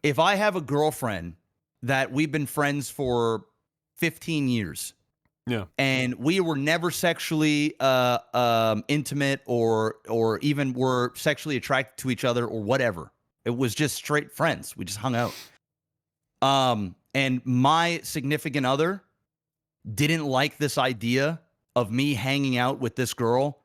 if I have a girlfriend that we've been friends for 15 years, yeah, and we were never sexually intimate or even were sexually attracted to each other or whatever, it was just straight friends. We just hung out. And my significant other didn't like this idea of me hanging out with this girl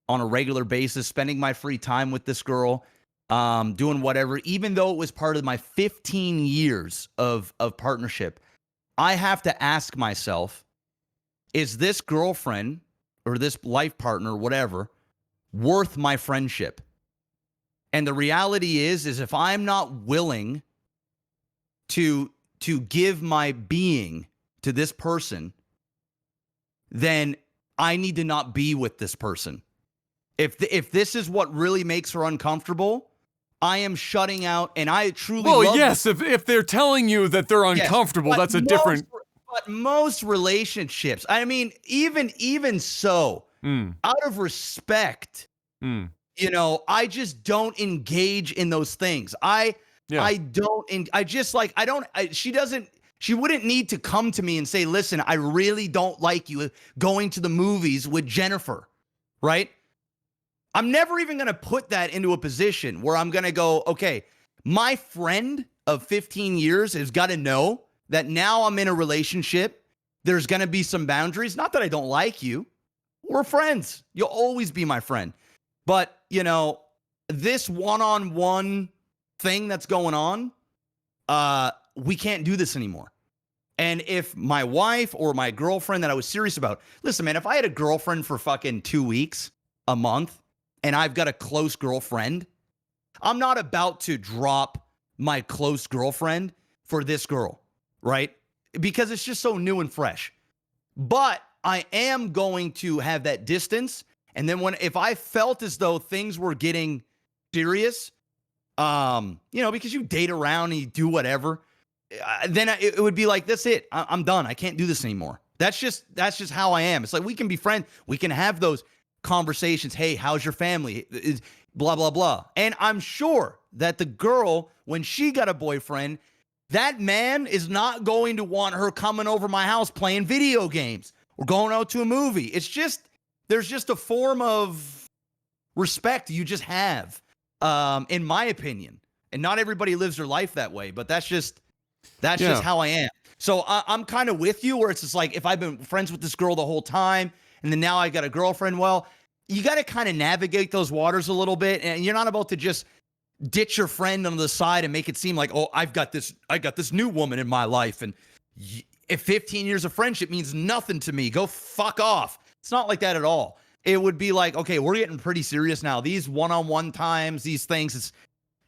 on a regular basis, spending my free time with this girl, doing whatever, even though it was part of my 15 years of partnership. I have to ask myself, is this girlfriend or this life partner, whatever, worth my friendship? And the reality is if I'm not willing to give my being to this person, then I need to not be with this person. If this is what really makes her uncomfortable, I am shutting out, and I truly love yes, if they're telling you that they're uncomfortable, that's a different... But most relationships, I mean, even so, out of respect, I just don't engage in those things. She wouldn't need to come to me and say, listen, I really don't like you going to the movies with Jennifer, right? I'm never even going to put that into a position where I'm going to go, okay, my friend of 15 years has got to know that now I'm in a relationship. There's going to be some boundaries. Not that I don't like you. We're friends. You'll always be my friend. But, this one-on-one thing that's going on, we can't do this anymore. And if my wife or my girlfriend that I was serious about, listen, man, if I had a girlfriend for fucking 2 weeks, a month, and I've got a close girlfriend, I'm not about to drop my close girlfriend for this girl, right? Because it's just so new and fresh. But I am going to have that distance. And then if I felt as though things were getting serious, because you date around and you do whatever, then it would be like, that's it. I'm done. I can't do this anymore. That's just how I am. It's like, we can be friends. We can have those conversations. Hey, how's your family? Blah, blah, blah. And I'm sure that the girl, when she got a boyfriend, that man is not going to want her coming over my house playing video games or going out to a movie. It's just, there's just a form of respect you just have, in my opinion. And not everybody lives their life that way, but that's just how I am. So I'm kind of with you, where it's just like, if I've been friends with this girl the whole time and then now I got a girlfriend, well, you got to kind of navigate those waters a little bit. And you're not about to just ditch your friend on the side and make it seem like, oh, I got this new woman in my life. And if 15 years of friendship means nothing to me, go fuck off. It's not like that at all. It would be like, okay, we're getting pretty serious now. These one-on-one times, these things, it's,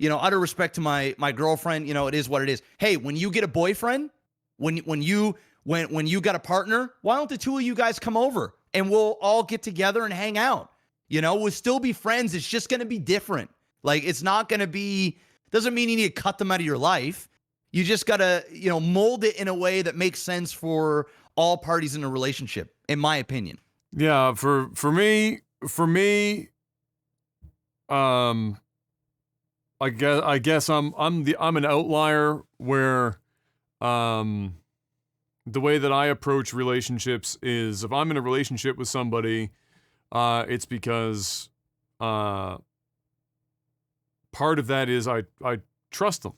out of respect to my girlfriend, it is what it is. Hey, when you get a boyfriend, when you got a partner, why don't the two of you guys come over and we'll all get together and hang out? We'll still be friends. It's just going to be different. Like, it's not going to be, doesn't mean you need to cut them out of your life. You just got to, mold it in a way that makes sense for all parties in a relationship, in my opinion. Yeah, for me, I guess I'm an outlier where, the way that I approach relationships is, if I'm in a relationship with somebody, it's because, part of that is I trust them.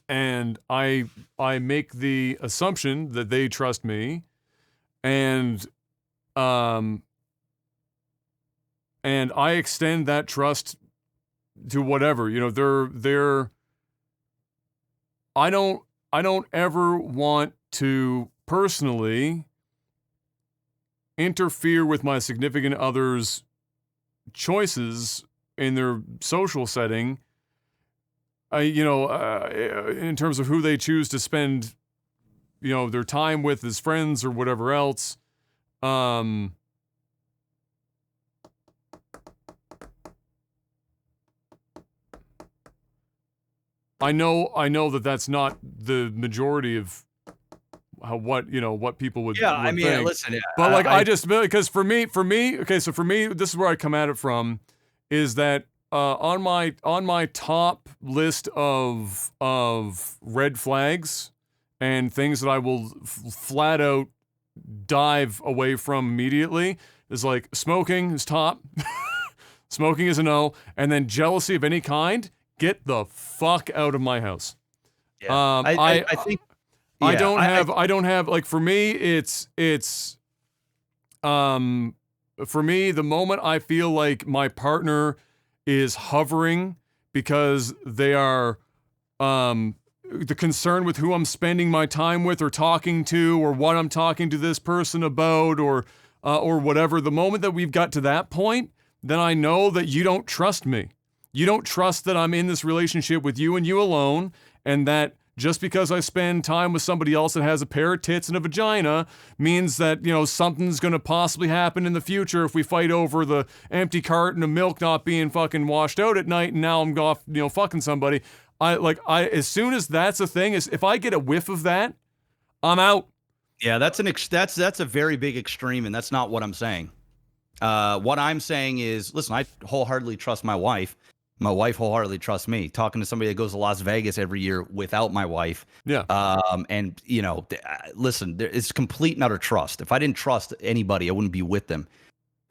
And I make the assumption that they trust me, and I extend that trust to whatever, I don't ever want to personally interfere with my significant other's choices in their social setting, in terms of who they choose to spend, their time with as friends or whatever else. I know that that's not the majority of what people would. Yeah, would think. Listen, but because for me, okay, so for me, this is where I come at it from, is that on my top list of red flags and things that I will flat out dive away from immediately is like smoking is top. Smoking is a no, and then jealousy of any kind. Get the fuck out of my house. Yeah. I think I don't have like, for me it's for me, the moment I feel like my partner is hovering because they are the concern with who I'm spending my time with or talking to, or what I'm talking to this person about, or whatever, the moment that we've got to that point, then I know that you don't trust me. You don't trust that I'm in this relationship with you and you alone, and that just because I spend time with somebody else that has a pair of tits and a vagina means that, something's going to possibly happen in the future if we fight over the empty carton of milk not being fucking washed out at night and now I'm off, fucking somebody. As soon as that's a thing, if I get a whiff of that, I'm out. Yeah, that's a very big extreme, and that's not what I'm saying. What I'm saying is, listen, I wholeheartedly trust my wife. My wife wholeheartedly trusts me. Talking to somebody that goes to Las Vegas every year without my wife. Yeah. And listen, it's complete and utter trust. If I didn't trust anybody, I wouldn't be with them.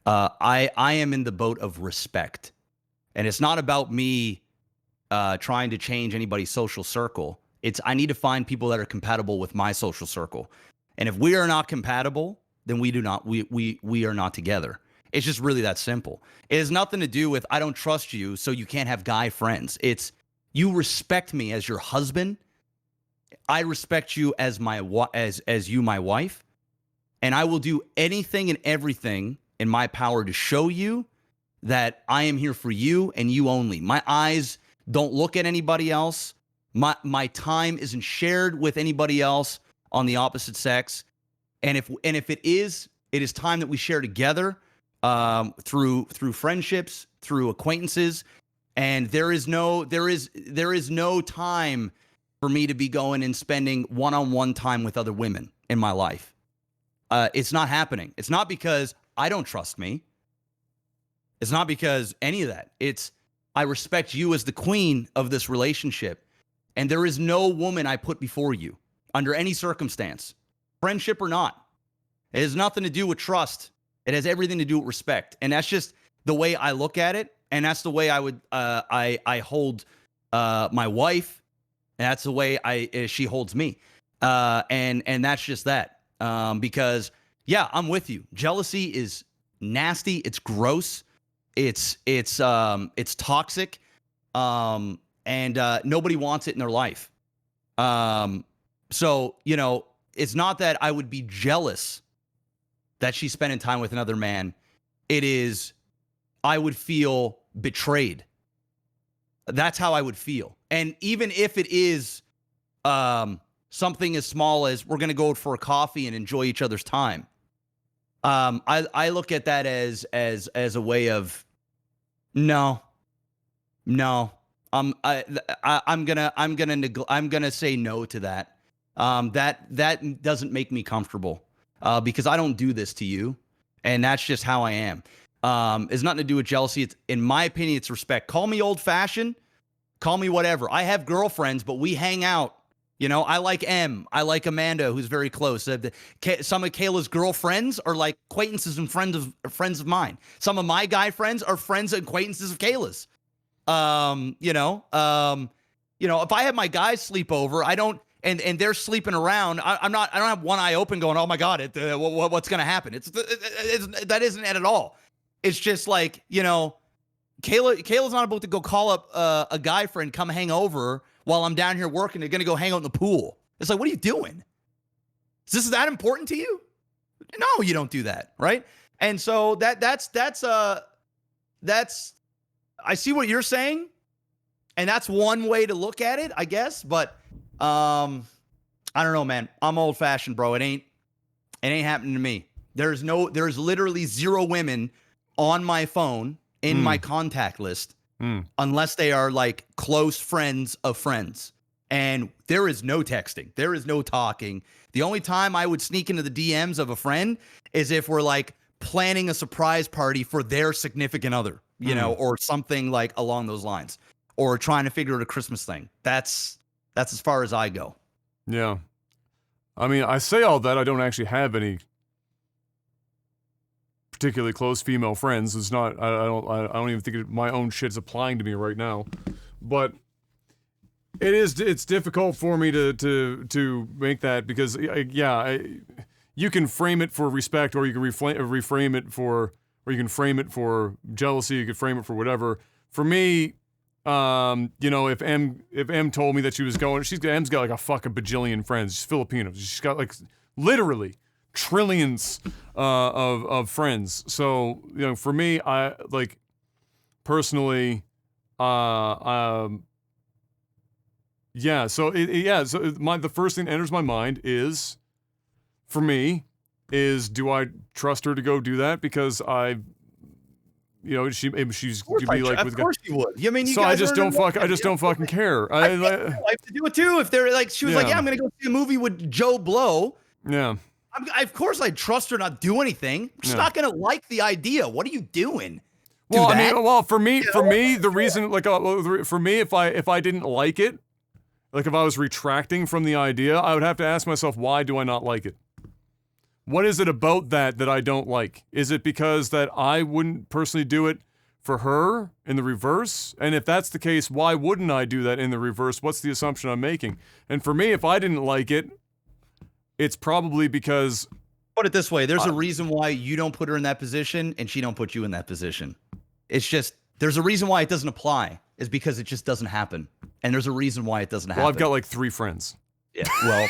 I am in the boat of respect, and it's not about me trying to change anybody's social circle. I need to find people that are compatible with my social circle. And if we are not compatible, then we are not together. It's just really that simple. It has nothing to do with, I don't trust you, so you can't have guy friends. It's, you respect me as your husband. I respect you as my wife, and I will do anything and everything in my power to show you that I am here for you and you only. My eyes don't look at anybody else. My time isn't shared with anybody else on the opposite sex. And if it is time that we share together, through friendships, through acquaintances, and there is no time for me to be going and spending one-on-one time with other women in my life. It's not happening. It's not because I don't trust me. It's not because any of that. It's, I respect you as the queen of this relationship, and there is no woman I put before you under any circumstance, friendship or not. It has nothing to do with trust. It has everything to do with respect. And that's just the way I look at it. And that's the way I would, I hold my wife. And that's the way she holds me. And that's just that. Because yeah, I'm with you. Jealousy is nasty. It's gross. It's toxic. And nobody wants it in their life. So, you know, it's not that I would be jealous that she's spending time with another man. It is, I would feel betrayed. That's how I would feel. And even if it is something as small as we're going to go for a coffee and enjoy each other's time, I look at that as a way of no. I'm gonna say no to that. That doesn't make me comfortable because I don't do this to you, and that's just how I am. It's nothing to do with jealousy. It's, in my opinion, it's respect. Call me old-fashioned, call me whatever. I have girlfriends, but we hang out. You know, I like M. I like Amanda, who's very close. Some of Kayla's girlfriends are like acquaintances and friends of mine. Some of my guy friends are friends and acquaintances of Kayla's. You know, if I have my guys sleep over, I don't, and they're sleeping around, I don't have one eye open going, oh my God, what's going to happen? That isn't it at all. It's just like, you know, Kayla's not about to go call up a guy friend, come hang over while I'm down here working. They're going to go hang out in the pool. It's like, what are you doing? Is this that important to you? No, you don't do that. Right. And so that's I see what you're saying, and that's one way to look at it, I guess. But I don't know, man. I'm old fashioned, bro. It ain't happening to me. There's literally zero women on my phone in my contact list unless they are like close friends of friends. And there is no texting. There is no talking. The only time I would sneak into the DMs of a friend is if we're like planning a surprise party for their significant other. You know, or something like along those lines, or trying to figure out a Christmas thing. That's as far as I go. Yeah. I mean, I say all that. I don't actually have any particularly close female friends. It's not, I don't even think my own shit's applying to me right now, but it's difficult for me to make that because you can frame it for respect, or you can reframe it for, or you can frame it for jealousy, you can frame it for whatever. For me, you know, if M told me that she was going, M's got like a fucking bajillion friends. She's Filipino. She's got like literally trillions of friends. So, you know, for me, I like personally, so the first thing that enters my mind is, for me, do I trust her to go do that? Because she's gonna be like, of course you would. I mean, so I just don't fucking care. I have to do it too. If they're like, she was like, yeah, I'm gonna go see a movie with Joe Blow. Yeah. Of course I'd trust her not do anything. I'm just not gonna like the idea. What are you doing? Well, I mean, for me, the reason, like, for me, if I didn't like it, like if I was retracting from the idea, I would have to ask myself, why do I not like it? What is it about that I don't like? Is it because that I wouldn't personally do it for her in the reverse? And if that's the case, why wouldn't I do that in the reverse? What's the assumption I'm making? And for me, if I didn't like it, it's probably because... Put it this way, there's a reason why you don't put her in that position and she don't put you in that position. It's just, there's a reason why it doesn't apply, is because it just doesn't happen. And there's a reason why it doesn't happen. Well, I've got like 3 friends. Yeah, well...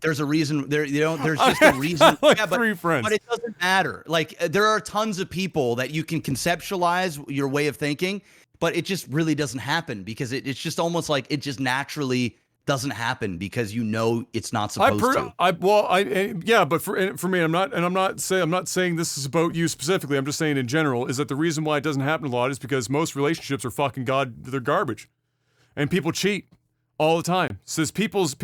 There's a reason there, there's just a reason. Like 3 friends. But it doesn't matter. Like, there are tons of people that you can conceptualize your way of thinking, but it just really doesn't happen because it's just almost like it just naturally doesn't happen because you know it's not supposed to. But for me, I'm not saying this is about you specifically. I'm just saying in general is that the reason why it doesn't happen a lot is because most relationships are fucking they're garbage, and people cheat all the time. Says people's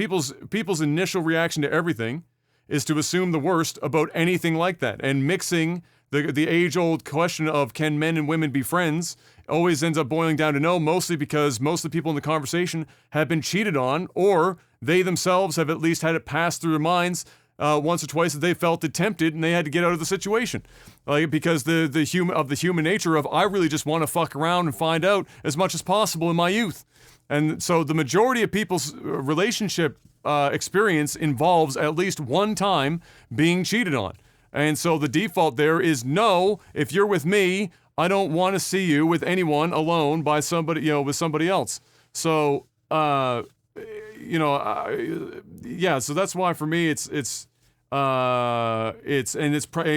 initial reaction to everything is to assume the worst about anything like that, and mixing the age-old question of can men and women be friends always ends up boiling down to no, mostly because most of the people in the conversation have been cheated on, or they themselves have at least had it pass through their minds once or twice that they felt tempted and they had to get out of the situation, like because the human nature of I really just want to fuck around and find out as much as possible in my youth, and so the majority of people's relationship experience involves at least one time being cheated on, and so the default there is no. If you're with me, I don't want to see you with anyone alone by somebody, with somebody else. So. Yeah, so that's why for me it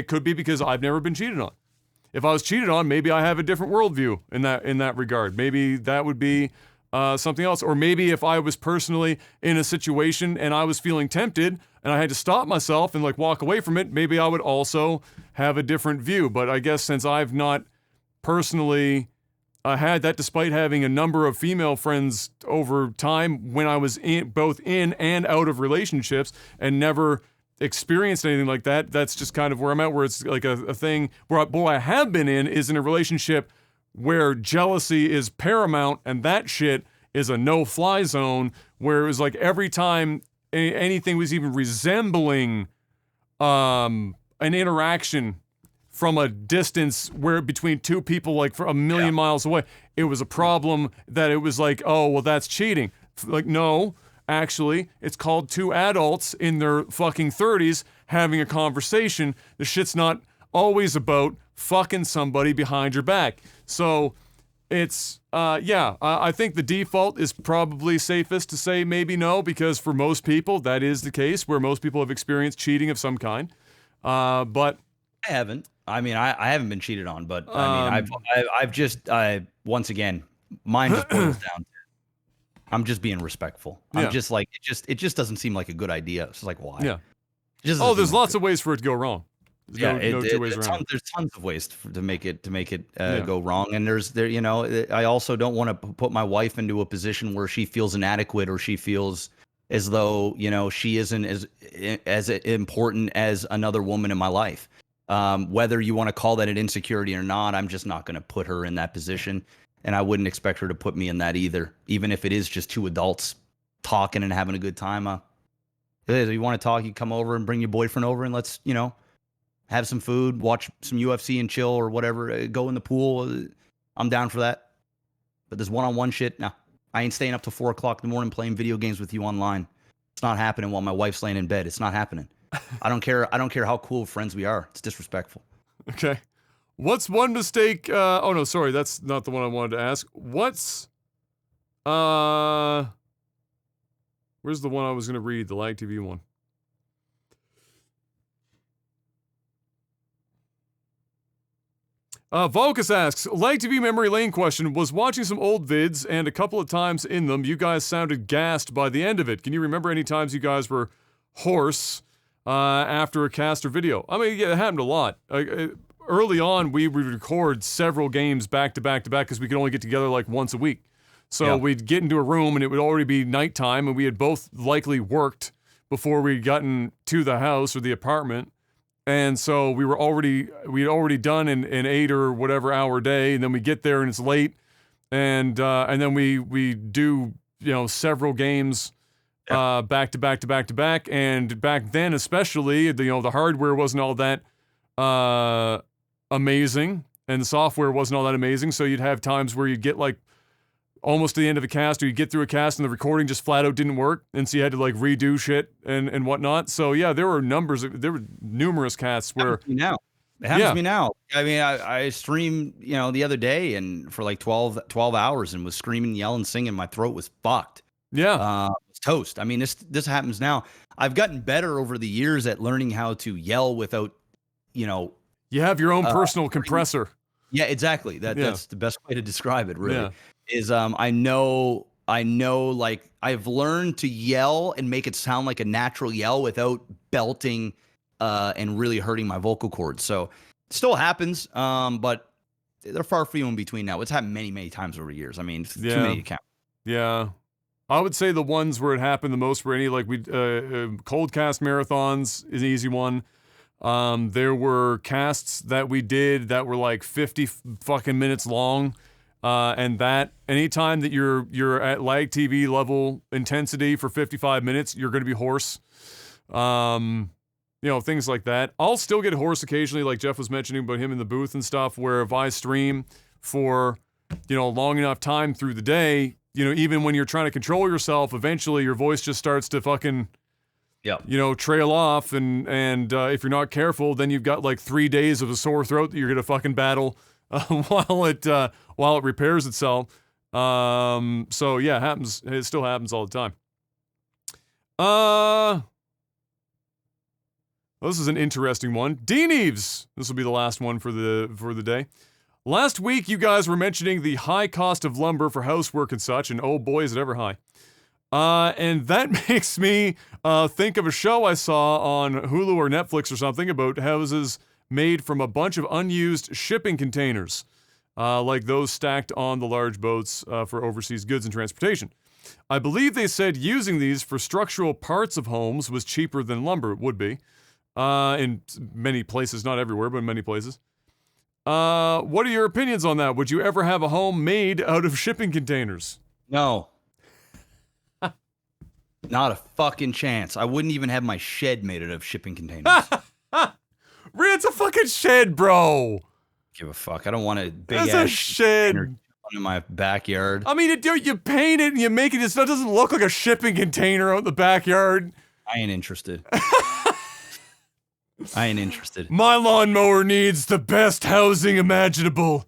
could be because I've never been cheated on. If I was cheated on, maybe I have a different worldview in that regard. Maybe that would be something else, or maybe if I was personally in a situation and I was feeling tempted and I had to stop myself and like walk away from it, maybe I would also have a different view. But I guess since I've not personally had that, despite having a number of female friends over time when I was both in and out of relationships and never experienced anything like that, that's just kind of where I'm at, where it's like a thing where I have been is in a relationship where jealousy is paramount and that shit is a no-fly zone, where it was like every time anything was even resembling an interaction from a distance where between two people like for a million miles away, it was a problem that it was like, oh, well, that's cheating. Like, no, actually, it's called two adults in their fucking 30s having a conversation. The shit's not always about fucking somebody behind your back. So it's, I think the default is probably safest to say maybe no, because for most people, that is the case where most people have experienced cheating of some kind. But I haven't. I mean, I haven't been cheated on, but I mean, I've just once again, mine just boils down to I'm just being respectful. I'm just like it just doesn't seem like a good idea. It's like why? Yeah. There's lots of ways for it to go wrong. There's two ways around it. There's tons of ways to make it go wrong, and I also don't want to put my wife into a position where she feels inadequate or she feels as though she isn't as important as another woman in my life. Whether you want to call that an insecurity or not, I'm just not going to put her in that position. And I wouldn't expect her to put me in that either, even if it is just two adults talking and having a good time. If you want to talk, you come over and bring your boyfriend over and let's, have some food, watch some UFC and chill or whatever, go in the pool. I'm down for that. But this one-on-one shit, no. I ain't staying up till 4 o'clock in the morning playing video games with you online. It's not happening while my wife's laying in bed. It's not happening. I don't care how cool friends we are. It's disrespectful. Okay. What's one mistake? Oh no, sorry, that's not the one I wanted to ask. Where's the one I was going to read? The Lag TV one. Volkus asks, Lag TV memory lane question, was watching some old vids and a couple of times in them, you guys sounded gassed by the end of it. Can you remember any times you guys were hoarse after a cast or video? I mean, yeah, it happened a lot. Early on, we would record several games back to back to back because we could only get together like once a week. So we'd get into a room and it would already be nighttime and we had both likely worked before we'd gotten to the house or the apartment. And so we'd already done an 8 or whatever hour day, and then we get there and it's late, and then we do several games back to back to back to back, and back then especially the hardware wasn't all that amazing, and the software wasn't all that amazing, so you'd have times where you'd get like almost to the end of a cast, or you get through a cast and the recording just flat out didn't work, and so you had to like redo shit and whatnot. So yeah, there were numerous casts where it happens to me now. I mean, I streamed the other day and for like 12 hours and was screaming, yelling, singing. My throat was fucked. Yeah, it's toast. I mean, this happens now. I've gotten better over the years at learning how to yell without you have your own personal compressor. Yeah, exactly. That's the best way to describe it, really. Is I know like I've learned to yell and make it sound like a natural yell without belting and really hurting my vocal cords. So it still happens, but they're far few in between now. It's happened many, many times over the years. I mean, too many to count. Yeah. I would say the ones where it happened the most were any like cold cast marathons is an easy one. There were casts that we did that were like 50 fucking minutes long. And that anytime that you're at Lag TV level intensity for 55 minutes, you're going to be hoarse. you know, things like that. I'll still get hoarse occasionally, like Jeff was mentioning about him in the booth and stuff, where if I stream for, you know, long enough time through the day, you know, even when you're trying to control yourself, eventually your voice just starts to fucking, you know, trail off. And if you're not careful, then you've got like 3 days of a sore throat that you're going to fucking battle while it repairs itself. So yeah, it still happens all the time. Well, this is an interesting one. Dean Eves. This will be the last one for the day. Last week, you guys were mentioning the high cost of lumber for housework and such, and oh boy, is it ever high. And that makes me think of a show I saw on Hulu or Netflix or something about houses made from a bunch of unused shipping containers, like those stacked on the large boats for overseas goods and transportation. I believe they said using these for structural parts of homes was cheaper than lumber would be. In many places, not everywhere, but in many places. What are your opinions on that? Would you ever have a home made out of shipping containers? No. Not a fucking chance. I wouldn't even have my shed made out of shipping containers. It's a fucking shed, bro. Give a fuck. I don't want a big That's ass a shed in my backyard. I mean, you paint it and you make it so it doesn't look like a shipping container out in the backyard. I ain't interested. I ain't interested. My lawnmower needs the best housing imaginable.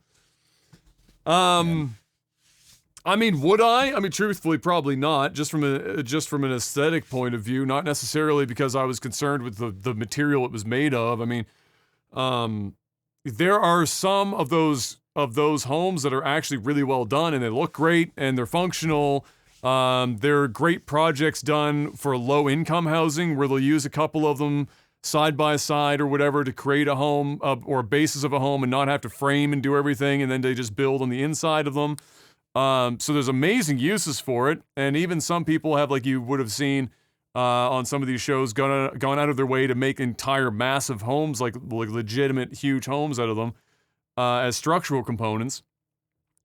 I mean, would I? I mean, truthfully, probably not. Just from an aesthetic point of view, not necessarily because I was concerned with the material it was made of. I mean, there are some of those homes that are actually really well done and they look great and they're functional. There are great projects done for low income housing where they'll use a couple of them side by side or whatever to create a home or a basis of a home and not have to frame and do everything, and then they just build on the inside of them. So there's amazing uses for it, and even some people have, like you would have seen on some of these shows, gone out of their way to make entire massive homes, like legitimate huge homes out of them as structural components.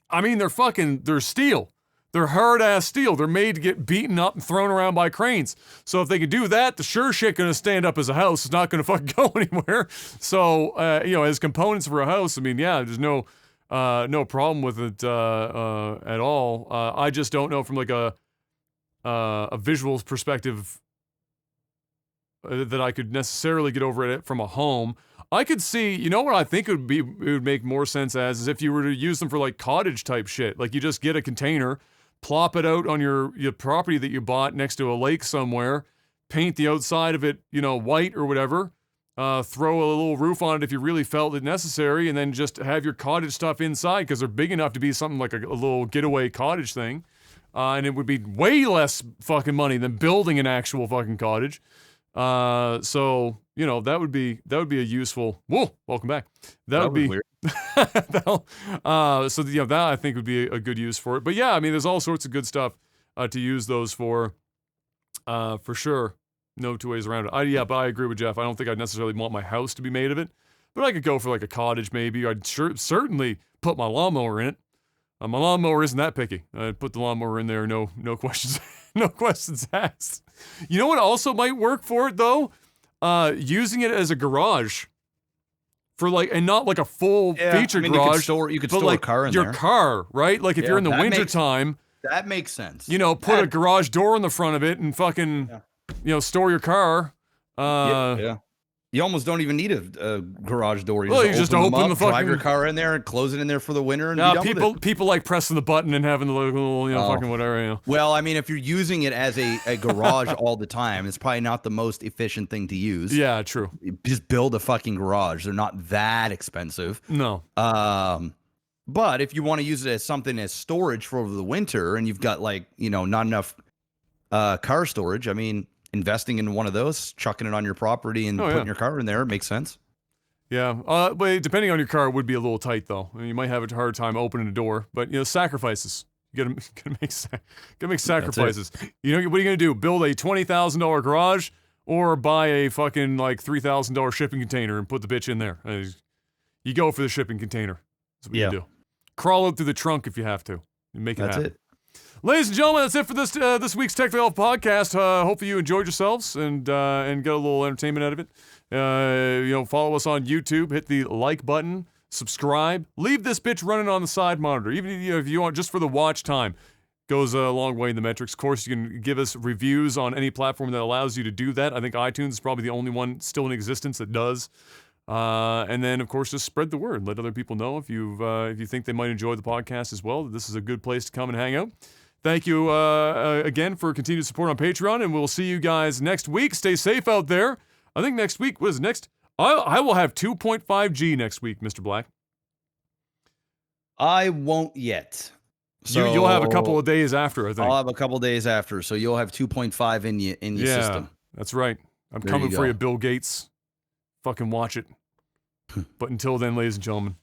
I mean, they're steel. They're hard-ass steel. They're made to get beaten up and thrown around by cranes. So if they can do that, the sure shit gonna stand up as a house. It's not gonna fucking go anywhere. So, you know, as components for a house, I mean, yeah, there's no problem with it at all. I just don't know from like a visuals perspective that I could necessarily get over it from a home. I could see, you know what I think it would make more sense as is if you were to use them for like cottage type shit. Like you just get a container, plop it out on your property that you bought next to a lake somewhere, paint the outside of it, you know, white or whatever, throw a little roof on it if you really felt it necessary, and then just have your cottage stuff inside because they're big enough to be something like a little getaway cottage thing. And it would be way less fucking money than building an actual fucking cottage. So, you know, that would be a useful, whoa, welcome back. That would be weird. So, you know, that I think would be a good use for it. But yeah, I mean, there's all sorts of good stuff, to use those for sure. No two ways around it. But I agree with Jeff. I don't think I'd necessarily want my house to be made of it, but I could go for like a cottage maybe. I'd certainly put my lawnmower in it. My lawnmower isn't that picky. I'd put the lawnmower in there, no questions, no questions asked. You know what also might work for it though? Using it as a garage. For like, and not like a full feature garage. You could store like a car in your there. Car, right? Like if you're in the winter time. That makes sense. You know, put a garage door in the front of it and fucking, you know, store your car. Yeah. You almost don't even need a garage door. You just open the fucking, drive your car in there and close it in there for the winter. And people like pressing the button and having the little, you know, fucking whatever. You know. Well, I mean, if you're using it as a garage all the time, it's probably not the most efficient thing to use. Yeah, true. Just build a fucking garage. They're not that expensive. No. But if you want to use it as something as storage for over the winter, and you've got like, you know, not enough car storage, I mean, investing in one of those, chucking it on your property and putting your car in there, it makes sense. Yeah. But depending on your car, it would be a little tight though. I mean, you might have a hard time opening a door, but you know, sacrifices. You gotta make sacrifices. You know, what are you gonna do? Build a $20,000 garage or buy a fucking like $3,000 shipping container and put the bitch in there? You go for the shipping container. That's what you do. Crawl out through the trunk if you have to. Make it happen. That's it. Ladies and gentlemen, that's it for this week's Tech Golf podcast. Hopefully you enjoyed yourselves and get a little entertainment out of it. Follow us on YouTube. Hit the like button. Subscribe. Leave this bitch running on the side monitor. Even if you want, just for the watch time. Goes a long way in the metrics. Of course, you can give us reviews on any platform that allows you to do that. I think iTunes is probably the only one still in existence that does. And then, of course, just spread the word. Let other people know if you think they might enjoy the podcast as well. This is a good place to come and hang out. Thank you again for continued support on Patreon, and we'll see you guys next week. Stay safe out there. I think next week, what is next? I will have 2.5G next week, Mr. Black. I won't yet. So you'll have a couple of days after, I think. I'll have a couple of days after, so you'll have 2.5 in your system. That's right. I'm coming for you, Bill Gates. Fucking watch it. But until then, ladies and gentlemen,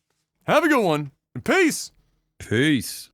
have a good one, and peace. Peace.